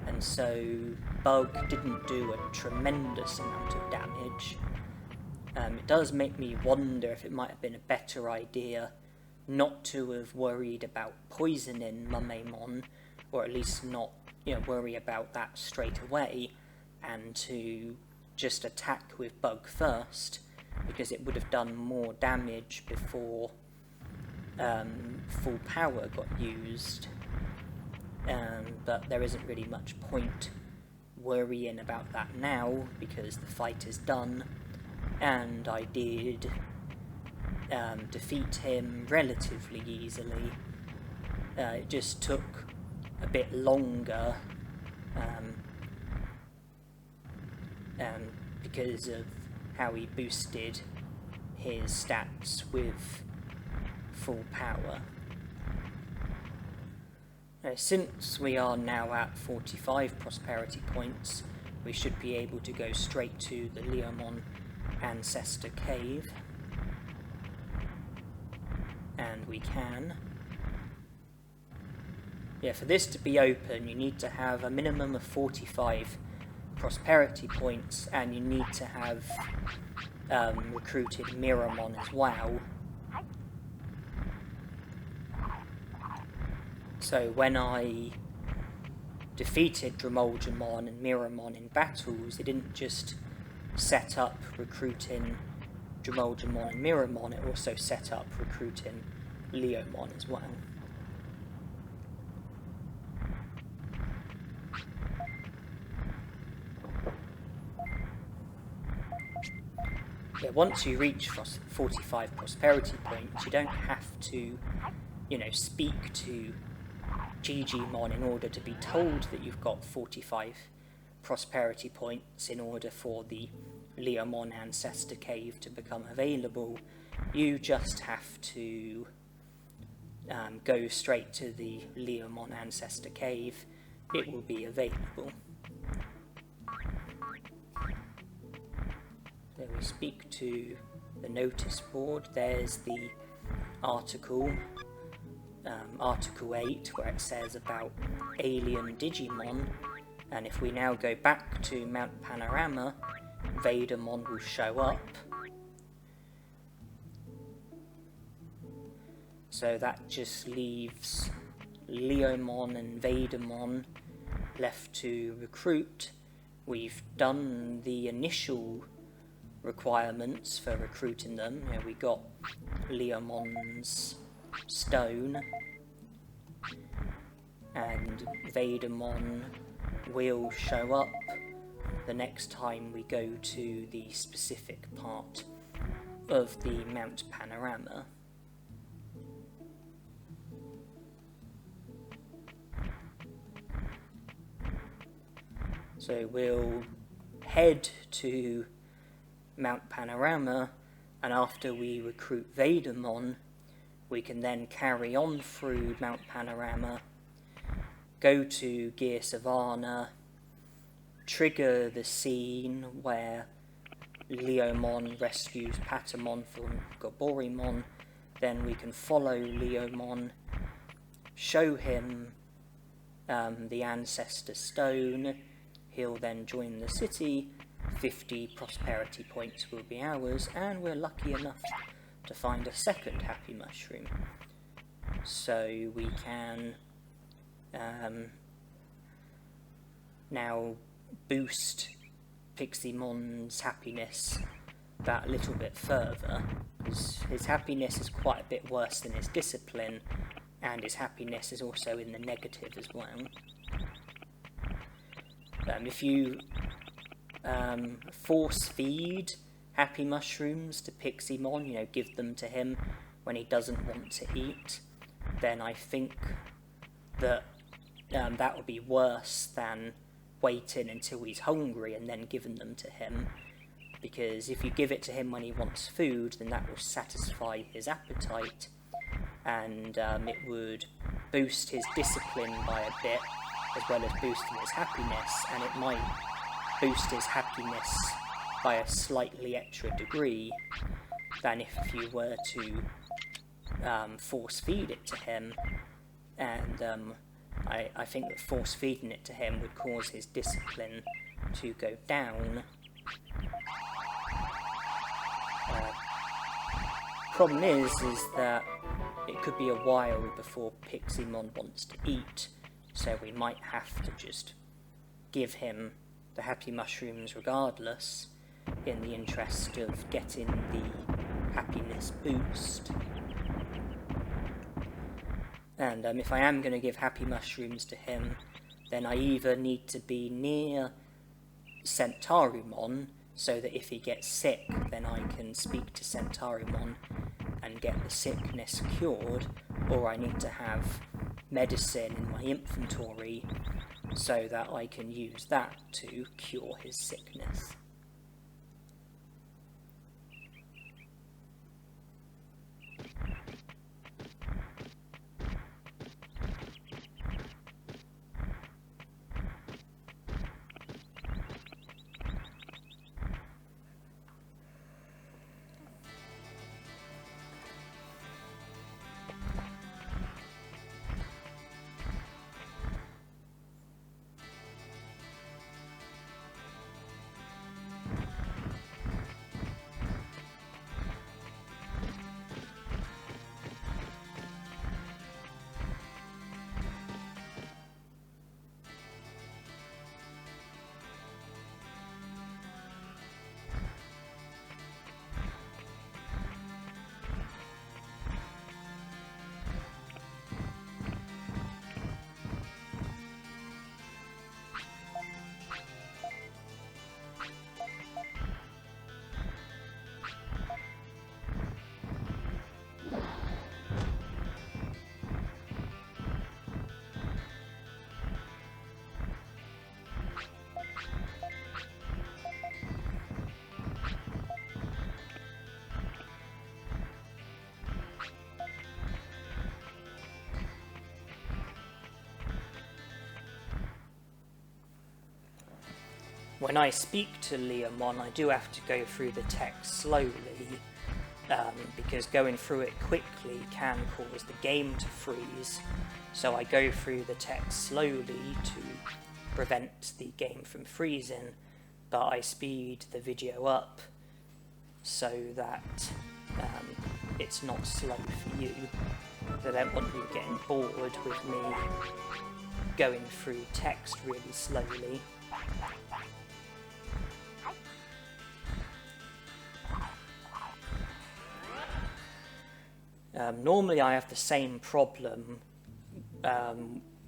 and so Bug didn't do a tremendous amount of damage. It does make me wonder if it might have been a better idea not to have worried about poisoning Mummemon, or at least not, worry about that straight away, and to just attack with Bug first, because it would have done more damage before full power got used. but there isn't really much point worrying about that now because the fight is done, and I did defeat him relatively easily. It just took a bit longer because of how he boosted his stats with full power. Since we are now at 45 prosperity points, we should be able to go straight to the Leomon Ancestor Cave. And we can. Yeah, for this to be open, you need to have a minimum of 45 prosperity points, and you need to have recruited Mirrormon as well. So when I defeated Dromolgemon and Mirrormon in battles, it didn't just set up recruiting Dromolgemon and Mirrormon, it also set up recruiting Leomon as well. Yeah, once you reach 45 prosperity points, you don't have to, speak to Digimon in order to be told that you've got 45 prosperity points in order for the Leomon Ancestor Cave to become available. You just have to go straight to the Leomon Ancestor Cave. It will be available. So we speak to the notice board. There's the article, Article 8, where it says about alien Digimon, and if we now go back to Mount Panorama, Vadermon will show up. So that just leaves Leomon and Vadermon left to recruit. We've done the initial requirements for recruiting them. We got Leomon's stone, and Vadermon will show up the next time we go to the specific part of the Mount Panorama. So we'll head to Mount Panorama, and after we recruit Vadermon, we can then carry on through Mount Panorama, go to Gear Savannah, trigger the scene where Leomon rescues Patamon from Goborimon. Then we can follow Leomon, show him the Ancestor Stone. He'll then join the city. 50 prosperity points will be ours, and we're lucky enough to find a second Happy Mushroom. So we can now boost Pixiemon's happiness that little bit further, because his happiness is quite a bit worse than his discipline, and his happiness is also in the negative as well. If you force feed Happy Mushrooms to Piximon, give them to him when he doesn't want to eat, then I think that that would be worse than waiting until he's hungry and then giving them to him, because if you give it to him when he wants food, then that will satisfy his appetite, and it would boost his discipline by a bit, as well as boosting his happiness, and it might boost his happiness by a slightly extra degree than if you were to force feed it to him. And I think that force feeding it to him would cause his discipline to go down. Problem is that it could be a while before Piximon wants to eat, so we might have to just give him the Happy Mushrooms regardless, in the interest of getting the happiness boost. And if I am going to give happy mushrooms to him, then I either need to be near Centaurimon, so that if he gets sick, then I can speak to Centaurimon and get the sickness cured, or I need to have medicine in my inventory so that I can use that to cure his sickness. When I speak to Leomon, I do have to go through the text slowly, because going through it quickly can cause the game to freeze, so I go through the text slowly to prevent the game from freezing, but I speed the video up so that it's not slow for you. I don't want you getting bored with me going through text really slowly. Normally I have the same problem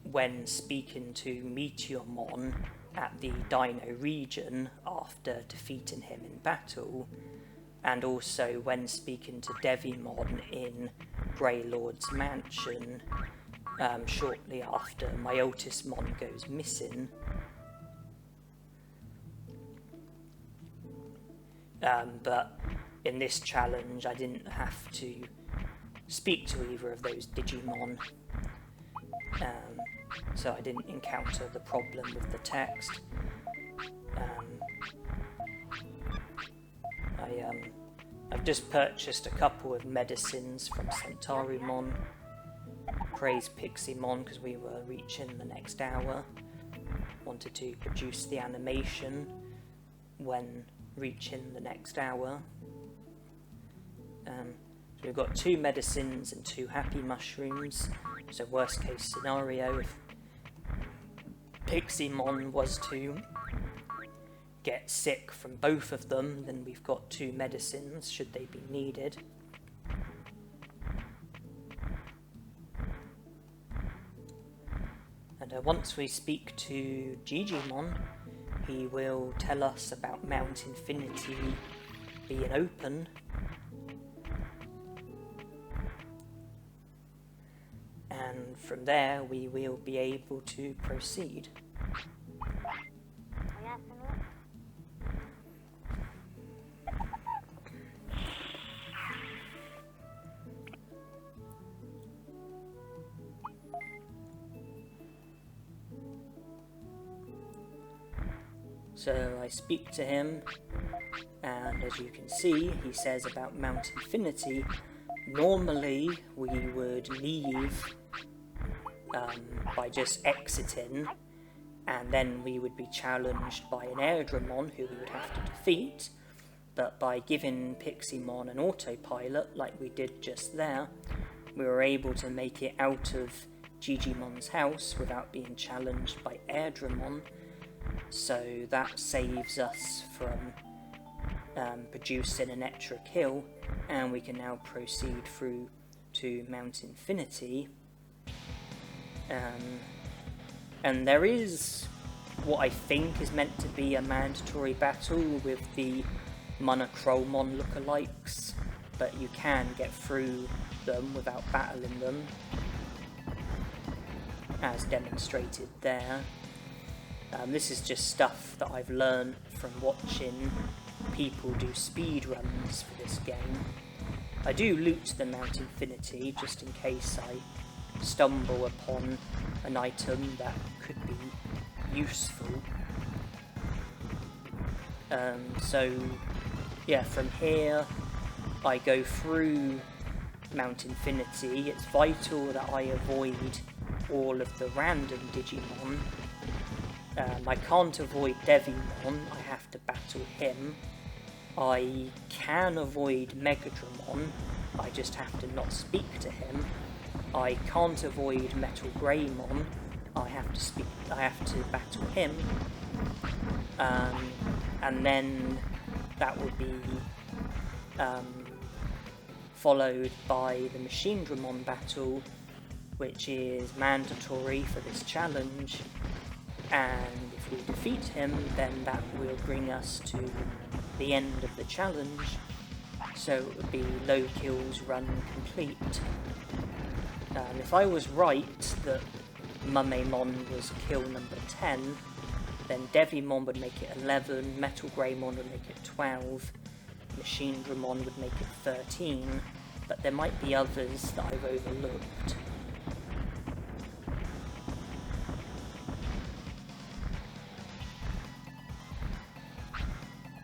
when speaking to Meteormon at the Dino region after defeating him in battle, and also when speaking to Devimon in Greylord's mansion shortly after Myotismon goes missing. But in this challenge I didn't have to speak to either of those Digimon, so I didn't encounter the problem with the text. I've just purchased a couple of medicines from Centaurimon. Praise Piximon because we were reaching the next hour. Wanted to produce the animation when reaching the next hour. So we've got 2 medicines and 2 happy mushrooms, so worst case scenario, if Piximon was to get sick from both of them, then we've got 2 medicines should they be needed. And once we speak to Digimon, he will tell us about Mount Infinity being open. And from there we will be able to proceed. So I speak to him, and as you can see, he says about Mount Infinity. Normally we would leave by just exiting, and then we would be challenged by an Airdramon who we would have to defeat, but by giving Piximon an autopilot like we did just there, we were able to make it out of Digimon's house without being challenged by Airdramon, so that saves us from producing an extra kill, and we can now proceed through to Mount Infinity And there is what I think is meant to be a mandatory battle with the Machinedramon lookalikes, but you can get through them without battling them, as demonstrated there. This is just stuff that I've learned from watching people do speedruns for this game. I do loot the Mount Infinity just in case I stumble upon an item that could be useful. So yeah, from here I go through Mount Infinity. It's vital that I avoid all of the random Digimon. I can't avoid Devimon, I have to battle him. I can avoid Megadramon, I just have to not speak to him. I can't avoid Metal Greymon, I have to battle him. And then that would be followed by the Machinedramon battle, which is mandatory for this challenge, and if we defeat him then that will bring us to the end of the challenge, so it would be low kills run complete. If I was right that Mummemon was kill number 10, then Devimon would make it 11, Metal Greymon would make it 12, Machinedramon would make it 13, but there might be others that I've overlooked.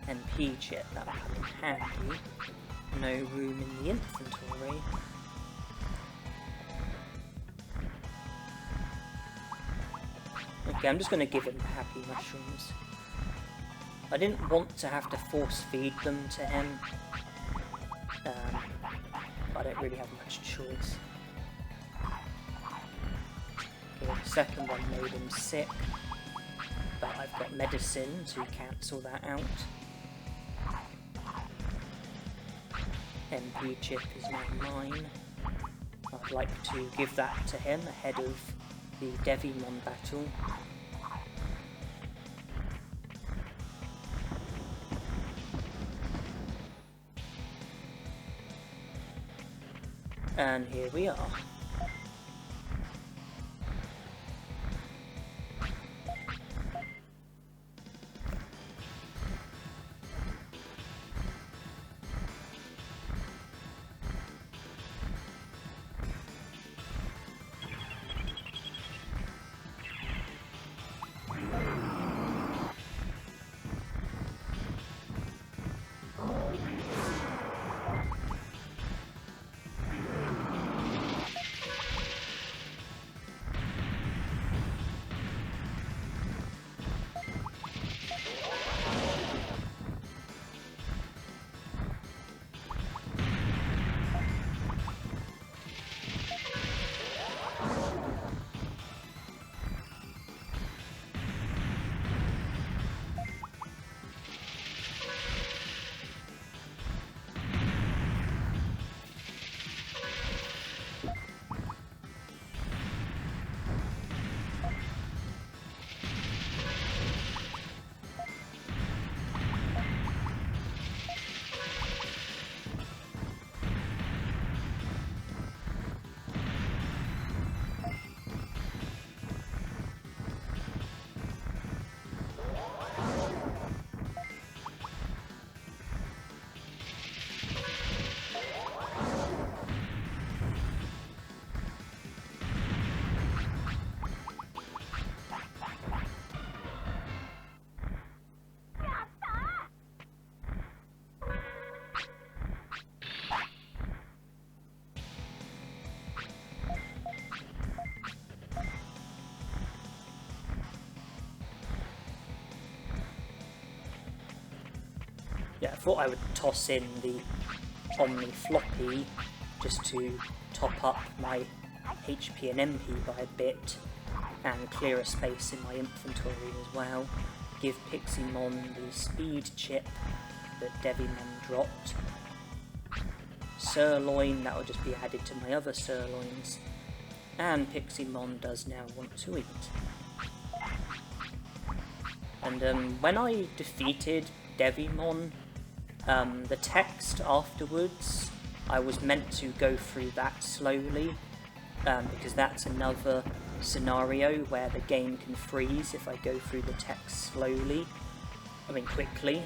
MP chip, that would come in handy. No room in the inventory. Okay, I'm just going to give him happy mushrooms. I didn't want to have to force feed them to him. I don't really have much choice. Okay, the second one made him sick, but I've got medicine to cancel that out. MP chip is now mine. I'd like to give that to him ahead of the Devimon battle. And here we are. Yeah, I thought I would toss in the Omni floppy just to top up my HP and MP by a bit and clear a space in my inventory as well. Give Piximon the speed chip that Devimon dropped. Sirloin, that will just be added to my other sirloins. And Piximon does now want to eat. And when I defeated Devimon, the text afterwards, I was meant to go through that slowly, because that's another scenario where the game can freeze if I go through the text quickly.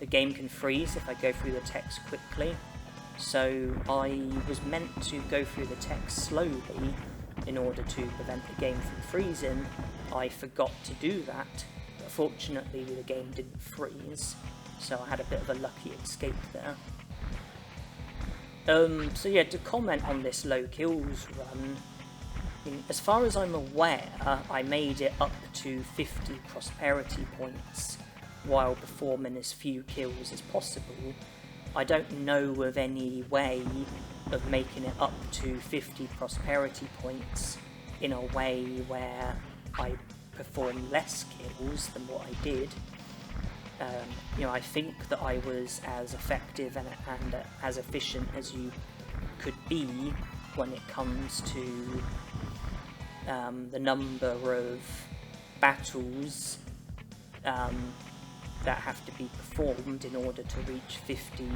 The game can freeze if I go through the text quickly. So I was meant to go through the text slowly in order to prevent the game from freezing. I forgot to do that, but fortunately the game didn't freeze, so I had a bit of a lucky escape there. So yeah, to comment on this low kills run, as far as I'm aware, I made it up to 50 prosperity points while performing as few kills as possible. I don't know of any way of making it up to 50 prosperity points in a way where I perform less kills than what I did. I think that I was as effective and as efficient as you could be when it comes to the number of battles that have to be performed in order to reach 50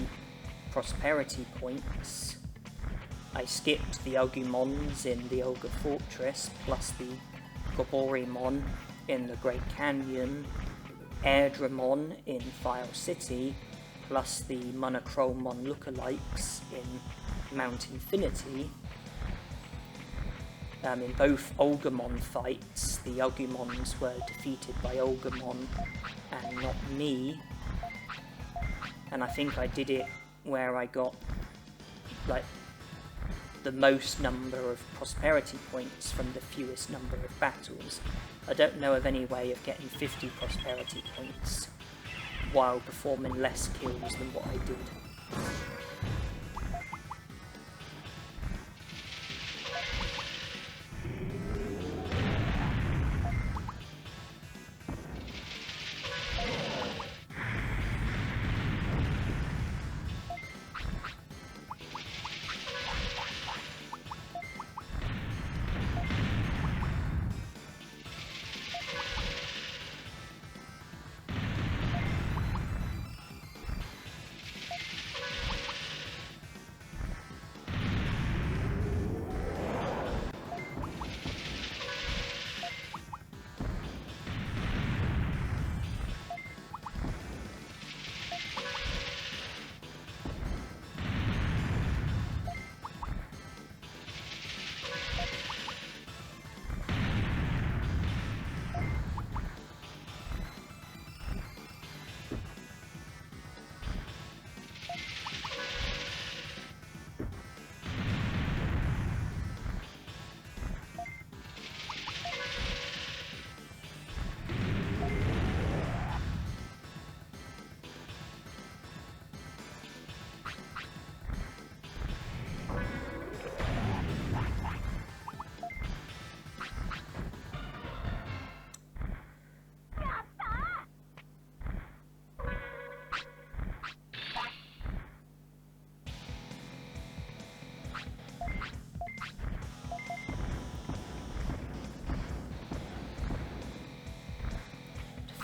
prosperity points. I skipped the Agumons in the Ogre Fortress, plus the Goborimon in the Great Canyon, Airdramon in File City, plus the Monochromon lookalikes in Mount Infinity. In both Olgamon fights, the Agumons were defeated by Olgamon and not me. And I think I did it where I got the most number of prosperity points from the fewest number of battles. I don't know of any way of getting 50 prosperity points while performing less kills than what I did.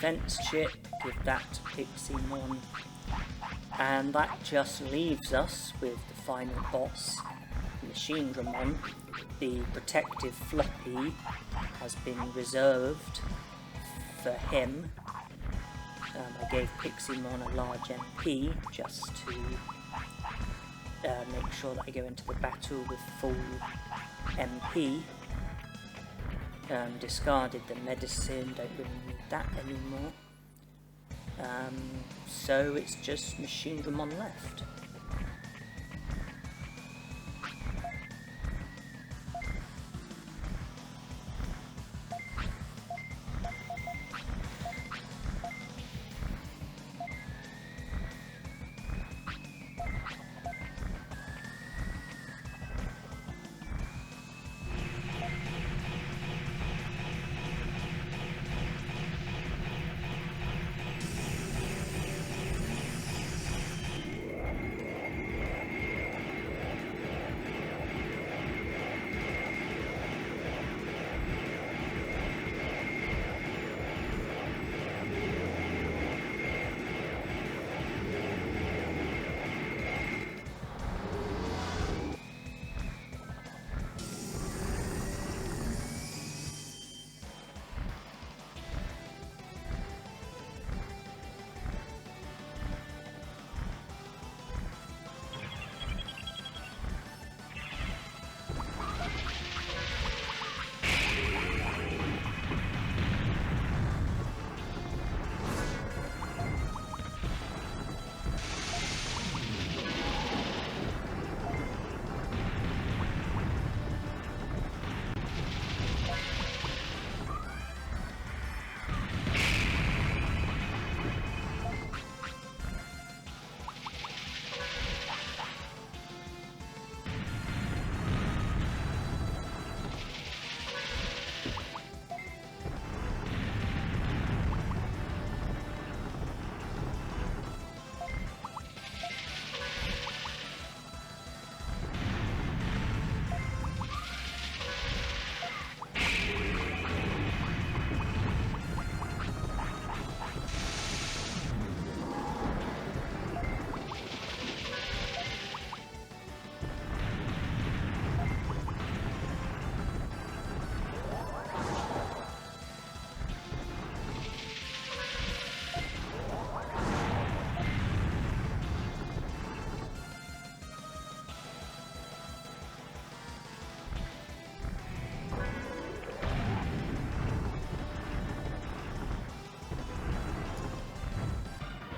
Defense chip, give that to Piximon, and that just leaves us with the final boss, Machinedramon. The protective floppy has been reserved for him. I gave Piximon a large MP just to make sure that I go into the battle with full MP. Discarded the medicine, don't really need that anymore. So it's just Machinedramon left.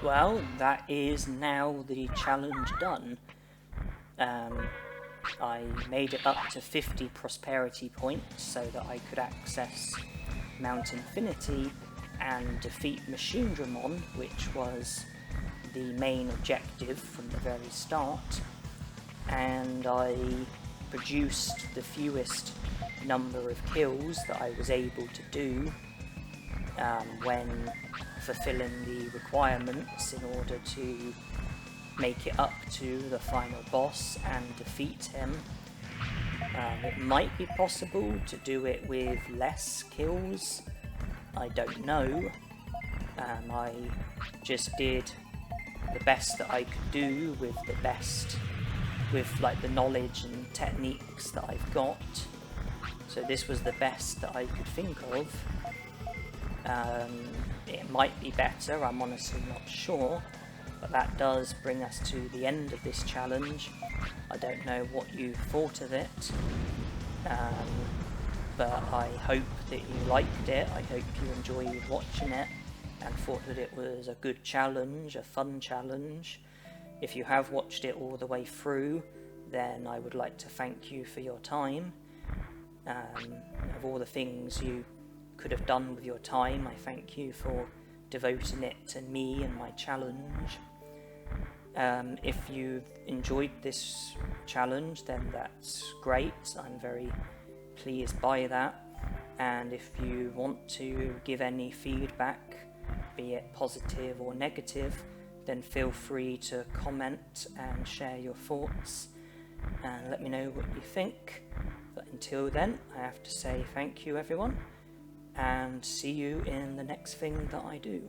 Well, that is now the challenge done. I made it up to 50 prosperity points so that I could access Mount Infinity and defeat Machinedramon, which was the main objective from the very start. And I produced the fewest number of kills that I was able to do when fulfilling the requirements in order to make it up to the final boss and defeat him. It might be possible to do it with less kills, I don't know. I just did the best that I could do with like the knowledge and techniques that I've got. So this was the best that I could think of. It might be better, I'm honestly not sure, but that does bring us to the end of this challenge. I don't know what you thought of it, but I hope that you liked it. I hope you enjoyed watching it and thought that it was a good challenge, a fun challenge. If you have watched it all the way through, then I would like to thank you for your time. Of all the things you could have done with your time, I thank you for devoting it to me and my challenge. If you've enjoyed this challenge, then that's great. I'm very pleased by that. And if you want to give any feedback, be it positive or negative, then feel free to comment and share your thoughts and let me know what you think. But until then, I have to say thank you everyone, and see you in the next thing that I do.